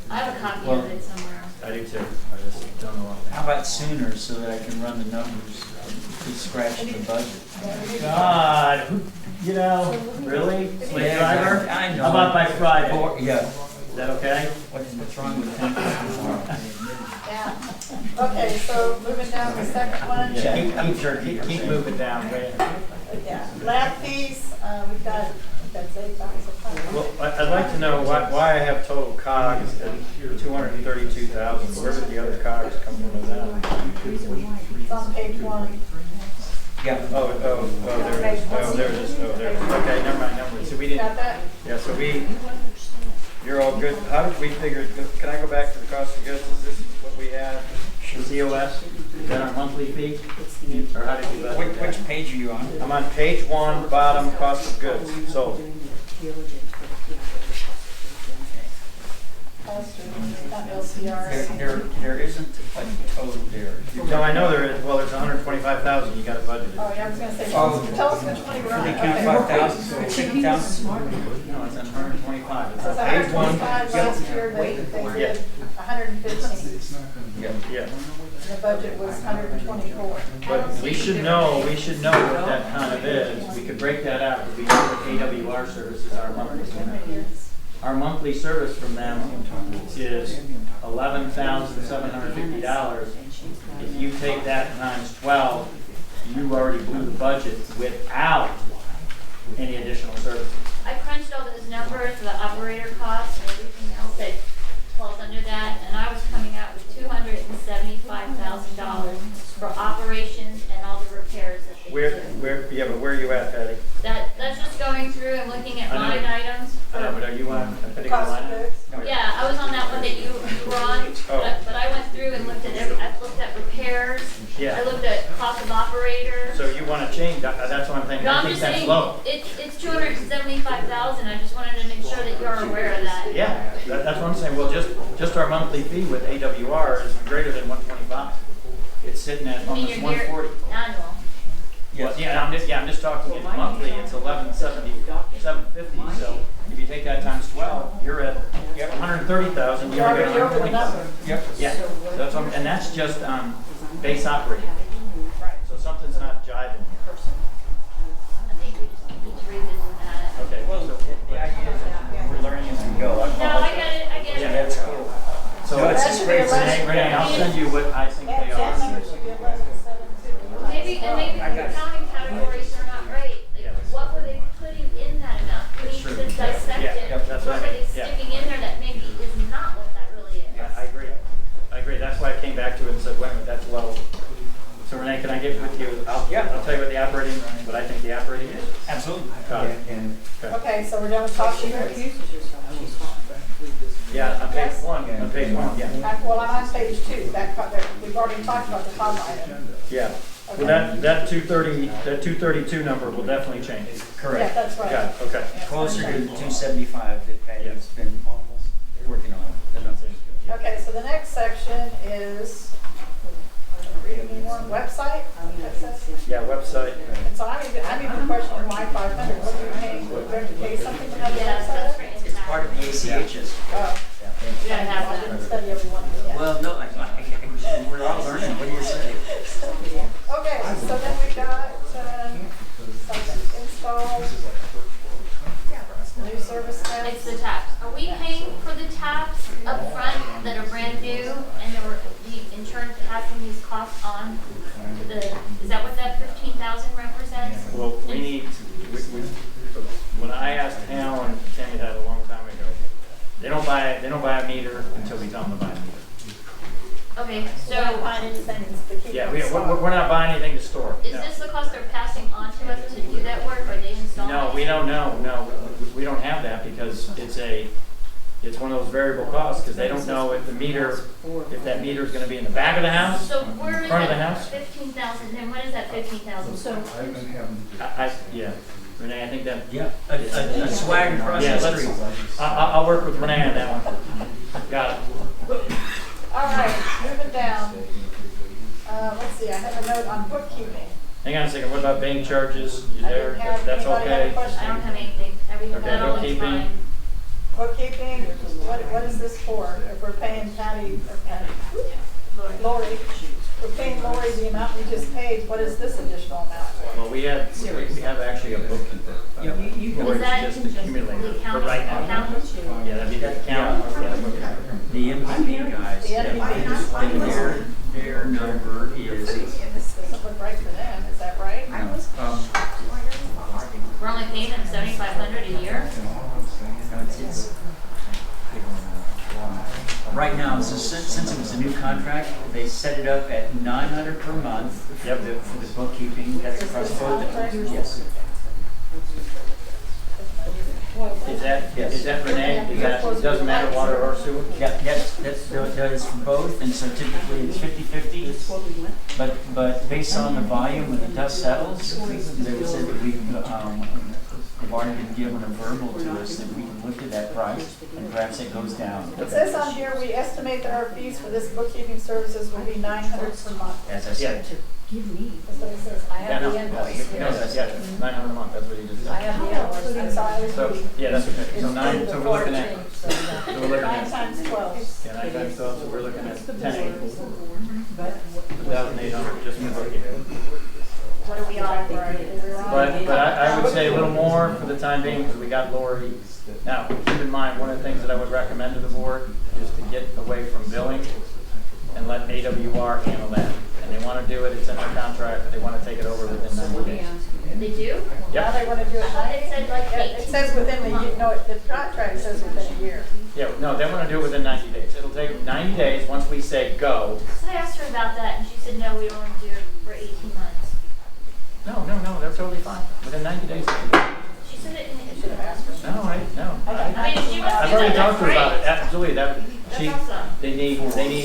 G: I have a copy
J: Well,
G: of it somewhere.
J: I do too. I just don't know. How about sooner so that I can run the numbers to scratch the budget? God, you know, really? Slave driver?
K: I know.
J: How about by Friday?
K: Yeah.
J: Is that okay?
K: What's wrong with tomorrow?
B: Yeah. Okay, so moving down to the second one.
J: Keep moving down, right?
B: Yeah, lab fees, we've got, that's $8,000.
J: Well, I'd like to know why I have total COGS at 232,000. Where did the other COGS come from that?
B: It's on page 1.
K: Yeah.
J: Oh, there it is. Oh, there it is. Oh, there it is. Okay, never mind. So we didn't.
B: Got that?
J: Yeah, so you're all good. How did we figure, can I go back to the cost of goods? Is this what we have? The COS? Is that our monthly fee? Or how did we do that?
K: Which page are you on?
J: I'm on page 1, bottom, cost of goods. So,
B: Not LCRs.
K: There isn't a total there.
J: no, I know there is. Well, there's 125,000. You got to budget it.
B: Oh, yeah, I was gonna say,
K: Oh.
B: tell us which one you're on.
K: They count
B: Okay.
K: 5,000.
J: No, it's on 125.
B: It
J: It's
B: says
J: on page 1.
B: 125 last year, they
J: Yeah.
B: did 115.
J: Yeah.
B: The budget was 124.
J: But we should know what that kind of is. We could break that out. We know what AWR services are monthly. Our monthly service from them is $11,750. If you take that times 12, you already blew the budget without any additional services.
G: I crunched all those numbers, the operator costs and everything else that falls under that, and I was coming out with $275,000 for operations and all the repairs that they did.
J: But where are you at, Patty?
G: That's just going through and looking at
J: I know.
G: line items.
J: I know, but are you on a particular
B: Cost of
J: line?
B: goods.
G: Yeah, I was on that one that you were on,
J: Oh.
G: but I went through and looked at I looked at repairs.
J: Yeah.
G: I looked at cost of operator.
J: So you want to change, that's what I'm thinking.
G: No,
J: I
G: I'm
J: think
G: just
J: that's
G: saying,
J: low.
G: it's $275,000. I just wanted to make sure that you're aware of that.
J: Yeah, that's what I'm saying. Well, just our monthly fee with AWR is greater than 125. It's sitting at
G: I mean,
J: almost
G: your year
J: 140.
G: annual.
J: Well, yeah, I'm just talking it's monthly. It's 11,750. So if you take that times 12, you're at 130,000. You're
B: You're
J: at
B: over the number.
J: Yep. Yeah. That's what and that's just base operating.
B: Right.
J: So something's not jiving.
G: I think we just need to revisit that.
J: Okay. Well, so the idea is that we're learning as we go.
G: No, I get it, I get it.
J: Yeah, that's cool. So
B: No,
J: it's
B: that should be a lesson.
J: Renee, I'll send you what I think they
B: That
J: are.
B: number should be 11,750.
G: Maybe the accounting categories are not right. Like, what were they putting in that amount? We need
J: true.
G: to dissect
J: Yeah,
G: it.
J: yep, that's
G: What
J: what I
G: were they
J: mean. Yeah.
G: sticking in there that maybe is not what that really is?
J: Yeah, I agree. That's why I came back to it and said, wait a minute, that's low. So Renee, can I get with you? I'll tell you what the operating, what I think the operating is.
K: Absolutely.
J: Okay.
B: Okay, so we're done with cost of goods.
J: Yeah, on page 1, yeah.
B: Well, I'm on page 2. We've already talked about the top item.
J: Yeah. Well, that 232 number will definitely change.
B: Yeah, that's right.
J: Yeah, okay.
K: Closer to the 275 that Patty's been working on.
B: Okay, so the next section is, reading me one, website. That says-
J: Yeah, website.
B: And so I'm even questioning why 500. What are we paying? Do we have to pay something to have the
G: Yeah, that's
B: website?
G: right.
K: It's part of the ACHs.
B: Oh,
G: You gotta have
B: I
G: that.
B: didn't study every one yet.
K: Well, no, we're all learning. What do you say?
B: Okay, so then we got something installed, new service tax.
G: It's the taps. Are we paying for the taps up front that are brand new and the insurance passing these costs on to the, is that what that 15,000 represents?
J: Well, we need, when I asked Hal and Tammy that a long time ago,
F: buy a meter until we tell them to buy a meter.
G: Okay,
B: So I don't
G: so
B: find anything to keep
F: Yeah,
B: them
F: we're
B: stocked.
F: not buying anything to store.
G: is
F: No.
G: this the cost they're passing on to us to do that work, or they installing?
F: No, we don't know, no, we don't have that because it's one of those variable costs, because they don't know if that meter is gonna be in the back of the house,
G: So where is
F: front of the
G: that
F: house.
G: 15,000, then what is that 15,000? So,
F: Yeah, Renee, I think that.
J: Yeah, a swag across
F: Yeah,
J: the
F: let's,
J: street.
F: I'll work with Renee on that one. Got it.
B: All right, moving down. Let's see, I have a note on bookkeeping.
F: Hang on a second, what about bank charges? You
B: I
F: there?
B: didn't have,
F: That's
B: anybody have a
F: okay.
B: question?
G: I don't have anything, everything,
F: Okay,
G: that all looks
F: bookkeeping.
G: fine.
B: Bookkeeping, what is this for? If we're paying Patty, or Lori, we're paying Lori the amount we just paid, what is this additional amount for?
F: Well, we have actually a bookkeeper. Or
G: Is that
F: it's just
G: the
F: accumulated for
G: accountant?
F: right now.
G: Accountant?
F: Yeah, that'd be the accountant. Yeah, the bookkeeper.
J: The MVP guys,
B: The NPP.
J: their number is,
B: This doesn't look right for them, is that right?
G: We're only paying them 7,500 a year?
J: it's, right now, since it was a new contract, they set it up at 900 per month for the bookkeeping. That's across both. Yes.
F: Is that Renee? It doesn't matter water or sewer?
J: Yeah, that is for both, and so typically it's 50-50. But based on the volume, when the dust settles, they said that we have already been given a verbal to us that we can look at that price, and perhaps it goes down.
B: It says on here, we estimate that our fees for this bookkeeping services will be 900 per month.
J: As I said.
B: That's what it says. I
F: Yeah,
B: have
F: no,
B: the invoice.
F: no, that's, yeah, 900 a month, that's what he just
B: I
F: said.
B: have the invoice, so I
F: So,
B: would
F: yeah, that's okay.
B: be.
F: So nine, so we're looking at, so we're looking
B: 9
F: at,
B: times 12.
F: yeah, 9 times 12, so we're looking at 1,800 just for bookkeeping.
B: What are we on for?
F: But I would say a little more for the time being, because we got Lori. Now, keep in mind, one of the things that I would recommend to the board is to get away from billing and let AWR handle that. And they want to do it, it's in their contract, they want to take it over within 90 days.
G: They do?
B: Now they want to do it.
G: I thought it said like
B: Yeah, it says within the year, no, the contract says within a year.
F: Yeah, no, they want to do it within 90 days. It'll take 90 days, once we say go.
G: So I asked her about that, and she said, no, we don't want to do it for 18 months.
F: No, they're totally fine, within 90 days.
G: She said it,
B: Should have asked her.
F: No,
G: I mean, she must
F: I've
G: do
F: already
G: that,
F: talked to her about it,
G: that's
F: absolutely,
G: That's awesome.
F: they need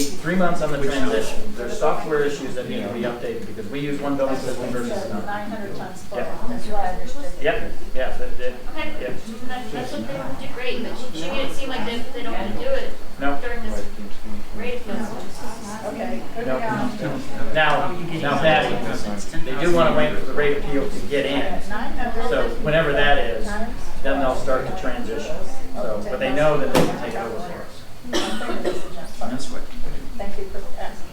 F: 3 months on the transition. There's software issues that need to be updated, because we use one billing system versus another.
B: 900 times 12,
F: Yeah.
B: that's what I understood.
F: Yep, yeah,
G: Okay,
F: yeah.
G: that's what they would do great, but she made it seem like they don't want to do it
F: No.
G: during this rate appeal.
B: Okay, moving
F: No.
B: on.
F: Now, Patty, they do want to wait for the rate appeal to get in.
B: 900.
F: So whenever that is, then they'll start to transition. So, but they know that they can take it over for us.
J: That's what.
B: Thank you for asking.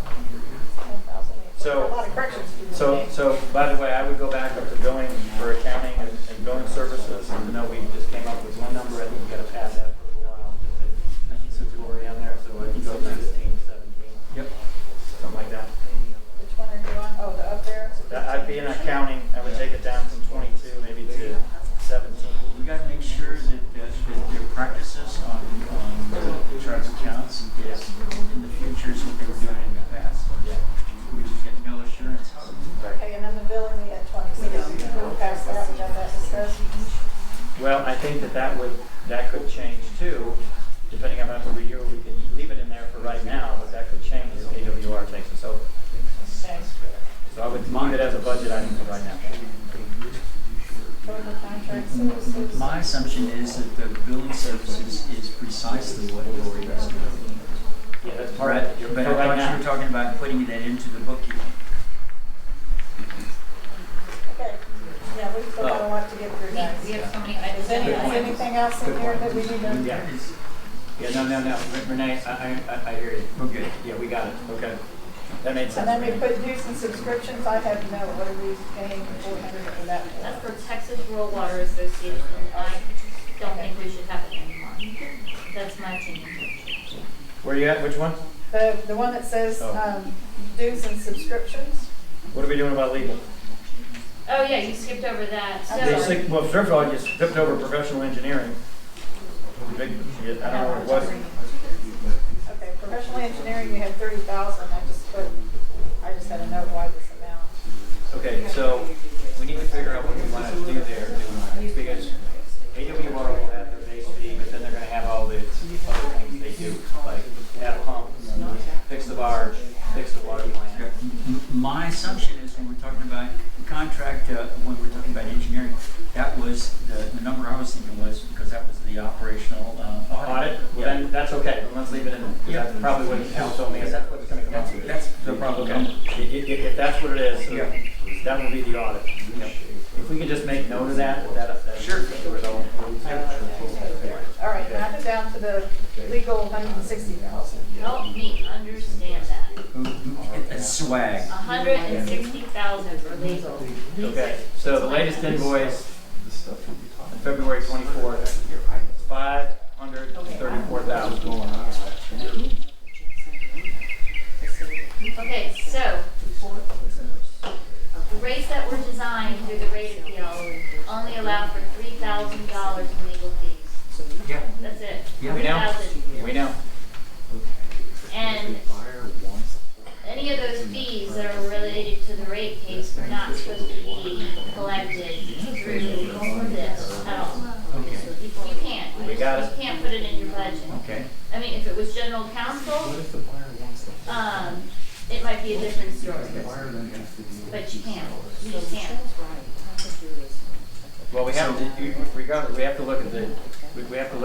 B: 10,008.
F: So-
B: A lot of corrections to be made.
F: So by the way, I would go back up to billing for accounting and billing services, even though we just came up with one number, I think we gotta pad that for a little while. Since Lori on there, so I can go 16, 17.
J: Yep.
F: Something like that.
B: Which one are you on? Oh, the up there?
F: I'd be in accounting, I would take it down from 22 maybe to 17.
J: We got to make sure that their practices on the trust accounts is in the future is what they were doing in the past.
F: Yeah.
J: We just get no assurance.
B: Okay, and then the billing, we had 26. We'll pass that, we got that discussed.
F: Well, I think that could change too, depending on how many year we can leave it in there for right now, but that could change if AWR takes us over.
B: Okay.
F: So I would leave it as a budget item for right now.
B: Total contract services.
J: My assumption is that the billing services is precisely what Lori does.
F: Yeah, that's part of it.
J: But
F: For right
J: I thought you
F: now.
J: were talking about putting that into the bookkeeping.
B: Okay, yeah, we've still got a lot to get through, guys.
G: We have so many items.
B: Is anything else in here that we need to?
F: Yeah. Yeah, no. Renee, I hear you.
J: We're good.
F: Yeah, we got it. Okay. That made sense.
B: And then we put dues and subscriptions, I have no, what are we paying 400 for that for?
G: That's for Texas Rural Water Association. I don't think we should have it anymore. That's my opinion.
F: Where you at? Which one?
B: The one that says
F: Oh.
B: dues and subscriptions?
F: What are we doing about legal?
G: Oh, yeah, you skipped over that.
B: Okay.
G: So,
F: Well, first of all, you skipped over professional engineering.
C: Big, I don't know what it was.
B: Okay, professional engineering, you had 30,000, I just had a note why this amount.
K: Okay, so we need to figure out what we want to do there, because AWR will have their base fee, but then they're gonna have all the other things they do, like add a pump, fix the barge, fix the water plant.
J: My assumption is when we're talking about contract, when we're talking about engineering, that was, the number I was thinking was, because that was the operational
C: Audit, well, then that's okay, then let's leave it in there.
J: Yeah.
C: That's probably what Al told me, is that's what it's gonna come out to.
J: That's the problem.
C: Okay, if that's what it is,
J: Yeah.
C: that will be the audit. If we could just make note of that.
J: Sure.
B: All right, now I'm down to the legal 160,000.
G: Help me understand that.
J: It's swag.
G: 160,000 for legal.
C: Okay, so the latest invoice, on February 24th, $534,000.
G: Okay, so the rates that were designed through the rate appeal only allow for $3,000 in legal fees.
J: Yeah.
G: That's it.
J: Yeah.
C: We know.
G: 3,000.
C: We know.
G: And any of those fees that are related to the rate case are not supposed to be collected through this at all.
J: Okay.
G: You can't.
C: We got it.
G: You can't put it in your budget.
J: Okay.
G: I mean, if it was general counsel, it might be a different story. But you can't. You just can't.
C: Well, we have to, regardless, we have to look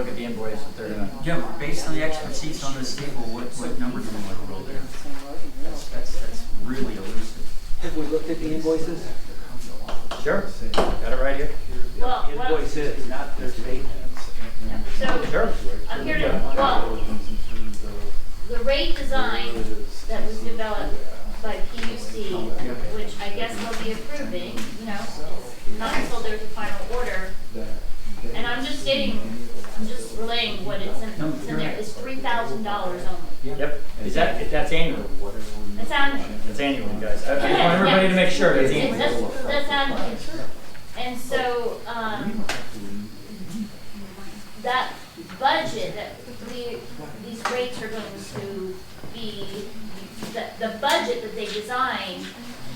C: at the invoice that they're gonna.
J: Yeah, based on the expertise on this table, what number do we want to roll there? That's really elusive.
K: Have we looked at the invoices?
C: Sure, got it right here.
G: Well, what,
K: Invoices, not their statements.
G: so
C: Sure.
G: I'm here to, well, the rate design that was developed by PUC, which I guess they'll be approving, you know, not until there's a final order. And I'm just relaying what it's in there, is $3,000 only.
C: Yep, that's annual.
G: That's annual.
C: That's annual, you guys. I want everybody to make sure that's annual.
G: That's annual. And so, that budget, these rates are going to be, the budget that they designed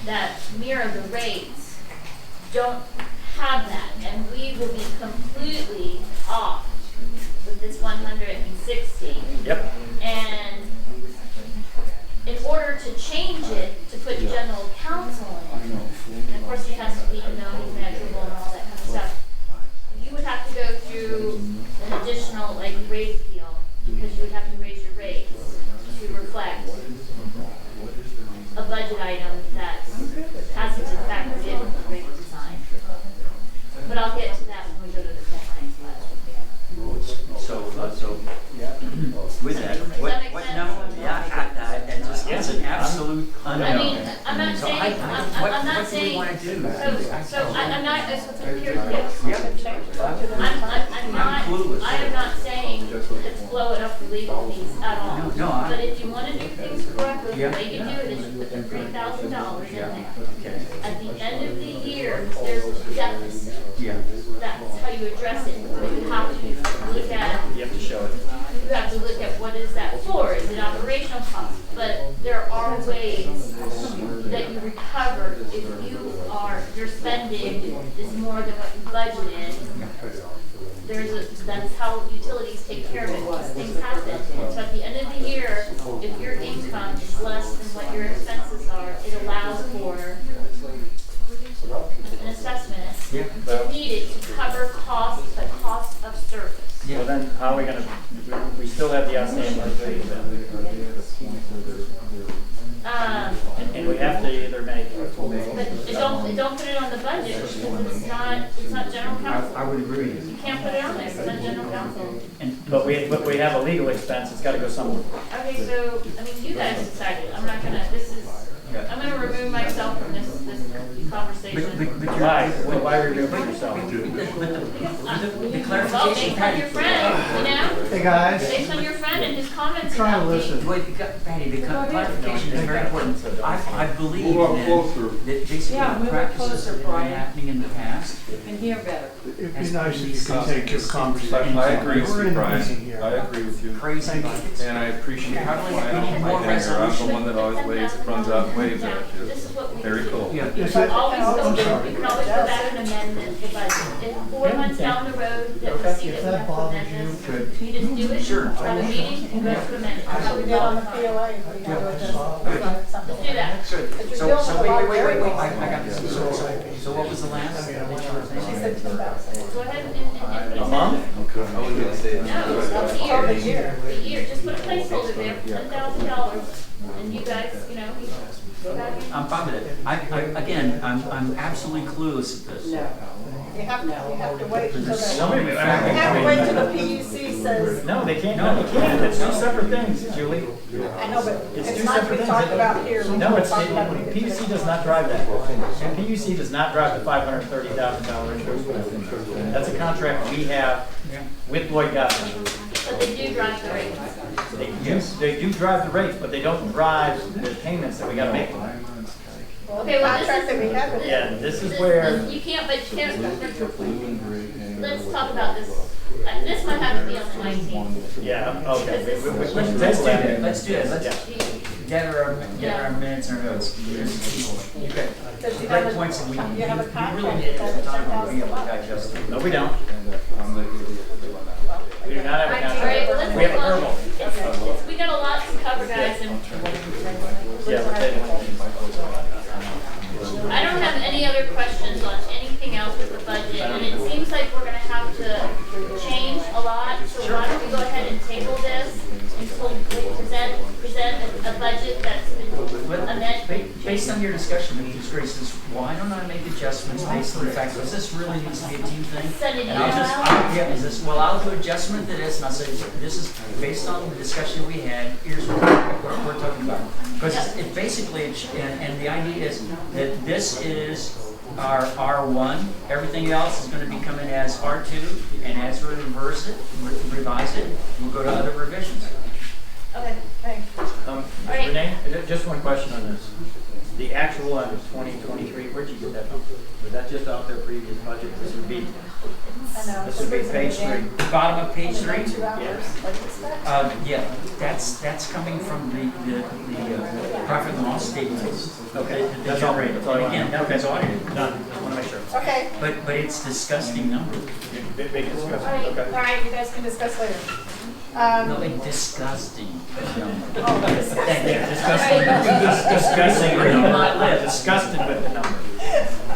G: that mirror the rates don't have that, and we will be completely off with this 160.
C: Yep.
G: And in order to change it, to put general counsel in, and of course he has to be known, measurable, and all that kind of stuff, you would have to go through an additional rate appeal, because you would have to raise your rates to reflect a budget item that hasn't been factored in with the rate design. But I'll get to that when we go to the complaints letter.
J: So with that, what number? Yeah, and just, it's an absolute unknown.
G: I mean, I'm not
J: So
G: saying, I'm not saying,
J: what do we want to do?
G: I'm not, that's what I'm here to do.
J: Yeah.
G: I am not saying let's blow it up for legal fees at all.
J: No,
G: But if you want to do things correctly,
J: Yeah.
G: the way you do it is you put the $3,000 in there.
J: Okay.
G: At the end of the year, there's a deficit.
J: Yeah.
G: That's how you address it. But you have to look at,
C: You have to show it.
G: you have to look at what is that for? Is it operational costs? But there are ways that you recover if your spending is more than what you budgeted. That's how utilities take care of it, because things happen. So at the end of the year, if your income is less than what your expenses are, it allows for an assessment if needed to cover the cost of service.
C: Well, then, how are we gonna, we still have the outstanding liability then. And we have to either make.
G: But don't put it on the budget, because it's not general counsel.
J: I would agree.
G: You can't put it on there, it's not general counsel.
C: But we have a legal expense, it's gotta go somewhere.
G: Okay, so, I mean, you guys decided, I'm not gonna, I'm gonna remove myself from this conversation.
C: Why remove yourself?
J: The
G: Well,
J: clarification,
G: based on your friend, you know?
O: Hey, guys.
G: Based on your friend and his comments
O: Trying to
G: about me.
O: listen.
J: Wait, Patty, the clarification is very important. I believe
N: Move up
J: then
N: closer.
J: that basically
I: Yeah,
J: the
I: move it
J: practices
I: closer,
J: that have been
I: Brian.
J: happening in the past.
I: You can hear better.
O: It'd be nice if you could take your conversation.
N: I agree with
O: We're
N: you,
O: in
N: Brian.
O: easy here.
N: I agree with you.
J: Crazy buckets.
N: And I appreciate
J: How do we
N: why I
J: get
N: don't
J: more
N: my tenure. I'm the
J: resolution?
N: one that always waves, runs out and waves at you.
G: This is what we
N: Very
G: do.
N: cool.
J: Yeah.
O: Is
G: You
O: it-
G: can always
O: I'm
G: go,
O: sorry.
G: you can always go back and amend the budget. If 4 months down the road that we see that we have to amend this, you just do it,
J: Sure.
G: have a meeting, and go to amend it.
B: How we did on the POA, if we had to adjust something.
G: Let's do that.
B: But
J: So,
B: you're dealing with a lot of
J: wait,
B: variables.
J: I got this. So what was the last?
B: She said 2,000.
G: Go ahead and.
C: A month?
N: I was gonna say.
G: No,
B: That's
G: a
B: for the
G: year.
B: year.
G: A year, just put a placeholder there, $10,000, and you guys, you know, you go back in.
J: I'm fine with it. Again, I'm absolutely clueless at this.
I: No.
B: You have to wait until
C: No,
B: the,
C: wait a minute.
B: you have to wait till the PUC says,
C: No, they can't, no, they can't. It's two separate things, Julie.
B: I know, but
C: It's
B: it's
C: two
B: not
C: separate
B: we
C: things.
B: talked about here. We
C: No, it's,
B: talked about it.
C: PUC does not drive that. PUC does not drive the $530,000 endorsement. That's a contract we have with Lloyd Gottlieb.
G: But they do drive the rate.
C: They do drive the rates, but they don't drive the payments that we gotta make.
G: Okay, well, this
B: Contract that we have with
C: Yeah, this is where,
G: You can't, but you can't, let's talk about this. This might have to be on the 19th.
C: yeah, okay. We
J: Let's
C: can
J: do
C: table
J: that.
C: that.
J: Let's do it. Let's
C: Yeah.
J: gather our minutes and our notes. Okay.
B: Does she
J: Great
B: have
J: points, and we
B: you have a
J: really
B: contract
J: need
B: that
J: some time to
B: has
J: be able to digest it.
C: No, we don't. We do not have a
G: All
C: contract.
G: right, well, let's
C: We have a
G: move on.
C: verbal.
G: We got a lot to cover, guys, and
C: Yeah, we're tabling.
G: I don't have any other questions on anything else with the budget, and it seems like we're gonna have to change a lot, so why don't we go ahead and table this until we present a budget that's been amended.
J: Based on your discussion with these graces, why don't I make adjustments based on the fact that this really needs to be a team thing?
G: Send it
J: And I'll just, I'll do adjustment to this, and I'll say, this is based on the discussion we had, here's what we're talking about. Because it basically, and the idea is that this is our R1, everything else is gonna be coming as R2, and as we revise it, we'll go to other revisions.
G: Okay,
B: Thanks.
G: right.
C: Renee, just one question on this. The actual on 2023, where'd you get that from? Was that just off their previous budget? This would be,
B: I know.
C: this would be page 3.
J: Bottom of page 3.
B: 2 hours, like it's
J: Yeah, that's coming from the profit and loss statements.
C: Okay,
J: that
C: that's all.
J: generated.
C: That's all I
J: And again,
C: want.
J: nothing's audited.
C: Done, just wanna make sure.
B: Okay,
J: But it's disgusting numbers.
C: Big discussion,
G: All right,
C: okay.
B: all right, you guys can discuss later.
J: No, a disgusting number.
B: Oh, discuss.
J: Thank you.
C: Disgusting, disgusting,
J: Where you might live.
C: disgusted with the number.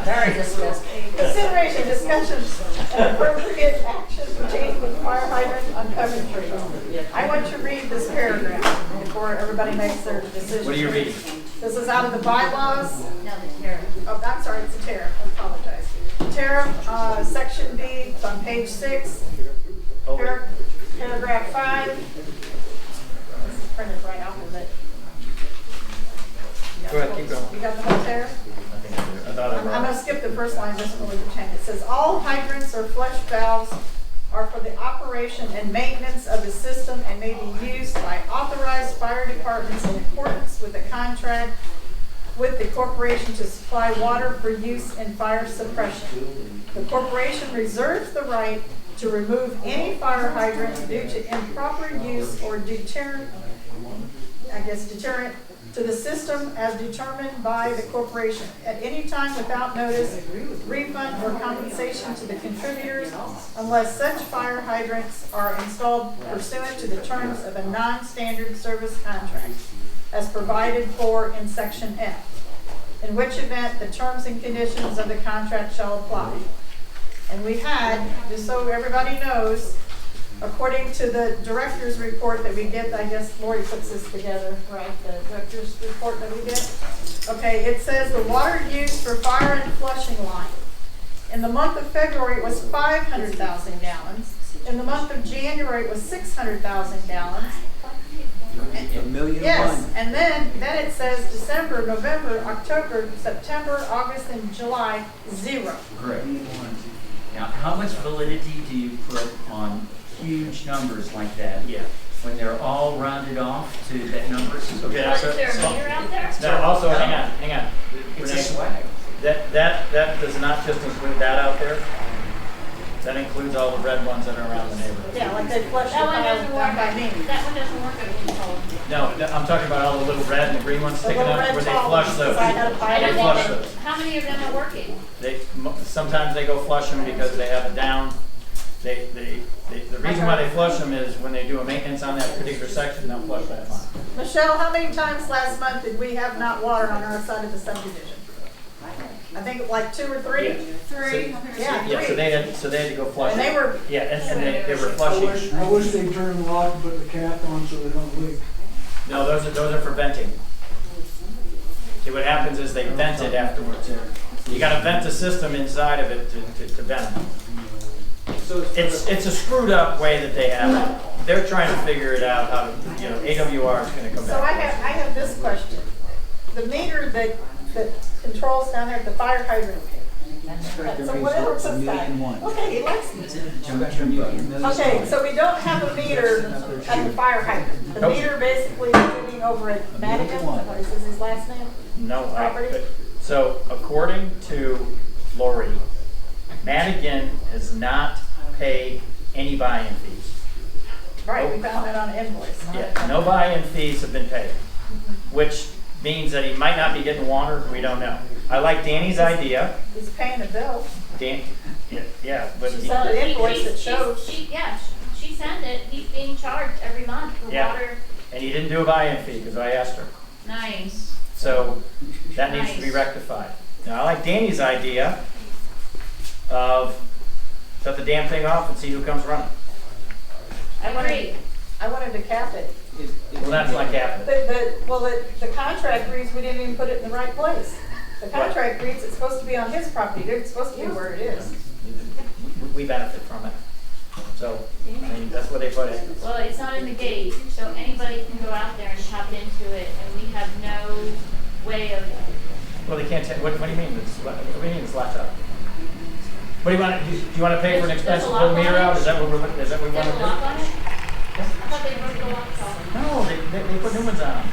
R: Very disgusting.
B: Consideration, discussions, and appropriate action pertaining to the fire hydrant on Coventry. I want to read this paragraph before everybody makes their decision.
C: What are you reading?
B: This is out of the bylaws.
G: now the tariff.
B: Oh, I'm sorry, it's a tariff, I apologize. Tariff, section B, it's on page 6. Paragraph 5. This is printed right off of it.
C: Go ahead, keep going.
B: You got the whole tariff?
C: I thought I
B: I'm
C: wrote.
B: gonna skip the first line, doesn't really pertain. It says, all hydrants or flush valves are for the operation and maintenance of the system and may be used by authorized fire departments in accordance with the contract with the corporation to supply water for use in fire suppression. The corporation reserves the right to remove any fire hydrant due to improper use or deterrent to the system as determined by the corporation at any time without notice, refund, or compensation to the contributors unless such fire hydrants are installed pursuant to the terms of a non-standard service contract as provided for in section F, in which event the terms and conditions of the contract shall apply. And we had, just so everybody knows, according to the director's report that we get, I guess Lori puts this together, right, the director's report that we get? Okay, it says the water used for fire and flushing line. In the month of February, it was 500,000 gallons. In the month of January, it was 600,000 gallons.
J: A million
B: Yes,
J: one.
B: and then it says December, November, October, September, August, and July, 0.
J: Correct. Now, how much validity do you put on huge numbers like that?
F: Yeah.
J: When they're all rounded off to that number?
F: Okay,
G: But is there a meter out there?
F: Now, also, hang on.
J: It's a
F: Renee,
J: swag.
F: that does not just include that out there. That includes all the red ones that are around the neighborhood.
B: Yeah, like they flushed the
G: That one
B: file
G: doesn't
B: down
G: work.
B: by me.
G: That one doesn't work at Windermere.
F: No, I'm talking about all the little red and the green ones
B: The
F: sticking
B: little
F: up
B: red
F: where they
B: tall
F: flush
B: ones,
F: those.
B: 'cause I had a
G: I
B: file
G: don't
F: They
B: down
F: flush
G: think
F: those.
G: that, how many of them are working?
F: Sometimes they go flush them because they have it down. The reason why they flush them is when they do a maintenance on that particular section, they'll flush that line.
B: Michelle, how many times last month did we have not water on our side of the subdivision? I think like 2 or 3?
F: Yeah.
B: Three. Yeah,
F: Yeah, so
B: 3.
F: they had to go flush.
B: And they
F: it.
B: were,
F: Yeah, and they were
O: I
F: flushing.
O: wish they'd turn the lock and put the cap on so they don't leak.
F: No, those are for venting. See, what happens is they vent it afterwards. You gotta vent the system inside of it to vent them. It's a screwed up way that they have it. They're trying to figure it out how to, AWR is gonna come
B: so I
F: back.
B: have this question. The meter that controls down there at the fire hydrant. So whatever it says that. Okay, he likes me. Okay, so we don't have a meter at the fire hydrant. The
F: Nope.
B: meter basically is sitting over at Madigan, what is his last name?
F: No,
B: Property?
F: so according to Lori, Madigan has not paid any buy-in fees.
B: Right, we found that on the invoice.
F: Yeah, no buy-in fees have been paid, which means that he might not be getting water, we don't know. I like Danny's idea.
B: He's paying the bill.
F: Yeah, but
B: She saw the invoice that shows.
G: She sent it, he's being charged every month for
F: Yeah.
G: water.
F: And he didn't do a buy-in fee, because I asked her.
G: Nice.
F: So that needs to be
G: Nice.
F: rectified. Now, I like Danny's idea of shut the damn thing off and see who comes running.
G: I agree.
B: I wanted to cap it.
F: Well, that's not capping it.
B: The contract reads we didn't even put it in the right place. The contract reads it's supposed to be on his property, it's supposed to be where it is.
F: We benefit from it. So, I mean, that's what they put in.
G: Well, it's not in the gate, so anybody can go out there and tap into it, and we have no way of.
F: Well, they can't take, what do you mean? What do you mean it's laptop? What do you want, do you want to pay for an expensive
G: There's a
F: full
G: lock
F: meter
G: on
F: out?
G: it?
F: Is that what we want
G: There's
F: to
G: a lock on
F: do?
G: it? I thought they broke the locks off.
F: No, they put new ones on.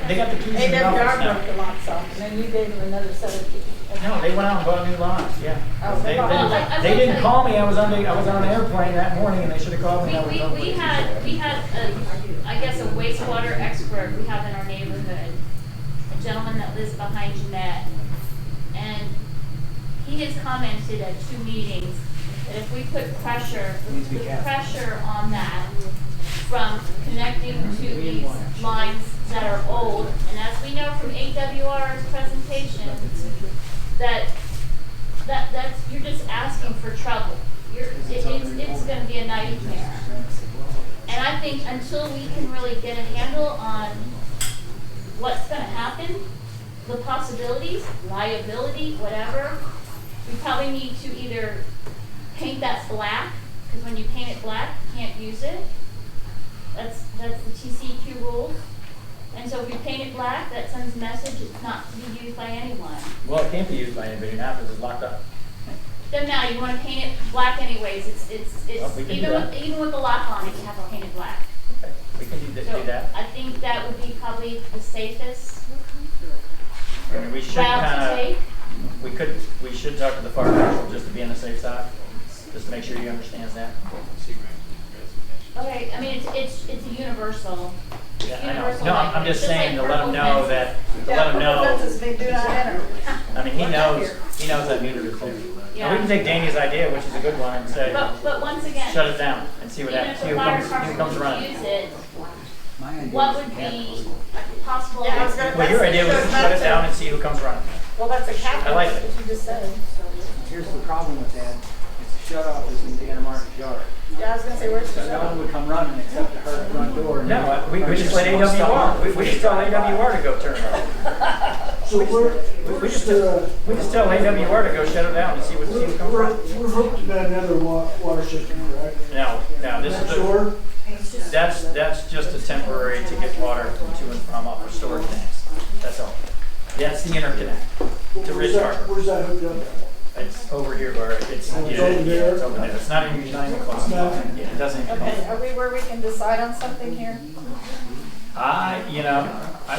F: They got the keys in the office
B: AWR
F: now.
B: broke the locks off, and then you gave them another set of keys.
F: No, they went out and bought new locks, yeah.
B: Oh, they bought new locks.
F: They didn't call me, I was on an airplane that morning and they should have called me. I was on
G: We
F: the-
G: had I guess a wastewater expert we have in our neighborhood, a gentleman that lives behind Jeanette. And he has commented at 2 meetings that if we put pressure on that from connecting to these lines that are old, and as we know from AWR's presentation, that's you're just asking for trouble. It's going to be a nightmare. And I think until we can really get a handle on what's going to happen, the possibilities, liability, whatever, we probably need to either paint that black, because when you paint it black, you can't use it. That's the TCEQ rules. And so if we paint it black, that sends a message it's not to be used by anyone.
F: Well, it can't be used by anybody now because it's locked up.
G: Doesn't matter, you want to paint it black anyways.
F: Well, we can do that.
G: Even with the lock on it, you have to paint it black.
F: Okay, we can do
G: So
F: that.
G: I think that would be probably the safest
F: I mean, we should
G: route to
F: kind
G: take.
F: of, we should talk to the fire marshal just to be on the safe side, just to make sure he understands that.
G: Okay, I mean, it's a universal.
F: Yeah, I know.
G: Universal
F: No, I'm
G: language,
F: just saying to
G: like
F: let him
G: purple
F: know that,
G: fences.
F: to let him know.
B: Fences may do not enter.
F: I mean, he knows that meter is there.
G: Yeah.
F: And we can take Danny's idea, which is a good one, and say,
G: But once again,
F: shut it down and see what
G: even
F: happens.
G: if
F: See
G: the
F: who
G: fire
F: comes
G: department
F: running.
G: use it, what would be possible?
B: Yeah, I was gonna-
F: Well, your idea was to shut it down and see who comes running.
B: Well, that's a cap,
F: I like
B: that's
F: it.
B: what you just said.
C: Here's the problem with that, is the shut off is in Dana Martin's yard.
B: Yeah, I was gonna say, where's the
C: So no one would come running except to her front door.
F: No, we just let AWR, we just tell AWR to go turn it off.
O: So
F: We just tell AWR to go shut it down and see who comes running.
O: we're hooked to that other water system, correct?
F: No, this is the,
O: Sure.
F: that's just a temporary to get water to and from off our storage tanks. That's all. That's the interconnect to Ridge Harbor.
O: Where's that hooked up at?
F: It's over here where it's,
O: Oh, it's over there?
F: it's over there. It's not even close. Yeah, it doesn't even
B: Okay,
F: close.
B: are we where we can decide on something here?
F: I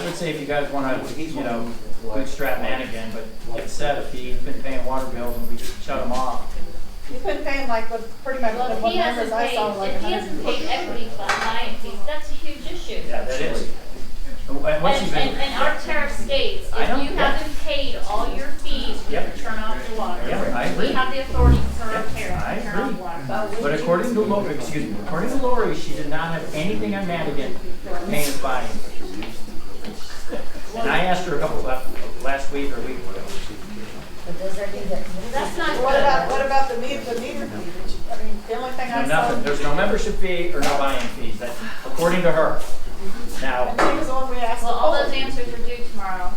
F: would say if you guys wanna, bootstrap Manigan, but like I said, if he's been paying water bills and we shut him off.
B: You've been paying like what, pretty much
G: Well,
B: the
G: if
B: one
G: he
B: numbers
G: hasn't
B: I
G: paid,
B: saw, like
G: if he hasn't paid equity fund buy-in fees, that's a huge issue.
F: Yeah, that is. And once you've been.
G: And our tariff states,
F: I know,
G: if you
F: yeah.
G: haven't paid all your fees, you have to turn off your water.
F: Yeah, I agree.
G: We have the authority for our
F: Yeah,
G: tariff
F: I
G: to turn off
F: agree.
G: water.
F: But according to Lori, she did not have anything on Madigan paying us buy-in. And I asked her a couple last week or a week ago.
R: But does there need that?
G: That's not
B: What about the meter fee? I mean, the only thing I
F: No,
B: saw.
F: nothing, there's no membership fee or no buy-in fees, that's according to her. Now,
B: And he was the one we asked.
G: Well, all
B: to
G: those answers are due tomorrow,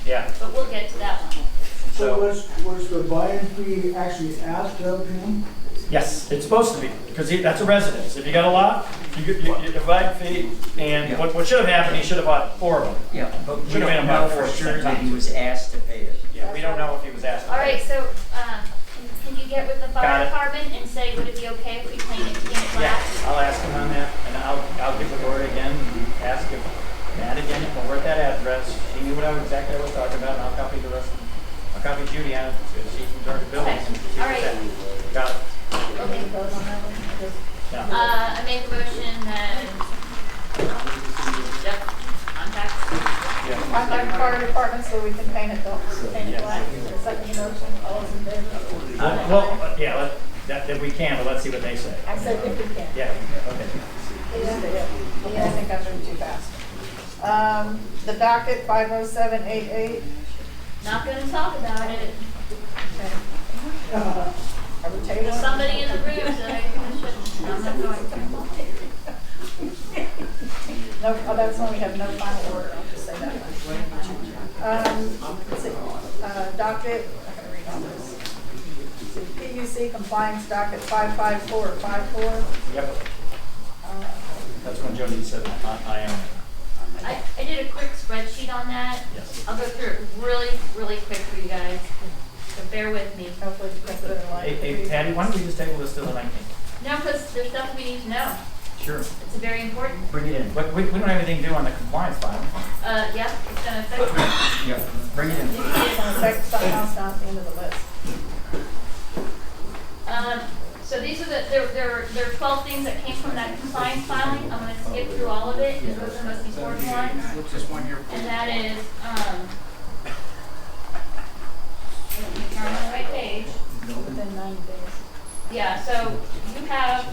F: yeah,
G: but we'll get to that one.
O: So was the buy-in fee actually asked of him?
F: yes, it's supposed to be, because that's a residence. If you got a lot, you get a buy-in fee, and what should have happened, he should have bought 4 of them.
J: Yeah, but we
F: Should have
J: don't
F: been about
J: know
F: 4
J: for sure that he
F: times.
J: was asked to pay it.
F: Yeah, we don't know if he was asked. to
G: All
F: pay.
G: right, so, can you get with the
F: Got
G: fire
F: it.
G: department and say, would it be okay if we clean it
F: Yeah,
G: flat?
F: I'll ask him on that, and I'll get with Lori again, and ask if Madigan, when we're at that address, she knew exactly what I was talking about, and I'll copy the rest. I'll copy Judy on it, so she's in charge of buildings. and see
G: All
F: what's
G: right.
F: that. Got it.
B: Okay, vote on that one.
F: Yeah.
G: I make a motion that, yep, contact.
B: Contact the fire department so we can paint it black. Second motion, all those in favor?
F: Yeah, that we can, but let's see what they say.
B: I said if we can.
F: Yeah, okay.
B: Yeah, I think I moved too fast. The docket 50788.
G: Not gonna talk about it.
B: Are we tabling?
G: There's somebody in the room that I should, I'm not going to.
B: No, oh, that's when we have no final order, I'll just say that one. Let's see, docket, I'm gonna read all this. PUC compliance docket 55454.
F: Yep, that's when Jody said I am.
G: I did a quick spreadsheet on that.
F: Yes.
G: I'll go through it really, really quick for you guys, so bear with me.
B: Hopefully the president will like
F: Hey,
B: it.
F: Patty, why don't we just table this till the 19th?
G: No, because there's stuff we need to know.
F: Sure.
G: It's very important.
F: Bring it in. But we don't have anything to do on the compliance file.
G: Yeah, it's gonna affect.
F: Yeah, bring it in.
B: It's gonna affect something else down at the end of the list.
G: So these are there are 12 things that came from that compliance filing. I'm gonna skip through all of it, and those are the most important ones.
C: What's this one here?
G: And that is, let me turn on the right page.
B: Within 90 days.
G: Yeah, so you have,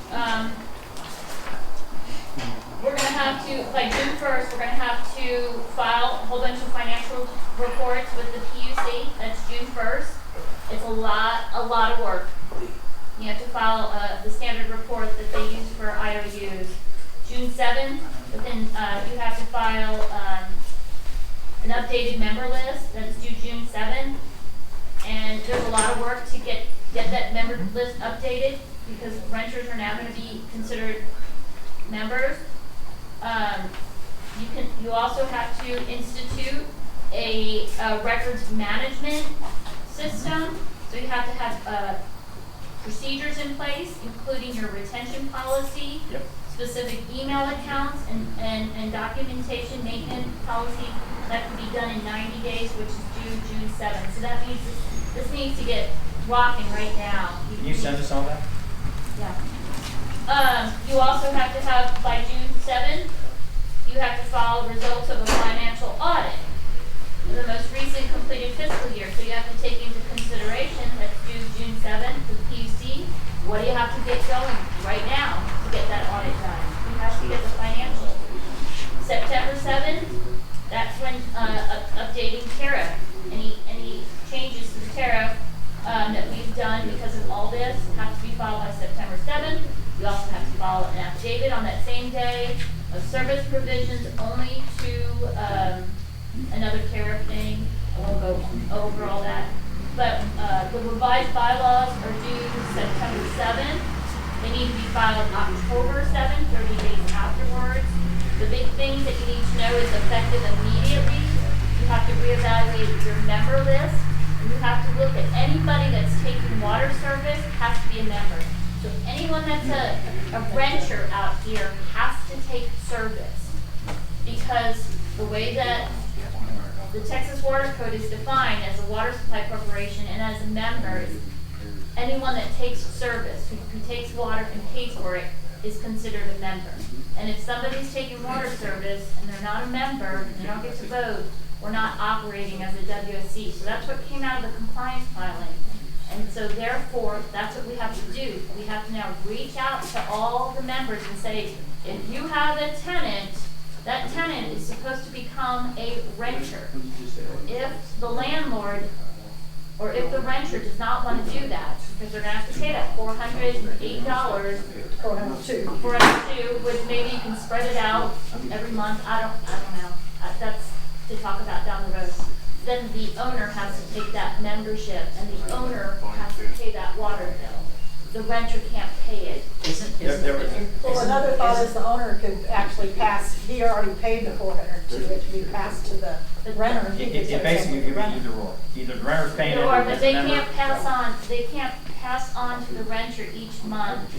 G: we're gonna have to, by June 1st, we're gonna have to file a whole bunch of financial reports with the PUC. That's June 1st. It's a lot of work. You have to file the standard report that they use for IOUs. June 7th, but then you have to file an updated member list that's due June 7th. And there's a lot of work to get that member list updated because renters are now going to be considered members. You also have to institute a records management system. So you have to have procedures in place, including your retention policy, specific email accounts, and documentation maintenance policy that can be done in 90 days, which is due June 7th. So that means this needs to get rocking right now.
F: Can you send us all that?
G: Yeah. You also have to have, by June 7th, you have to file results of a financial audit in the most recent completed fiscal year. So you have to take into consideration that's due June 7th for the PUC. What do you have to get going right now to get that audit done? You have to get the financials. September 7th, that's when updating tariff. Any changes to the tariff that we've done because of all this have to be filed by September 7th. We also have to file an affidavit on that same day of service provisions only to another tariff thing. I won't go over all that. But the revised bylaws are due September 7th. They need to be filed October 7th, 30 days afterwards. The big thing that you need to know is effective immediately. You have to reevaluate your member list, and you have to look at anybody that's taking water service has to be a member. So anyone that's a renter out here has to take service, because the way that the Texas Water Code is defined as a water supply corporation and as a member, anyone that takes service, who takes water and pays for it, is considered a member. And if somebody's taking water service and they're not a member, and they don't get to vote, we're not operating as a WSC. So that's what came out of the compliance filing. And so therefore, that's what we have to do. We have to now reach out to all the members and say, if you have a tenant, that tenant is supposed to become a renter. If the landlord or if the renter does not want to do that, because they're going to have to pay that $408, $402, which maybe you can spread it out every month. I don't know. That's to talk about down the road. Then the owner has to take that membership, and the owner has to pay that water bill. The renter can't pay it.
B: Well, another thought is the owner could actually pass, he already paid the 402, it could be passed to the renter. And he could take
C: Basically,
B: some
C: you
B: of
C: can
B: the
C: be either or. Either the renter's paying it,
G: Or,
C: or
G: but
C: the
G: they
C: member.
G: can't pass on, to the renter each month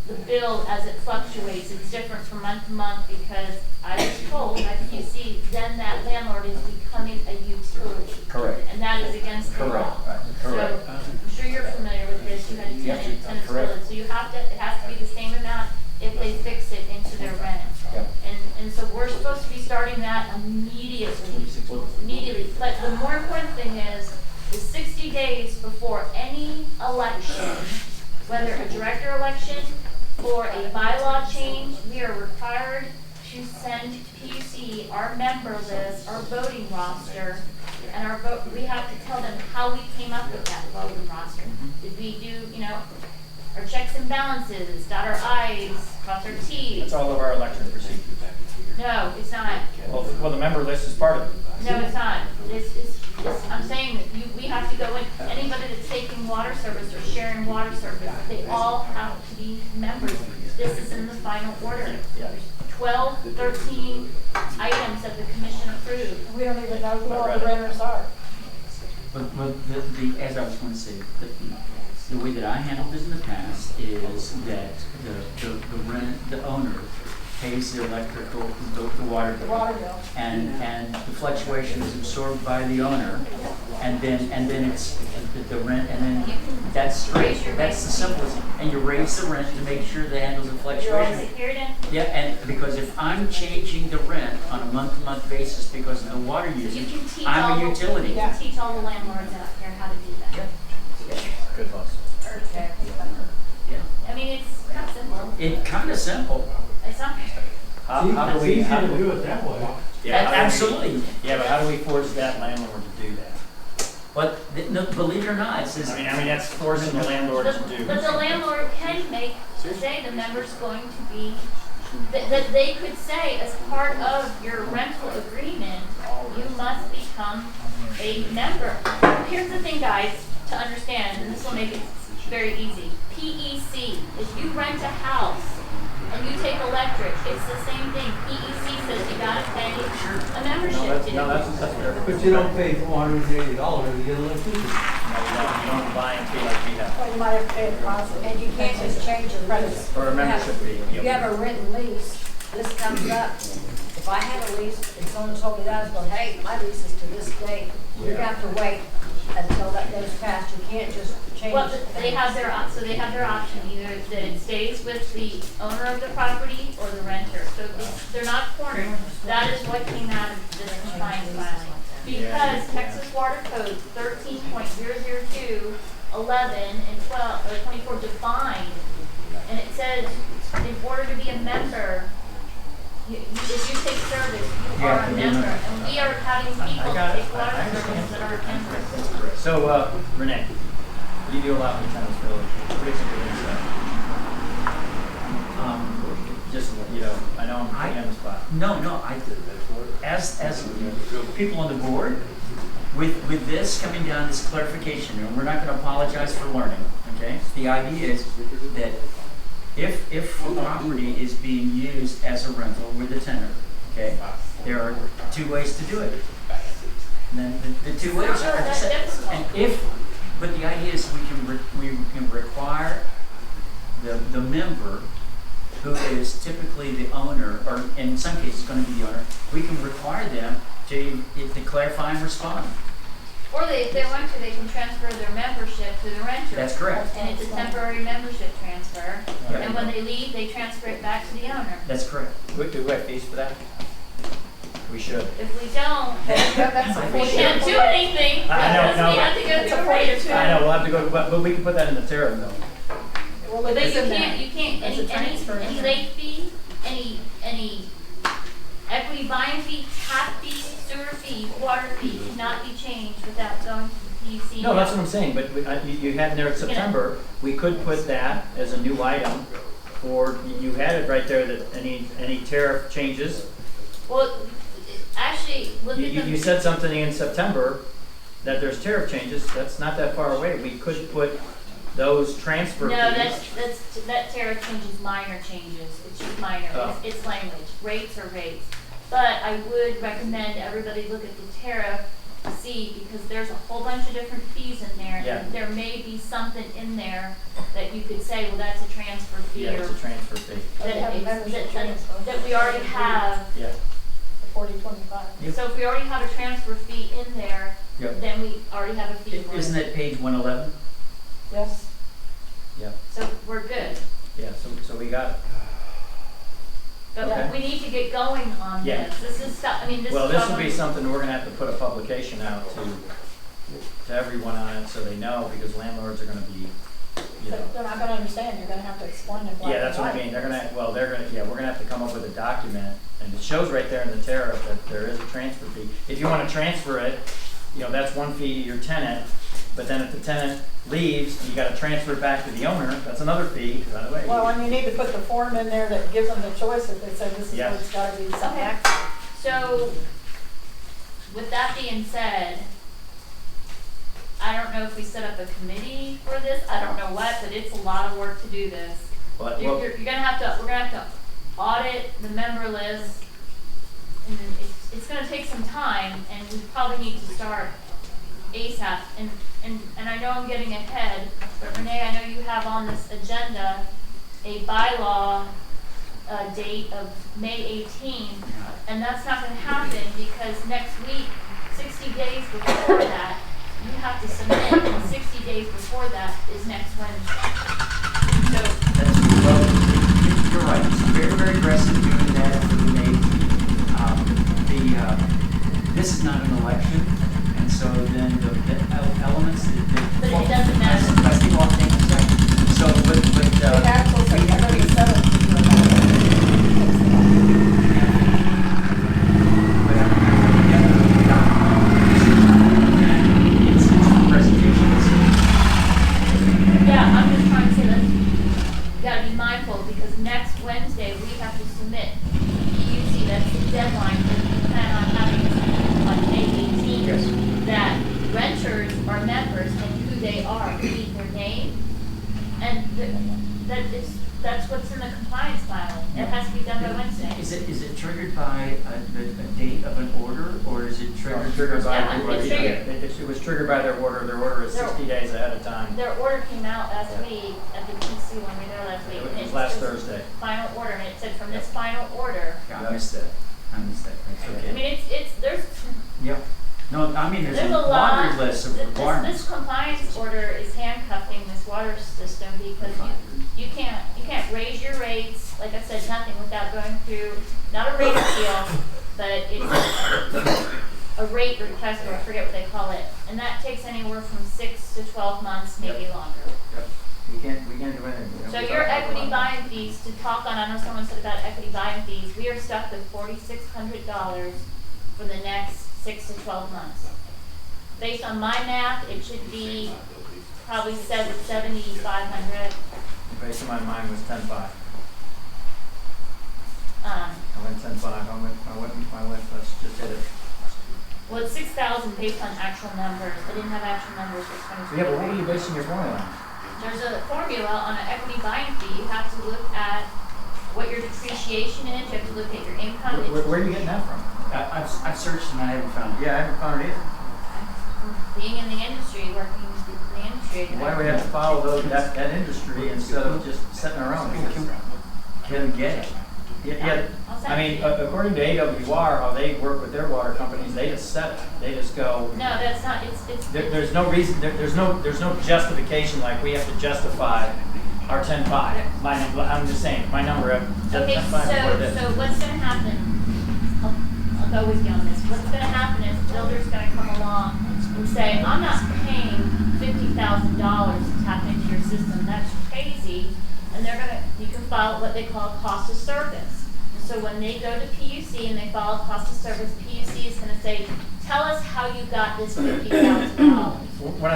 G: the bill as it fluctuates. It's different from month to month, because I was told by PUC, then that landlord is becoming a utility.
C: Correct.
G: And that is against the law.
C: Correct.
G: So I'm sure you're familiar with this. You had a tenant's bill. So you have to, it has to be the same amount if they fix it into their rent.
C: Yep.
G: And so we're supposed to be starting that immediately. But the more important thing is 60 days before any election, whether a director election or a bylaw change, we are required to send to PUC our member list, our voting roster, and our vote. We have to tell them how we came up with that voting roster. Did we do, our checks and balances, dot our I's, cross our T's?
C: That's all of our election procedures.
G: No, it's not.
C: Well, the member list is part of it.
G: No, it's not. I'm saying that we have to go in, anybody that's taking water service or sharing water service, they all have to be members. This is in the final order. 12, 13 items that the commission approved.
B: We don't even know who all the renters are.
J: But as I was going to say, the way that I handled this in the past is that the owner pays the electrical, the water bill. And the fluctuation is absorbed by the owner, and then it's the rent, and then that's the simplest. And you raise the rent to make sure that handles the fluctuation. Yeah, and because if I'm changing the rent on a month-to-month basis because of the water usage, I'm a utility.
G: You can teach all the landlords out here how to do that.
C: Good boss.
G: Okay.
J: Yeah.
G: I mean, it's kind of simple.
J: It's kind of simple.
G: It's not.
C: How do we
K: do it that way.
C: Yeah,
J: Absolutely.
C: Yeah, but how do we force that landlord to do that?
J: But believe it or not, it says.
C: I mean that's forcing the landlord to do.
G: But the landlord can say the member's going to be, that they could say as part of your rental agreement, you must become a member. Here's the thing, guys, to understand, and this will make it very easy. PEC, if you rent a house and you take electric, it's the same thing. PEC says you gotta pay a membership fee.
C: That's fair.
K: But you don't pay $480 to get electricity.
C: No, you don't buy and pay like we have.
B: Well, you might have to pay a deposit.
R: And you can't just change the lease.
C: Or a membership fee.
R: You have a written lease, this comes up. If I had a lease and someone told me that, I was going, hey, my lease is to this date, you're gonna have to wait until that goes past. You can't just change.
G: Well, they have their option, either that it stays with the owner of the property or the renter. So they're not cornered. That is what came out of this compliance filing. Because Texas Water Code 13.002, 11, and 12, or 24 define, and it says in order to be a member, if you take service, you are a member. And we are having people take water service that are members.
C: So, Renee, what do you do a lot with tenants village? What is it just, I know I'm putting you on the spot.
J: No, as people on the board, with this coming down, this clarification, and we're not going to apologize for learning, Okay? The idea is that if the property is being used as a rental with a tenant, okay, there are two ways to do it. And then the two ways
G: It's not
J: are
G: that
J: set.
G: difficult.
J: And but the idea is we can require the member who is typically the owner, or in some cases going to be the owner, we can require them to clarify and respond.
G: Or if they want to, they can transfer their membership to the renter.
J: That's correct.
G: And it's a temporary membership transfer.
J: Yeah.
G: And when they leave, they transfer it back to the owner.
J: That's correct.
F: Do we have fees for that? We should.
G: If we don't, we can't do anything.
F: I know,
G: because
F: no,
G: we have to go through a rate.
F: I know, we'll have to go, but we can put that in the tariff though.
B: Well,
G: But
B: it is
G: you
B: in there.
G: can't,
B: It's a transfer.
G: any late fee, any equity buying fee, tap fee, sewer fee, water fee cannot be changed without going to the PUC.
F: No, that's what I'm saying, but you had in there in September, we could put that as a new item, or you had it right there that any tariff changes.
G: Well, actually, look at
F: You said something in September that there's tariff changes, that's not that far away, we could put those transfer fees.
G: No, that tariff changes minor changes, it's just minor,
F: Oh.
G: it's language, rates are rates. But I would recommend everybody look at the tariff to see, because there's a whole bunch of different fees in there.
F: Yeah.
G: And there may be something in there that you could say, well, that's a transfer fee,
F: Yeah,
G: or
F: it's a transfer fee.
G: that
B: They have a
G: it's-
B: membership
G: that
B: transfer.
G: that we already have.
F: Yeah.
B: 40-25.
G: So if we already have a transfer fee in there,
J: Yep.
G: then we already have a fee for it.
J: Isn't that page 111?
B: Yes.
J: Yeah.
G: So we're good.
F: Yeah, so we got it.
G: But
F: Okay.
G: we need to get going on
F: Yeah.
G: this. This is stuff, I mean, this is.
F: Well, this will
G: stuff-
F: be something we're gonna have to put a publication out to everyone on it, so they know, because landlords are gonna be, you know.
B: They're not gonna understand, you're gonna have to explain it.
F: Yeah, that's what I mean, we're gonna have to come up with a document, and it shows right there in the tariff that there is a transfer fee. If you wanna transfer it, you know, that's one fee to your tenant, but then if the tenant leaves, you gotta transfer it back to the owner, that's another fee, by the way.
B: Well, and you need to put the form in there that gives them the choice, if they say this is
F: Yeah.
B: what it's gotta be, something.
G: Okay. So, with that being said, I don't know if we set up a committee for this, I don't know what, but it's a lot of work to do this.
F: But,
G: You're
F: well,
G: gonna have to, we're gonna have to audit the member list, and then it's gonna take some time, and we probably need to start ASAP. And I know I'm getting ahead, but Renee, I know you have on this agenda a bylaw date of May 18, and that's not gonna happen because next week, 60 days before that, you have to submit, and 60 days before that is next Wednesday. So,
J: You're right, it's very, very aggressive doing that for the May. This is not an election, and so then the elements that.
G: But it doesn't matter.
J: That's the law thing, right? So, but.
B: The actual September the 7th.
G: yeah, I'm just trying to say that you gotta be mindful because next Wednesday we have to submit PUC, that's the deadline that we plan on having on May 18th.
F: Yes.
G: That renters are members and who they are, we need their name. And that's what's in the compliance filing. It has to be done by Wednesday.
J: Is it triggered by a date of an order, or is it triggered by?
G: Yeah, it's triggered.
F: It was triggered by their order is 60 days ahead of time.
G: Their order came out last week at the PC when we were there last week.
F: It
G: and
F: was
G: it
F: last
G: says
F: Thursday.
G: Final order, and it said from this final order.
J: I missed that. That's
G: I
J: okay.
G: mean, there's
J: Yep. No, I mean, there's a
G: a lot.
J: laundry list of requirements.
G: This compliance order is handcuffing this water system because you can't raise your rates, like I said, nothing without going through, not a rate appeal, but it's a rate request, or I forget what they call it. And that takes anywhere from 6 to 12 months, maybe longer.
J: Yep. We can't do anything. We don't
G: So
J: talk
G: your
J: about
G: equity
J: laundry.
G: buying fees, to talk on, I know someone said about equity buying fees, we are stuck with $4,600 for the next 6 to 12 months. Based on my math, it should be probably $7,500.
F: Based on my mind was 10.5.
G: Um,
F: I went 10.5. I went, let's just hit it.
G: well, it's 6,000 based on actual numbers. I didn't have actual numbers for
F: So yeah, but what
G: 2020.
F: are you basing your formula on?
G: there's a formula on an equity buying fee. You have to look at what your depreciation is, you have to look at your income.
J: Where are you getting that from? I've searched and I haven't found it. Yeah, I haven't found it either.
G: Being in the industry, working in the industry.
J: Why do we have to follow that industry instead of just setting our own? Can get it. Yeah, I mean, according to AWR, how they work with their water companies, they just set it. They just go.
G: No, that's not. It's.
J: There's no reason. There's no justification like we have to justify our 10.5. I'm just saying my number of 10.5
G: Okay,
J: is what it is.
G: so what's going to happen? I'll go with you on this. What's going to happen is the builder's going to come along and say, I'm not paying $50,000 to tap into your system. That's crazy. And you can file what they call cost of service. And so when they go to PUC and they file cost of service, PUC is going to say, tell us how you got this $50,000.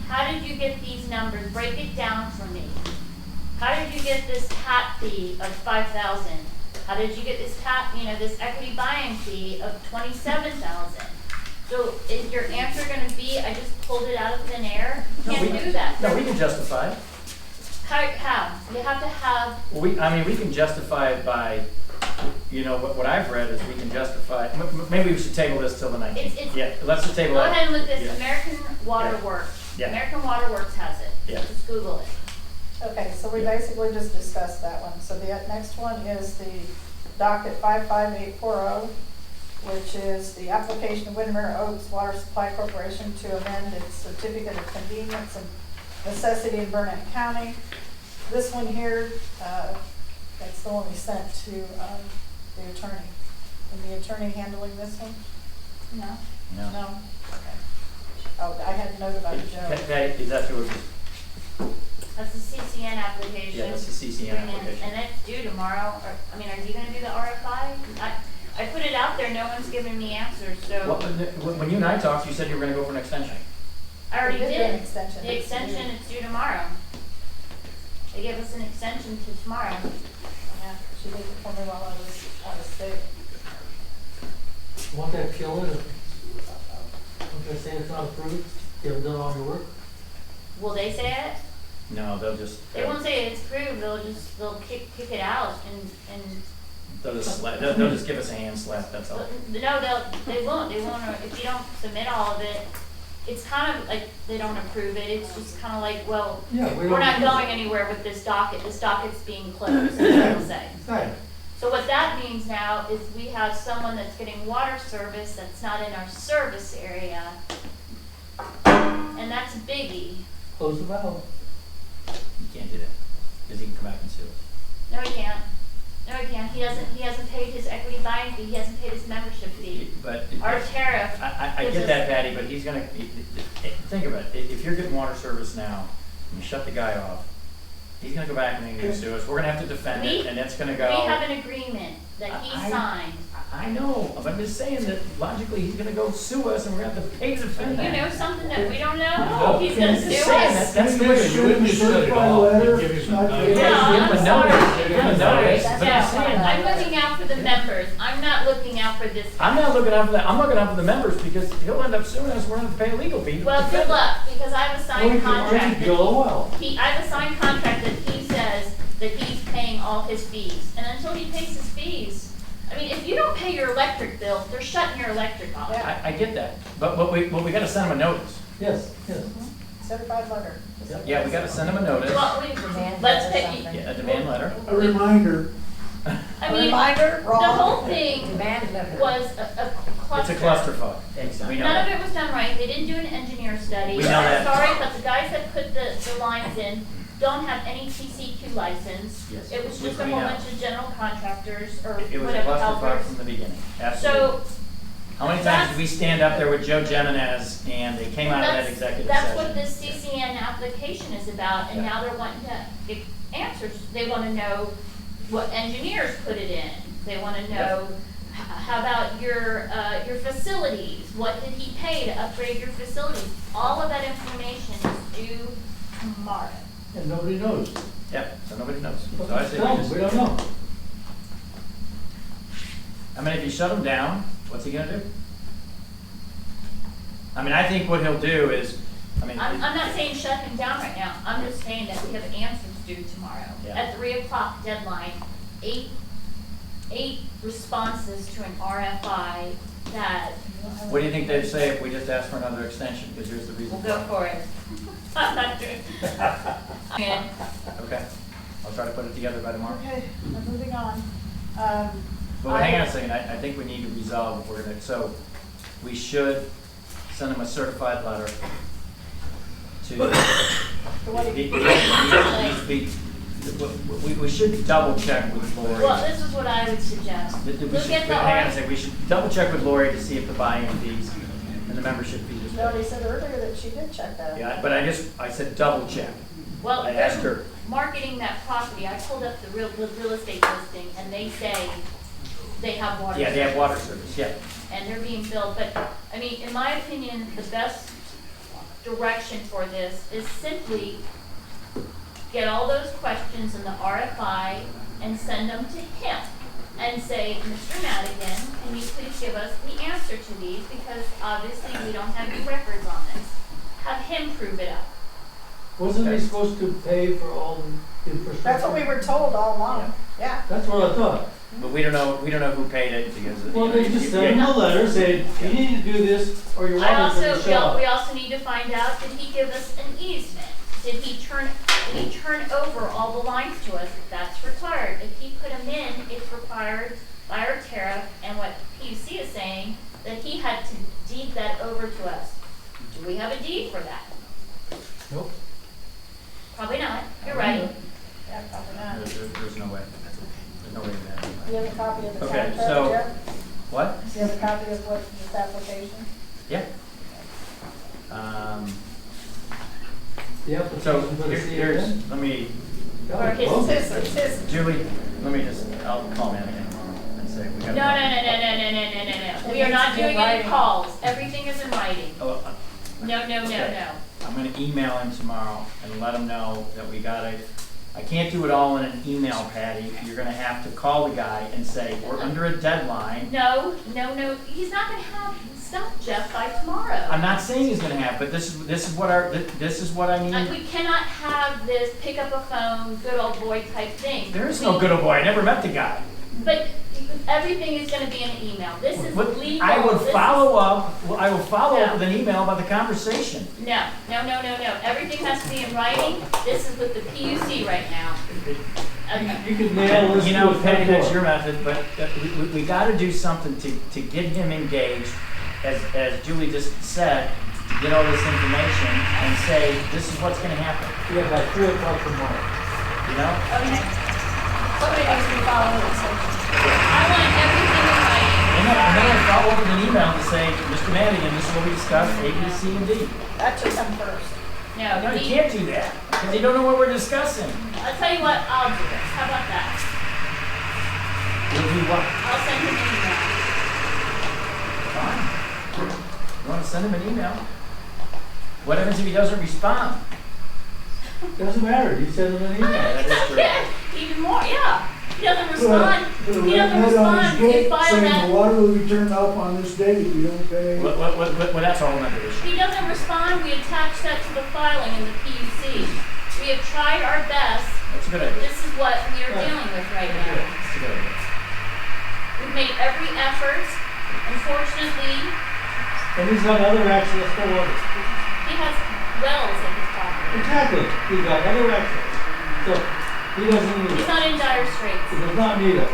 G: How did you get these numbers? Break it down for me. How did you get this tap fee of $5,000? How did you get this this equity buying fee of $27,000? So is your answer going to be, I just pulled it out of thin air? You can't do that.
J: No, we can justify it.
G: How? You have to have.
J: We can justify it by, what I've read is we can justify. Maybe we should table this till the 19th. Yeah, let's just table it.
G: Go ahead and look this.
J: Yeah.
G: American Water Works.
J: Yeah.
G: American Water Works has it.
J: Yeah.
G: Just Google it.
B: Okay, so we basically just discussed that one. So the next one is the Docket 55840, which is the application of Windermere Oaks Water Supply Corporation to amend its certificate of convenience and necessity in Burnett County. This one here, that's the one we sent to the attorney. Is the attorney handling this one?
G: No.
B: No? Okay. Oh, I had a note about Joe.
J: Patty, is that yours?
G: That's the CCN application.
J: Yeah, that's the CCN application.
G: And that's due tomorrow. Are you going to do the RFI? I put it out there. No one's giving me answers. So
J: When you and I talked, you said you were going to go for an extension.
G: I already did.
B: An extension.
G: The extension is due tomorrow. They gave us an extension to tomorrow.
B: Yeah, she did it for me while I was out of state.
K: Won't that kill it? Won't they say it's not approved? You haven't done all your work?
G: Will they say it?
J: No, they'll just.
G: They won't say it's approved. They'll kick it out and.
J: They'll just give us a hand slap. That's all.
G: No, they won't. They won't. If you don't submit all of it, it's kind of like they don't approve it. It's just kind of like, well, we're not going anywhere with this docket. This docket's being closed. That's what they'll say.
K: Right.
G: So what that means now is we have someone that's getting water service that's not in our service area, and that's a biggie.
K: Close the valve.
J: You can't do that because he can come back and sue us.
G: No, he can't. No, he can't. He hasn't paid his equity buying fee. He hasn't paid his membership fee.
J: But
G: our tariff.
J: I get that, Patty, but he's gonna think about it. If you're getting water service now, and you shut the guy off, he's gonna go back and he's gonna sue us. We're gonna have to defend it, and it's gonna go.
G: We have an agreement that he signed.
J: I know, but I'm just saying that logically he's gonna go sue us, and we're gonna have to pay to defend that.
G: You know something that we don't know?
J: No,
G: He's gonna sue us.
J: That's the way you wouldn't shut it off. Give him a notice.
G: I'm looking out for the members. I'm not looking out for this.
J: I'm not looking out for that. I'm looking out for the members because he'll end up suing us. We're gonna have to pay a legal fee.
G: Well, good luck, because I have a signed contract.
J: I
G: have a signed contract that he says that he's paying all his fees. And until he pays his fees, I mean, if you don't pay your electric bill, they're shutting your electric off.
J: I get that, but we gotta send him a notice.
K: Yes.
B: Certified letter.
J: Yeah, we gotta send him a notice.
G: Well, let's pick.
J: Yeah, a demand letter.
O: A reminder.
G: I mean,
B: Reminder,
G: the
B: wrong.
G: whole thing was a cluster.
J: It's a clusterfuck. Exactly. We know
G: None
J: that.
G: of it was done right. They didn't do an engineer study.
J: We know that.
G: Sorry, but the guys that put the lines in don't have any TCQ license.
J: Yes.
G: It was
J: Which
G: just a
J: we
G: whole
J: know.
G: bunch of general contractors or
J: It was a
G: whatever
J: clusterfuck
G: helpers.
J: from the beginning. Absolutely.
G: So
J: How many times did we stand up there with Joe Jimenez and they came out of that executive
G: that's
J: session?
G: what this CCN application is about, and
J: Yeah.
G: now they're wanting to get answers. They want to know what engineers put it in. They want to know how about your facilities? What did he pay to upgrade your facilities? All of that information is due tomorrow.
K: And nobody knows.
J: Yep, so nobody knows. So I say
K: No,
J: we just.
K: we don't know.
J: I mean, if you shut him down, what's he gonna do? I mean, I think what he'll do is,
F: I mean,
G: I'm not saying shut him down right now, I'm just saying that we have answers due tomorrow.
F: Yeah.
G: At 3 o'clock deadline, eight responses to an RFI that.
F: what do you think they'd say if we just asked for another extension? Because here's the reason.
G: We'll go for it. I'm not doing. Okay.
F: Okay, I'll try to put it together by tomorrow.
B: Okay, we're moving on.
F: Well, hang on a second, I think we need to resolve what we're gonna, so we should send them a certified letter to. We should double check with Lori.
G: Well, this is what I would suggest. Look at the.
F: Hang on a second, we should double check with Lori to see if the buy-in fees and the membership fees.
B: She already said earlier that she did check that.
F: Yeah, but I said double check.
G: Well,
F: I asked her.
G: Marketing that property, I pulled up the real estate listing, and they say they have water.
F: Yeah, they have water service, yeah.
G: And they're being billed, but, I mean, in my opinion, the best direction for this is simply get all those questions in the RFI and send them to him. And say, Mr. Madigan, can you please give us the answer to these, because obviously we don't have any records on this. Have him prove it up.
O: Wasn't he supposed to pay for all the infrastructure?
B: That's what we were told all along, yeah.
O: That's what I thought.
F: But we don't know who paid it because.
O: Well, they just sent him a letter saying, you need to do this or your water's gonna shut off.
G: We also need to find out, did he give us an easement? Did he turn over all the lines to us? That's required. If he put them in, it's required by our tariff, and what PUC is saying, that he had to deed that over to us. Do we have a deed for that?
O: Nope.
G: Probably not. You're right.
B: Yeah, probably not.
F: There's no way. There's no way in that.
B: Do you have a copy of the
F: Okay,
B: contract?
F: so-
B: Jeff?
F: What?
B: Do you have a copy of what, this application?
F: Yeah.
O: The
F: So
O: application for the
F: here's, let me,
B: Or it's his.
F: Julie, let me just, I'll call Madigan and say we
G: No,
F: got.
G: no. We are not doing any calls. Everything is in writing.
F: Oh,
G: No.
F: okay. I'm gonna email him tomorrow and let him know that we got it. I can't do it all in an email, Patty. You're gonna have to call the guy and say, we're under a deadline.
G: No. He's not gonna have stuff, Jeff, by tomorrow.
F: I'm not saying he's gonna have, but this is what I need.
G: We cannot have this pick up a phone, good old boy type thing.
F: There is no good old boy. I never met the guy.
G: But everything is gonna be in an email. This is
F: But
G: legal.
F: I will
G: This is-
F: follow up
G: No.
F: with an email about the conversation.
G: No. Everything has to be in writing. This is with the PUC right now. Okay.
O: You could nail this.
F: You know,
O: to a
F: Patty, that's
O: door.
F: your method, but we gotta do something to get him engaged, as Julie just said, to get all this information and say, this is what's gonna happen,
O: Yeah, by 3 o'clock tomorrow.
F: you know?
B: Okay. Somebody needs to be following this.
G: I want everything in writing.
F: And then I follow up with an email to say, Mr. Madigan, this is what we discussed, A, B, C, and D.
B: That should come first.
G: No,
F: No, you can't do that, because you don't know what we're discussing.
G: I'll tell you what, I'll do this. How about that?
F: You'll do what?
G: I'll send him an email.
F: Fine. You wanna send him an email? What happens if he doesn't respond?
O: Doesn't matter, you send them an email.
F: That is true.
G: Yeah, even more, yeah. He doesn't respond. He doesn't respond. You file
O: Saying
G: that.
O: the water will be turned off on this date if you don't pay.
F: Well, that's all another issue.
G: He doesn't respond. We attach that to the filing in the PUC. We have tried our best.
F: That's a good idea.
G: This is what we are dealing with right now.
F: That's a good idea.
G: We've made every effort. Unfortunately,
O: And he's got other access to water.
G: he has wells in his property.
O: Exactly, he's got other access. So, he doesn't need
G: He's
O: us.
G: not in dire straits.
O: He does not need us.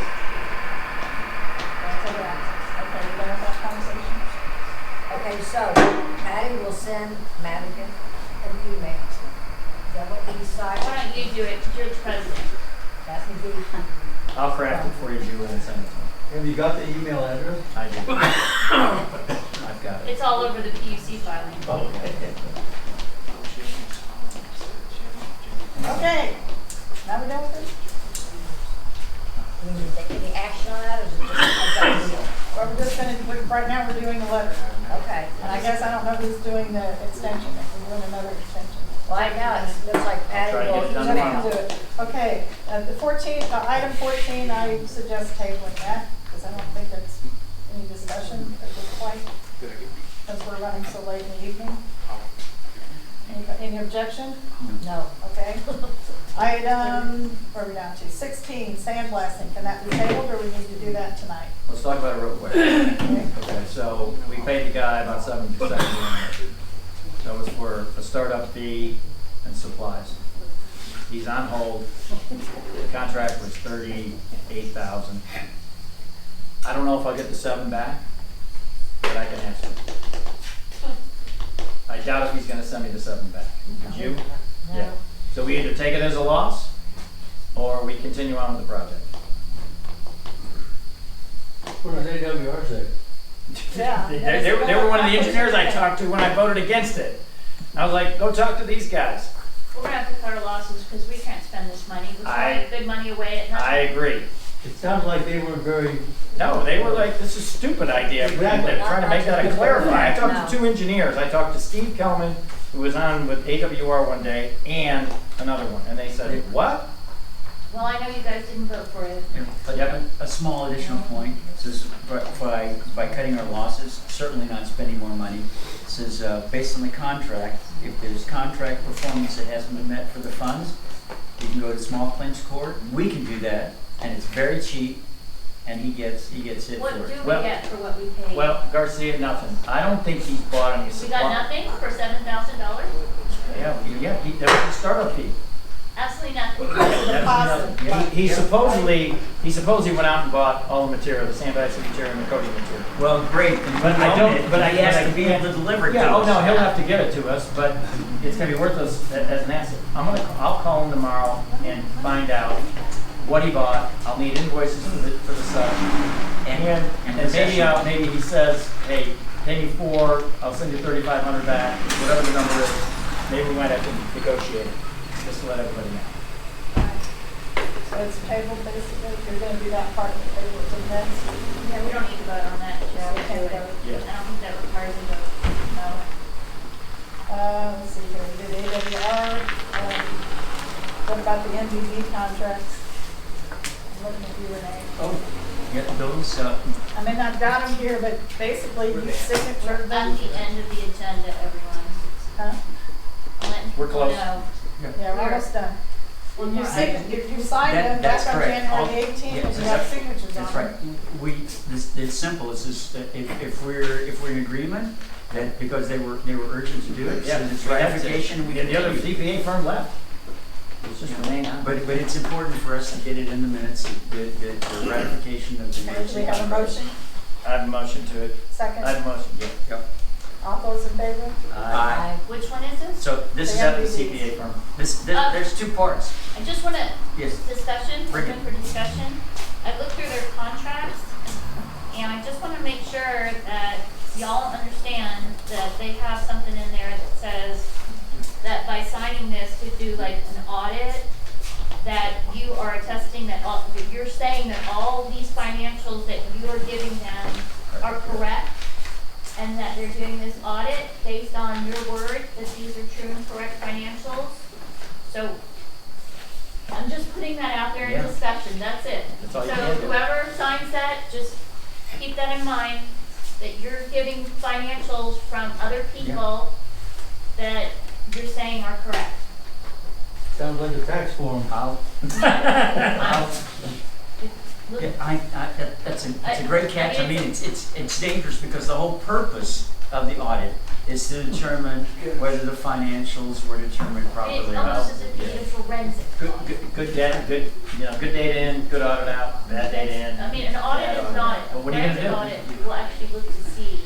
B: That's other access. Okay, we got that conversation.
R: Okay, so Patty will send Madigan an email. Is that what we decide?
G: Why don't you do it? You're the president.
R: That would be.
F: I'll craft it for you, Julie, and send it to him.
O: Have you got the email address?
F: I do. I've got it.
G: It's all over the PUC filing.
B: Okay, now we're done with this?
R: We need to take any action on that, or is it just a done deal?
B: Well, we're just gonna, right now, we're doing the letter.
R: Okay.
B: And I guess I don't know who's doing the extension, if we're doing another extension.
R: Right now, it looks like Patty
F: try to
R: will.
F: get it done
B: Somebody
F: tomorrow.
B: can do it. Okay, the 14, item 14, I suggest tabling that, because I don't think it's any discussion at this point, because we're running so late in the evening. Any objection? No. Okay. Item, where are we down to? 16, sandblasting. Can that be tabled or we need to do that tonight?
K: Let's talk about it real quick. Okay, so we paid the guy about $70 grand. That was for a startup fee and supplies. He's on hold. The contract was $38,000. I don't know if I'll get the 7 back, but I can ask him. I doubt if he's gonna send me the 7 back. Would you? Yeah. So we either take it as a loss, or we continue on with the project.
M: What does AWR say?
B: Yeah.
K: They were one of the engineers I talked to when I voted against it. I was like, go talk to these guys.
G: We're gonna have to cut our losses because we can't spend this money. We're throwing good money away at nothing.
K: I agree.
M: It sounds like they were very.
K: No, they were like, this is a stupid idea.
M: Exactly.
K: They're trying to make that a clarify. I talked to 2 engineers. I talked to Steve Kelman, who was on with AWR one day, and another one. And they said, what?
G: Well, I know you guys didn't vote for it.
J: A small additional point, says by cutting our losses, certainly not spending more money. It says, based on the contract, if there's contract performance that hasn't been met for the funds, you can go to small claims court. We can do that, and it's very cheap, and he gets hit
G: What
J: for
G: do
J: it.
G: we get for what we paid?
K: Well, Garcia, nothing. I don't think he's bought any
G: We
K: supply.
G: got nothing for $7,000?
K: Yeah, there was a startup fee.
G: Absolutely nothing.
K: Yeah, he supposedly went out and bought all the material, the sandblasting material and the coating material.
J: Well, great,
K: But I don't, but
J: he has to be able to deliver it to us.
K: Yeah, oh no, he'll have to give it to us, but it's gonna be worth us as an asset. I'll call him tomorrow and find out what he bought. I'll need invoices for the stuff. And maybe he says, hey, pay me 4, I'll send you 3,500 back, whatever the number is. Maybe we might have to negotiate it, just to let everybody know.
B: So it's tabled basically, you're gonna do that part of the table to the next.
G: Yeah, we don't need to vote on that. Just
B: Yeah, we
G: do
B: can't
G: it.
B: vote.
K: Yeah.
G: I don't think that requires a vote.
B: No. Let's see here, we did AWR, what about the NVD contracts? I'm looking at you, Renee.
J: Oh, get those,
B: I mean, I've got them here, but basically you signature
G: We're
B: them.
G: at the end of the agenda, everyone.
B: Huh?
G: I'm letting
K: We're
G: people
K: close.
G: know.
B: Yeah, we're almost done.
G: One
B: You
G: more item.
B: signed them
J: That's
B: back on
J: correct.
B: January 18th, and you have signatures on them.
J: That's right. It's simple, it's just, if we're in agreement, that because they were urgent to do it,
K: Yeah,
J: so it's
K: right.
J: ratification, we
K: And the other
J: continue.
K: CPA firm left. It's just remain on.
J: But it's important for us to get it in the minutes, the ratification of the.
B: Okay, do we have a motion?
K: I have a motion to it.
B: Second?
K: I have a motion,
J: Yep.
B: All those in favor?
J: Aye.
G: Which one is this?
J: So this is
B: The
J: out of the
B: MVDs.
J: CPA firm. There's 2 parts.
G: I just want to,
J: Yes.
G: discussion,
J: Bring
G: open for discussion. I looked through their contracts, and I just want to make sure that y'all understand that they have something in there that says that by signing this to do like an audit, that you are attesting that that you're saying that all these financials that you are giving them are correct, and that they're doing this audit based on your word that these are true and correct financials. So I'm just putting that out there in
K: Yeah.
G: discussion, that's it.
K: That's all you
G: So
K: can do.
G: whoever signs that, just keep that in mind, that you're giving financials from other people that you're saying are correct.
M: Sounds like a tax form.
J: That's a great catch. I mean, it's dangerous because the whole purpose of the audit is to determine whether the financials were determined properly.
G: It's almost as if you did a forensic.
K: Good data, good data in, good audit out, bad data in.
G: I mean, an audit
K: bad
G: is
K: audit
G: not,
K: out. Well, what are you
G: forensic
K: gonna
G: audit,
K: do?
G: will actually look to see,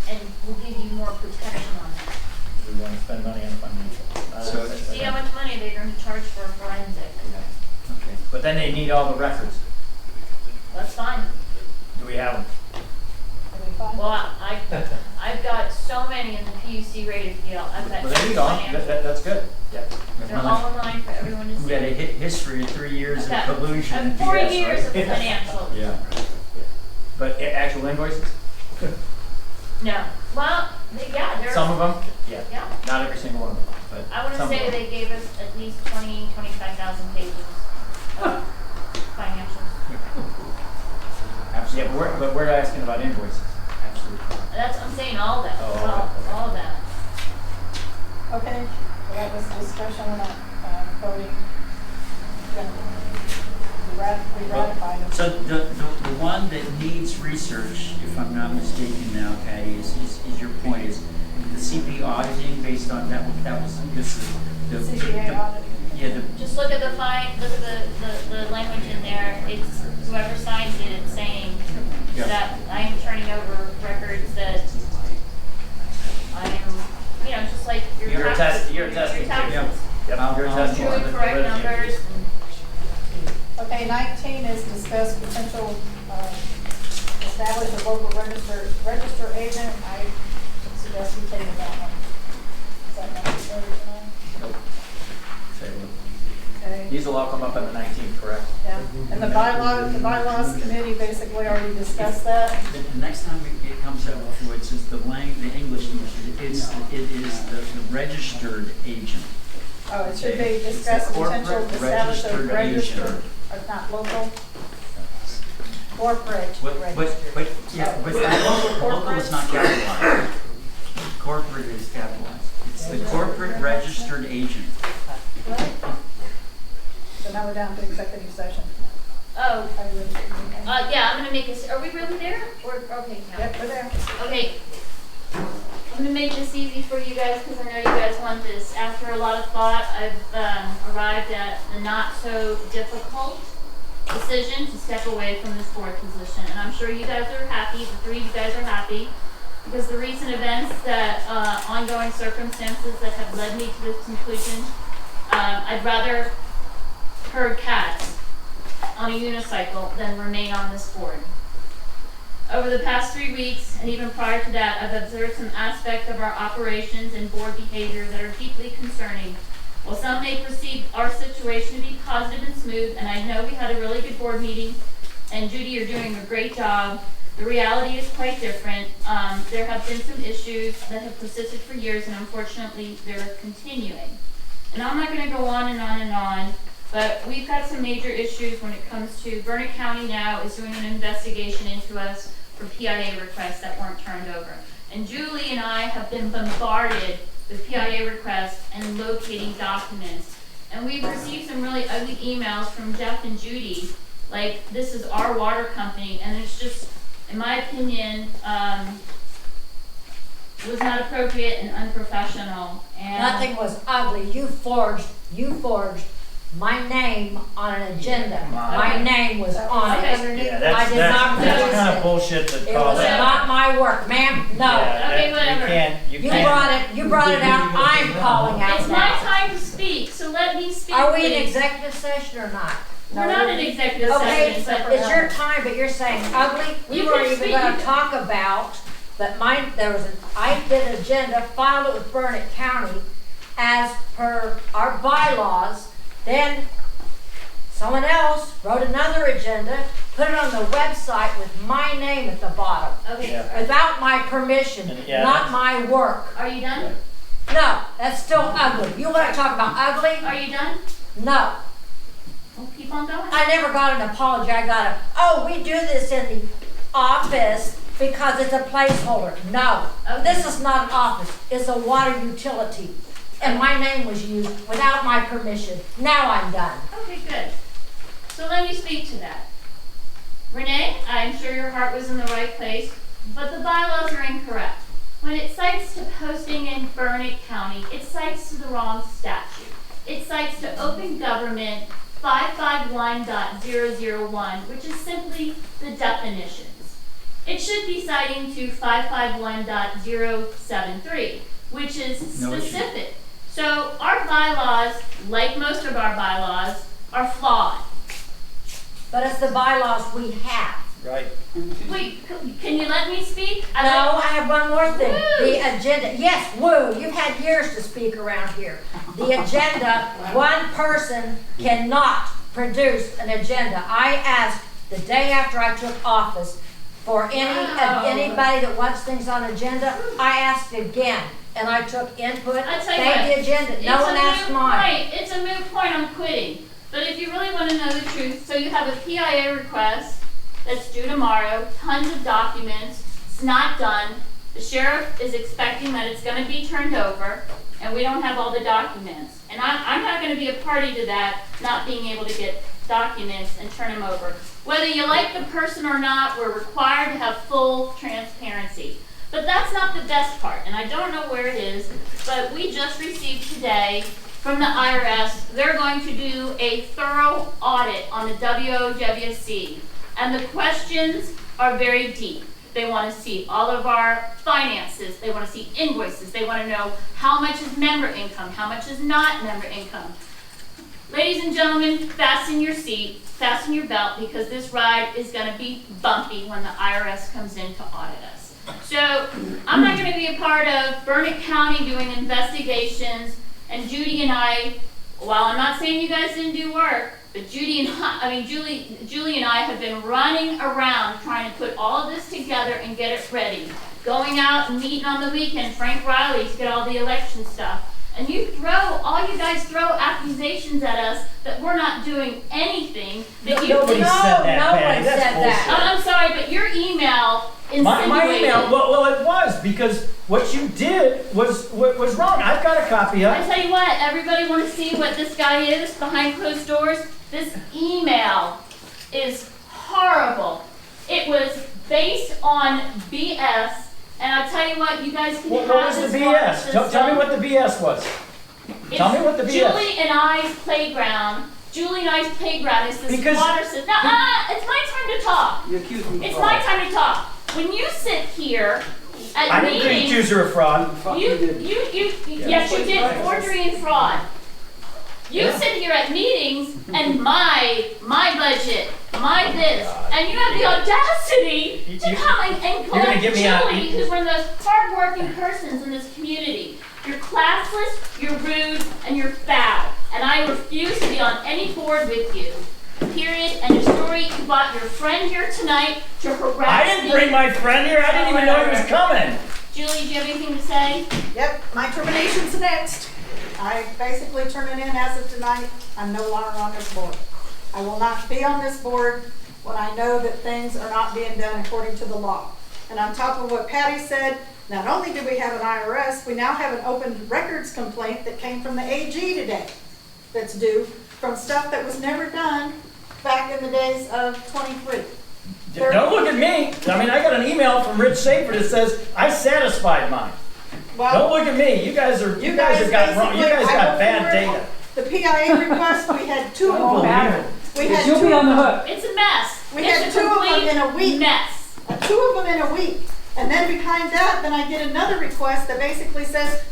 G: and will give you more protection on it.
K: We want to spend money on financial.
J: So-
G: See how much money they're going to charge for a forensic.
J: Okay.
K: But then they need all the records.
G: That's fine.
K: Do we have them?
G: Well, I've got so many in the PUC rated deal. I've got
K: Well, there you go.
G: financials.
K: That's good. Yeah.
G: They're all online for everyone to see.
J: We got a history of 3 years of
G: Okay.
J: collusion. and
G: 4
J: BS,
G: years of
J: right?
G: financials.
J: Yeah.
K: But actual invoices?
G: No. Well, yeah, there's.
K: Some of them? Yeah.
G: Yeah.
K: Not every single one of them, but
G: I want to
K: some
G: say
K: of them.
G: they gave us at least 25,000 pages of financials.
K: Absolutely. Yeah, but we're asking about invoices. Absolutely.
G: That's, I'm saying all of that,
K: Oh, all of that, okay.
G: all of that.
B: was discussion, we're not voting. We ratified it.
J: So the one that needs research, if I'm not mistaken now, Patty, is your point, is the CP auditing based on that was this is the
B: CPA auditing.
J: Yeah,
G: Just look at the the language in there. It's whoever signs it, it's saying
J: Yeah.
G: that I am turning over records that I am, just like your
K: You're
G: taxes.
K: you're testing too.
G: taxes.
K: Yep, you're testing.
G: True and correct numbers.
B: Okay, 19 is discuss potential, establish a local register agent. I suggest we table that one. Is that necessary tonight? Okay.
K: These will all come up on the 19th, correct?
B: Yeah, and the bylaws committee basically already discussed that.
J: The next time it comes up to it, says the English, it is the registered agent.
B: Oh, it should be discuss potential to establish a register, not local. Corporate register.
J: Local is not capitalized. Corporate is capitalized. It's the corporate registered agent.
B: Right. So now we're down to executive session.
G: Oh, yeah, I'm gonna make this, are we really there? Or, okay, no.
B: Yep, we're there.
G: Okay. I'm gonna make this easy for you guys because I know you guys want this. After a lot of thought, I've arrived at the not so difficult decision to step away from this board position. And I'm sure you guys are happy, the three of you guys are happy, because the recent events that, ongoing circumstances that have led me to this conclusion, I'd rather herd cats on a unicycle than remain on this board. Over the past 3 weeks, and even prior to that, I've observed some aspects of our operations and board behavior that are deeply concerning. While some may perceive our situation to be positive and smooth, and I know we had a really good board meeting, and Judy, you're doing a great job, the reality is quite different. There have been some issues that have persisted for years, and unfortunately, they're continuing. And I'm not going to go on and on and on, but we've got some major issues when it comes to Burnett County now is doing an investigation into us for PIA requests that weren't turned over. And Julie and I have been bombarded with PIA requests and locating documents. And we've received some really ugly emails from Jeff and Judy, like this is our water company, and it's just, in my opinion, was not appropriate and unprofessional. And
R: Nothing was ugly. You forged my name on an agenda. My name was on it.
F: Yeah,
R: I did not
F: that's
R: produce
F: kind
R: it.
F: of bullshit to
R: It
F: call
R: was
F: that.
R: not my work, ma'am. No.
F: Yeah,
G: Okay, whatever.
F: You can't.
R: You brought it out. I'm calling out
G: It's my
R: now.
G: time to speak, so let me speak.
R: Are we in
G: please.
R: executive session or not?
G: We're not in executive
R: Okay,
G: session, but
R: it's your time, but you're saying ugly. We
G: You
R: weren't
G: can
R: even
G: speak.
R: gonna talk about that I did an agenda, filed it with Burnett County as per our bylaws. Then someone else wrote another agenda, put it on the website with my name at the bottom.
G: Okay.
F: Yeah.
R: Without my permission,
F: Yeah,
R: not my work.
G: Are you done?
R: No, that's still ugly. You wanna talk about ugly?
G: Are you done?
R: No.
G: We'll keep on going.
R: I never got an apology. I got a, oh, we do this in the office because it's a placeholder. No, this is not an office. It's a water utility. And my name was used without my permission. Now I'm done.
G: Okay, good. So let me speak to that. Renee, I'm sure your heart was in the right place, but the bylaws are incorrect. When it cites to posting in Burnett County, it cites to the wrong statute. It cites to Open Government 551.001, which is simply the definitions. It should be citing to 551.073, which is specific. So our bylaws, like most of our bylaws, are flawed.
R: But it's the bylaws we have.
F: Right.
G: Wait, can you let me speak?
R: No, I have one more thing.
G: Woo.
R: The agenda, yes, woo, you've had years to speak around here. The agenda, one person cannot produce an agenda. I asked the day after I took office for anybody that wants things on agenda, I asked again. And I took input,
G: I tell you
R: made
G: what,
R: the agenda, no one asked mine.
G: It's a moot point, I'm quitting. But if you really want to know the truth, so you have a PIA request that's due tomorrow, tons of documents, it's not done. The sheriff is expecting that it's gonna be turned over, and we don't have all the documents. And I'm not gonna be a party to that, not being able to get documents and turn them over. Whether you like the person or not, we're required to have full transparency. But that's not the best part, and I don't know where it is, but we just received today from the IRS, they're going to do a thorough audit on the WOWSC. And the questions are very deep. They want to see all of our finances. They want to see invoices. They want to know how much is member income, how much is not member income. Ladies and gentlemen, fasten your seat, fasten your belt, because this ride is going to be bumpy when the IRS comes in to audit us. So I'm not going to be a part of Burnett County doing investigations, and Judy and I, while I'm not saying you guys didn't do work, but Julie and I have been running around trying to put all of this together and get it ready. Going out and meeting on the weekend, Frank Riley, to get all the election stuff. And you guys throw accusations at us that we're not doing anything. That
F: Nobody said that, Patty. That's bullshit.
G: I'm sorry, but your email insinuated.
F: My email, well, it was, because what you did was wrong. I've got a copy of it.
G: I tell you what, everybody want to see what this guy is behind closed doors? This email is horrible. It was based on BS, and I'll tell you what, you guys can
F: What
G: have
F: was
G: this
F: the
G: water
F: BS?
G: system.
F: Tell me what the BS was. Tell me what the BS.
G: Julie and I's playground. Julie and I's playground is this
F: Because-
G: water system. No, it's my time to talk.
F: You accuse me of
G: It's
F: fraud.
G: my time to talk. When you sit here at
F: I didn't
G: meetings,
F: accuse her of fraud.
G: yes, you did, forgery and fraud. You sit here at meetings and my budget, my this, and you have the audacity to come and
F: you're gonna
G: collect
F: get me out.
G: Julie, who's one of the most hardworking persons in this community. You're classless, you're rude, and you're foul. And I refuse to be on any board with you. Period. And your story, you brought your friend here tonight to harass
F: I didn't
G: me.
F: bring my friend here. I didn't even know he was coming.
G: Julie, do you have anything to say?
B: Yep, my termination's next. I basically turn it in as of tonight. I'm no longer on this board. I will not be on this board when I know that things are not being done according to the law. And on top of what Patty said, not only do we have an IRS, we now have an open records complaint that came from the AG today that's due from stuff that was never done back in the days of 23.
F: Don't look at me. I mean, I got an email from Rich Safer that says I satisfied mine.
B: Well,
F: don't look at me. You guys have got wrong. You guys got bad data.
B: The PIA request, we had two of them.
I: You'll be on the hook.
G: It's a mess.
B: We had two of them in a week.
G: Mess.
B: Two of them in a week. And then behind that, then I get another request that basically says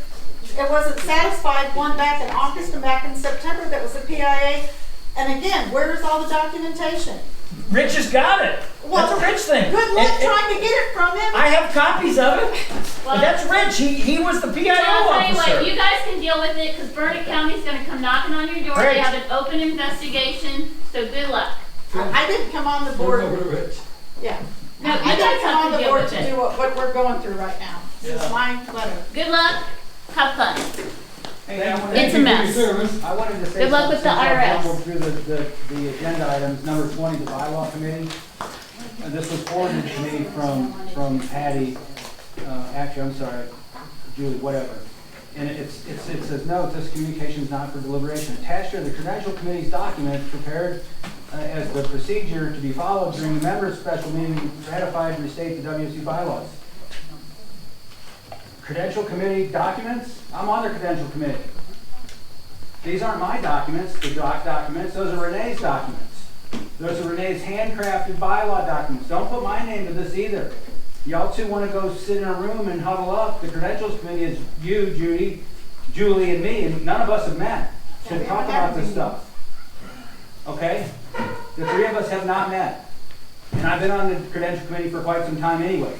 B: it wasn't satisfied, one back in August and back in September that was a PIA. And again, where's all the documentation?
F: Rich has got it.
B: Well,
F: that's a Rich thing.
B: Good luck trying to get it from him.
F: I have copies of it. But that's Rich. He was the PIO
G: I'll tell you
F: officer.
G: what, you guys can deal with it because Burnett County's going to come knocking on your door.
F: Great.
G: They have an open investigation, so good luck.
B: I didn't come on the board. Yeah.
G: No,
B: I
G: you guys
B: didn't come
G: have
B: on
G: to
B: the
G: deal
B: board
G: with
B: to
G: it.
B: do what we're going through right now. This is my letter.
G: Good luck. Have fun.
S: It's
G: a mess.
S: I wanted to say
G: Good luck with the
S: something
G: IRS.
S: since I've gone through the agenda items, number 20, the bylaw committee. And this was forwarded to me from Patty, actually, I'm sorry, Julie, whatever. And it says, no, this communication is not for deliberation. Attached here, the credential committee's documents prepared as the procedure to be followed during the members' special meeting ratified and restate the WSC bylaws. Credential committee documents, I'm on the credential committee. These aren't my documents, the documents, those are Renee's documents. Those are Renee's handcrafted bylaw documents. Don't put my name to this either. Y'all two want to go sit in a room and huddle up. The credentials committee is you, Judy, Julie, and me, and none of us have met to talk about this stuff. Okay? The three of us have not met. And I've been on the credential committee for quite some time anyway.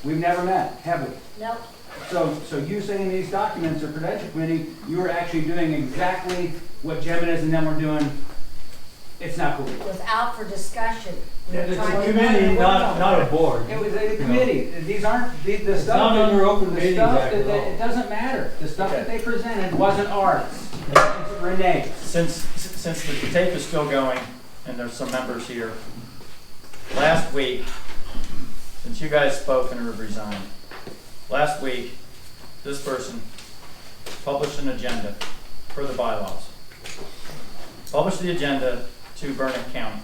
S: We've never met, have we?
R: Nope.
S: So you saying these documents are credential committee, you are actually doing exactly what Geminis and them were doing. It's not cool.
R: It was out for discussion. We were
C: It's
R: trying
C: a
R: to
C: committee,
R: find
C: not a board.
S: It was a committee. These aren't, the stuff.
C: not
S: that-
C: under open
S: the
C: meetings
S: stuff
C: act
S: that-
C: at all.
S: It doesn't matter. The stuff that they presented wasn't ours. It's Renee's.
F: Since the tape is still going, and there's some members here, last week, since you guys spoke and have resigned, last week, this person published an agenda for the bylaws. Published the agenda to Burnett County.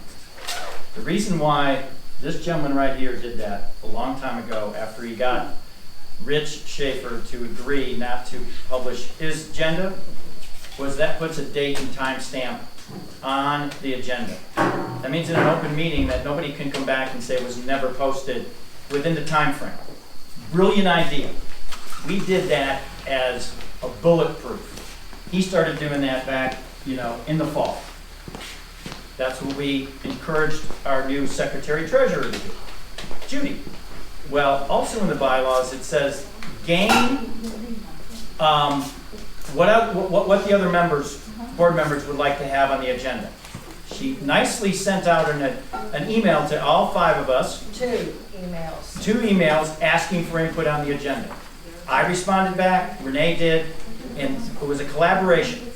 F: The reason why this gentleman right here did that a long time ago after he got Rich Schaefer to agree not to publish his agenda was that puts a date and time stamp on the agenda. That means in an open meeting that nobody can come back and say it was never posted within the time frame. Brilliant idea. We did that as a bulletproof. He started doing that back, in the fall. That's what we encouraged our new secretary treasurer to do, Judy. Well, also in the bylaws it says gain what the other board members would like to have on the agenda. She nicely sent out an email to all 5 of us.
R: 2
F: emails asking for input on the agenda. I responded back, Renee did, and it was a collaboration.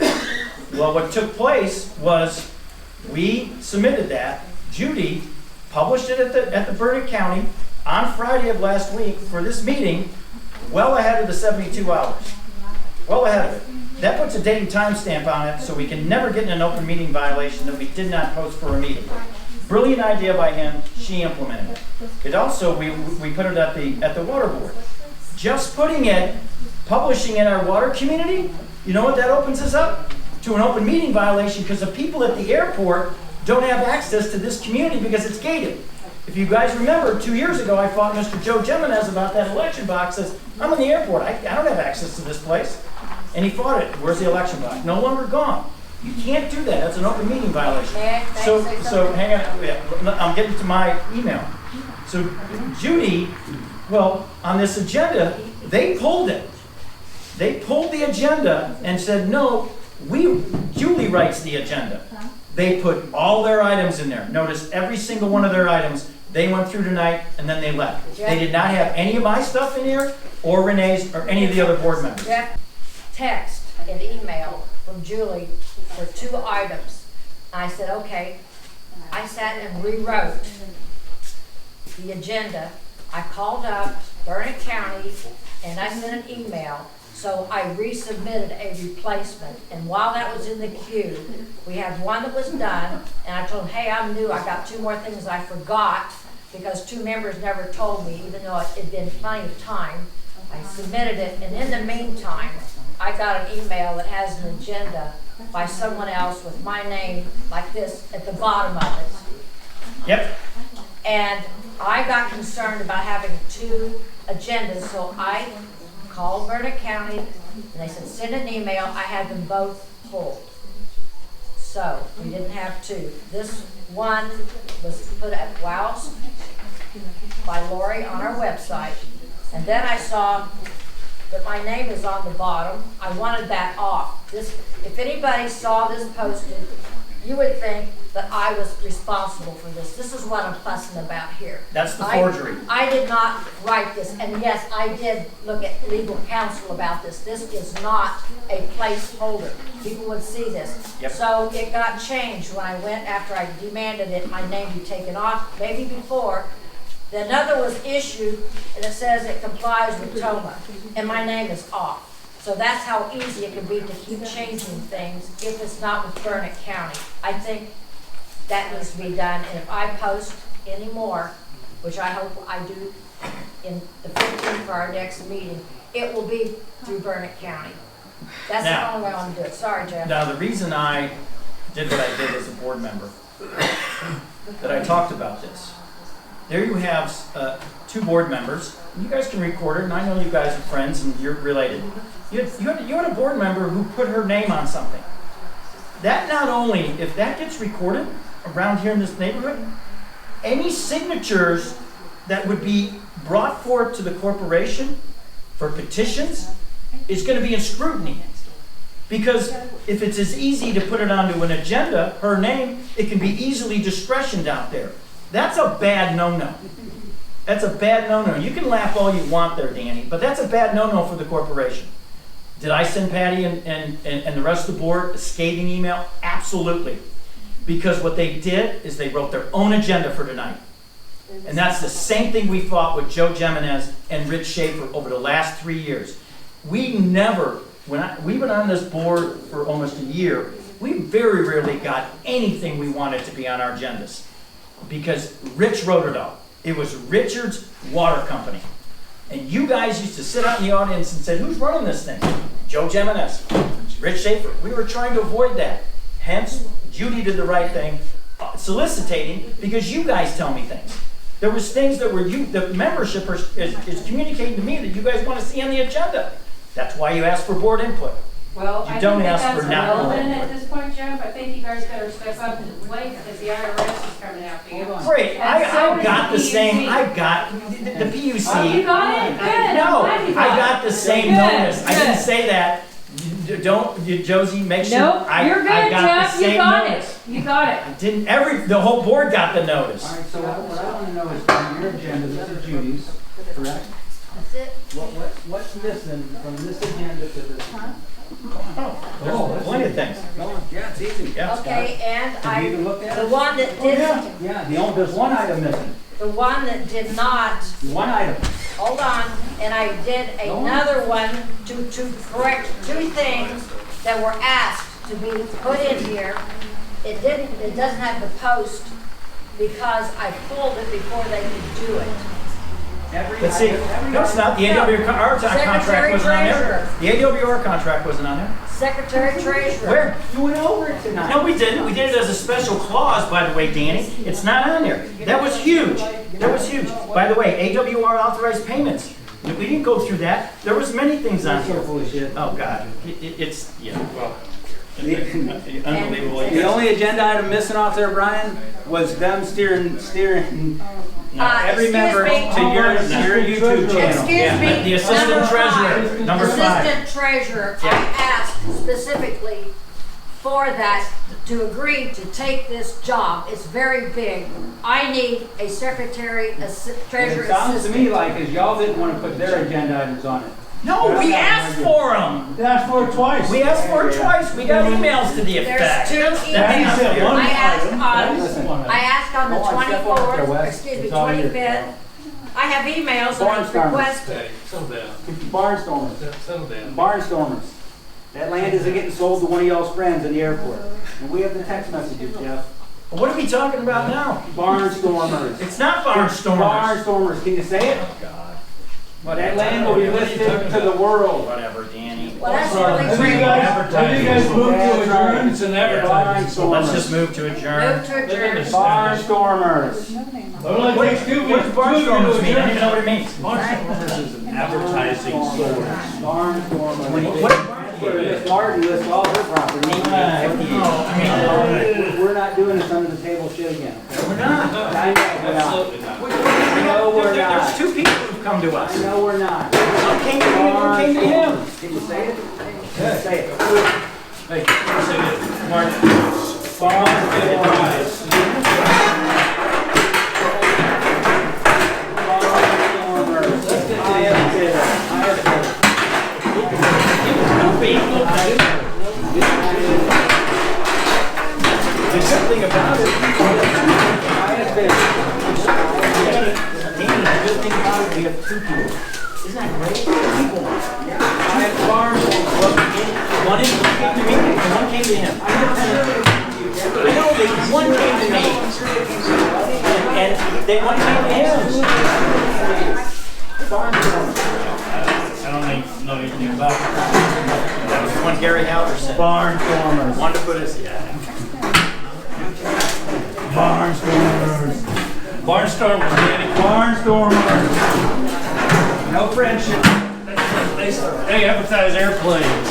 F: Well, what took place was we submitted that. Judy published it at the Burnett County on Friday of last week for this meeting, well ahead of the 72 hours. Well ahead of it. That puts a date and time stamp on it so we can never get in an open meeting violation that we did not post for a meeting. Brilliant idea by him. She implemented it. It also, we put it at the water board. Just publishing in our water community, you know what that opens us up? To an open meeting violation because the people at the airport don't have access to this community because it's gated. If you guys remember, 2 years ago I fought Mr. Joe Jimenez about that election box. Says, I'm in the airport, I don't have access to this place. And he fought it. Where's the election box? No longer gone. You can't do that. That's an open meeting violation. So hang on. Yeah, I'm getting to my email. So Judy, on this agenda, they pulled it. They pulled the agenda and said, no, Julie writes the agenda. They put all their items in there. Notice every single one of their items they went through tonight and then they left. They did not have any of my stuff in here or Renee's or any of the other board members.
R: Jeff, text and email from Julie for 2 items. I said, okay. I sat and rewrote the agenda. I called up Burnett County and I sent an email. So I resubmitted a replacement, and while that was in the queue, we had one that was done, and I told him, hey, I'm new, I got 2 more things I forgot, because 2 members never told me, even though it had been plenty of time. I submitted it, and in the meantime, I got an email that has an agenda by someone else with my name like this at the bottom of it.
F: Yep.
R: And I got concerned about having 2 agendas, so I called Burnett County, and they said, send an email. I had them both pulled. So, we didn't have 2. This one was put at WOWSC by Lori on our website. And then I saw that my name is on the bottom. I wanted that off. If anybody saw this posted, you would think that I was responsible for this. This is what I'm fussing about here.
F: That's the forgery.
R: I did not write this, and yes, I did look at legal counsel about this. This is not a placeholder. People would see this.
F: Yep.
R: So it got changed when I went after I demanded it, my name be taken off, maybe before. Then another was issued, and it says it complies with TOMA, and my name is off. So that's how easy it can be to keep changing things if it's not with Burnett County. I think that needs to be done, and if I post any more, which I hope I do in the 15th for our next meeting, it will be through Burnett County. That's the only way I want to do it. Sorry, Jeff.
F: Now, the reason I did what I did as a board member, that I talked about this. There you have 2 board members. You guys can record it, and I know you guys are friends and you're related. You had a board member who put her name on something. That not only, if that gets recorded around here in this neighborhood, any signatures that would be brought forth to the corporation for petitions is going to be in scrutiny. Because if it's as easy to put it onto an agenda, her name, it can be easily discretioned out there. That's a bad no-no. That's a bad no-no. You can laugh all you want there, Danny, but that's a bad no-no for the corporation. Did I send Patty and the rest of the board a scathing email? Absolutely. Because what they did is they wrote their own agenda for tonight. And that's the same thing we fought with Joe Jimenez and Rich Schaefer over the last 3 years. We never, we've been on this board for almost a year, we very rarely got anything we wanted to be on our agendas. Because Rich wrote it all. It was Richard's Water Company. And you guys used to sit out in the audience and say, who's running this thing? Joe Jimenez, Rich Schaefer. We were trying to avoid that. Hence, Judy did the right thing, soliciting, because you guys tell me things. There was things that were the membership is communicating to me that you guys want to see on the agenda. That's why you ask for board input.
I: Well,
F: You
I: I
F: don't
I: think
F: ask
I: that
F: for
I: that's
F: not board
I: relevant
F: input.
I: at this point, Jeff. I think you guys better step up and wait because the IRS is coming after you.
F: Great,
I: And so
F: I
I: is
F: got the
I: PUC.
F: same, I got the PUC.
I: Oh, you got it? Good. I'm
F: No,
I: glad you
F: I
I: got
F: got
I: it.
F: the same
I: Good,
F: notice. I didn't
I: good.
F: say that. Josie, make sure.
I: Nope, you're good,
F: I got
I: Jeff.
F: the
I: You
F: same
I: got
F: notice.
I: it. You got it.
F: I didn't, the whole board got the notice.
S: All right, so what I want to know is from your agenda, this is Judy's, correct?
R: That's it.
S: What's missing from this agenda to this one?
F: There's plenty of things.
S: Yeah, it's easy.
F: Yeah.
R: Okay, and
S: Have you even looked at
R: the
S: it?
R: one that didn't,
S: There's one item missing.
R: the one that did not,
S: One item.
R: hold on, and I did another one to correct two things that were asked to be put in here. It doesn't have the post because I pulled it before they could do it.
F: But see, no, it's not. The AWR contract wasn't on there. The AWR contract wasn't on there.
R: Secretary Treasurer.
F: Where?
S: You went over it tonight.
F: No, we didn't. We did it as a special clause, by the way, Danny. It's not on there. That was huge. That was huge. By the way, AWR authorized payments. We didn't go through that. There was many things on here. Oh, God. It's, yeah, well, unbelievable.
S: The only agenda item missing off there, Brian, was them steering every
R: Excuse
S: member
R: me.
S: to your YouTube channel.
R: Excuse me.
F: The assistant treasurer, number 5.
R: Assistant treasurer, I asked specifically for that to agree to take this job. It's very big. I need a secretary, treasurer
S: It sounds to
R: assistant.
S: me like as y'all didn't want to put their agenda items on it.
F: No, we asked for them.
D: They asked for it twice.
F: We asked for it twice. We got emails to the
R: There's
F: effect.
R: 2
F: That's
R: emails.
F: not
R: I asked
S: Listen.
R: I asked on the
S: Go on, step over there,
R: 24th,
S: Wes.
R: excuse me,
S: It's all yours.
R: 25th. I have emails and I
S: Barnstormers.
R: requested.
S: Barnstormers. Barnstormers. That land isn't getting sold to one of y'all's friends in the airport. And we have the text messages, Jeff.
F: What are we talking about now?
S: Barnstormers.
F: It's not barnstormers.
S: Barnstormers. Can you say it?
F: Oh, God.
S: That land will be listed to the world.
F: Whatever, Danny.
R: Well, that's really
D: Have you
R: great.
D: guys moved to adjourn?
S: It's an advertising.
F: Let's just move to adjourn.
R: Move to adjourn.
S: Barnstormers.
D: Only takes two
F: What's barnstormers mean? I don't even know what it means.
P: Advertising source.
S: Barnstormers.
F: What?
S: Miss Martin lists all her property. We're not doing this under the table shit again. Okay?
F: We're not.
S: I know we're not. No, we're not.
F: There's 2 people who've come to us.
S: I know we're not.
F: One came to me, one came to him.
S: Can you say it? Say it.
P: Hey, say it. Mark.
F: The good thing about it, the good thing about it, we have 2 people. Isn't that great? People. I have farms. One came to me, and one came to him. I know that one came to me, and then one came to him.
P: I don't know anything about it.
F: That was one Gary Halverson.
S: Barnstormers.
F: Wanted to put us,
S: Barnstormers.
P: Barnstormers, Danny.
S: Barnstormers. No friendship.
P: They advertise airplanes.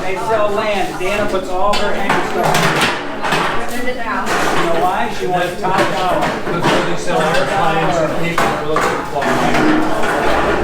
S: They sell land. Dana puts all her hand stuff.
R: Printed it out.
S: You know why? She wants top dollar.
P: Before they sell airplanes, people are looking for flying.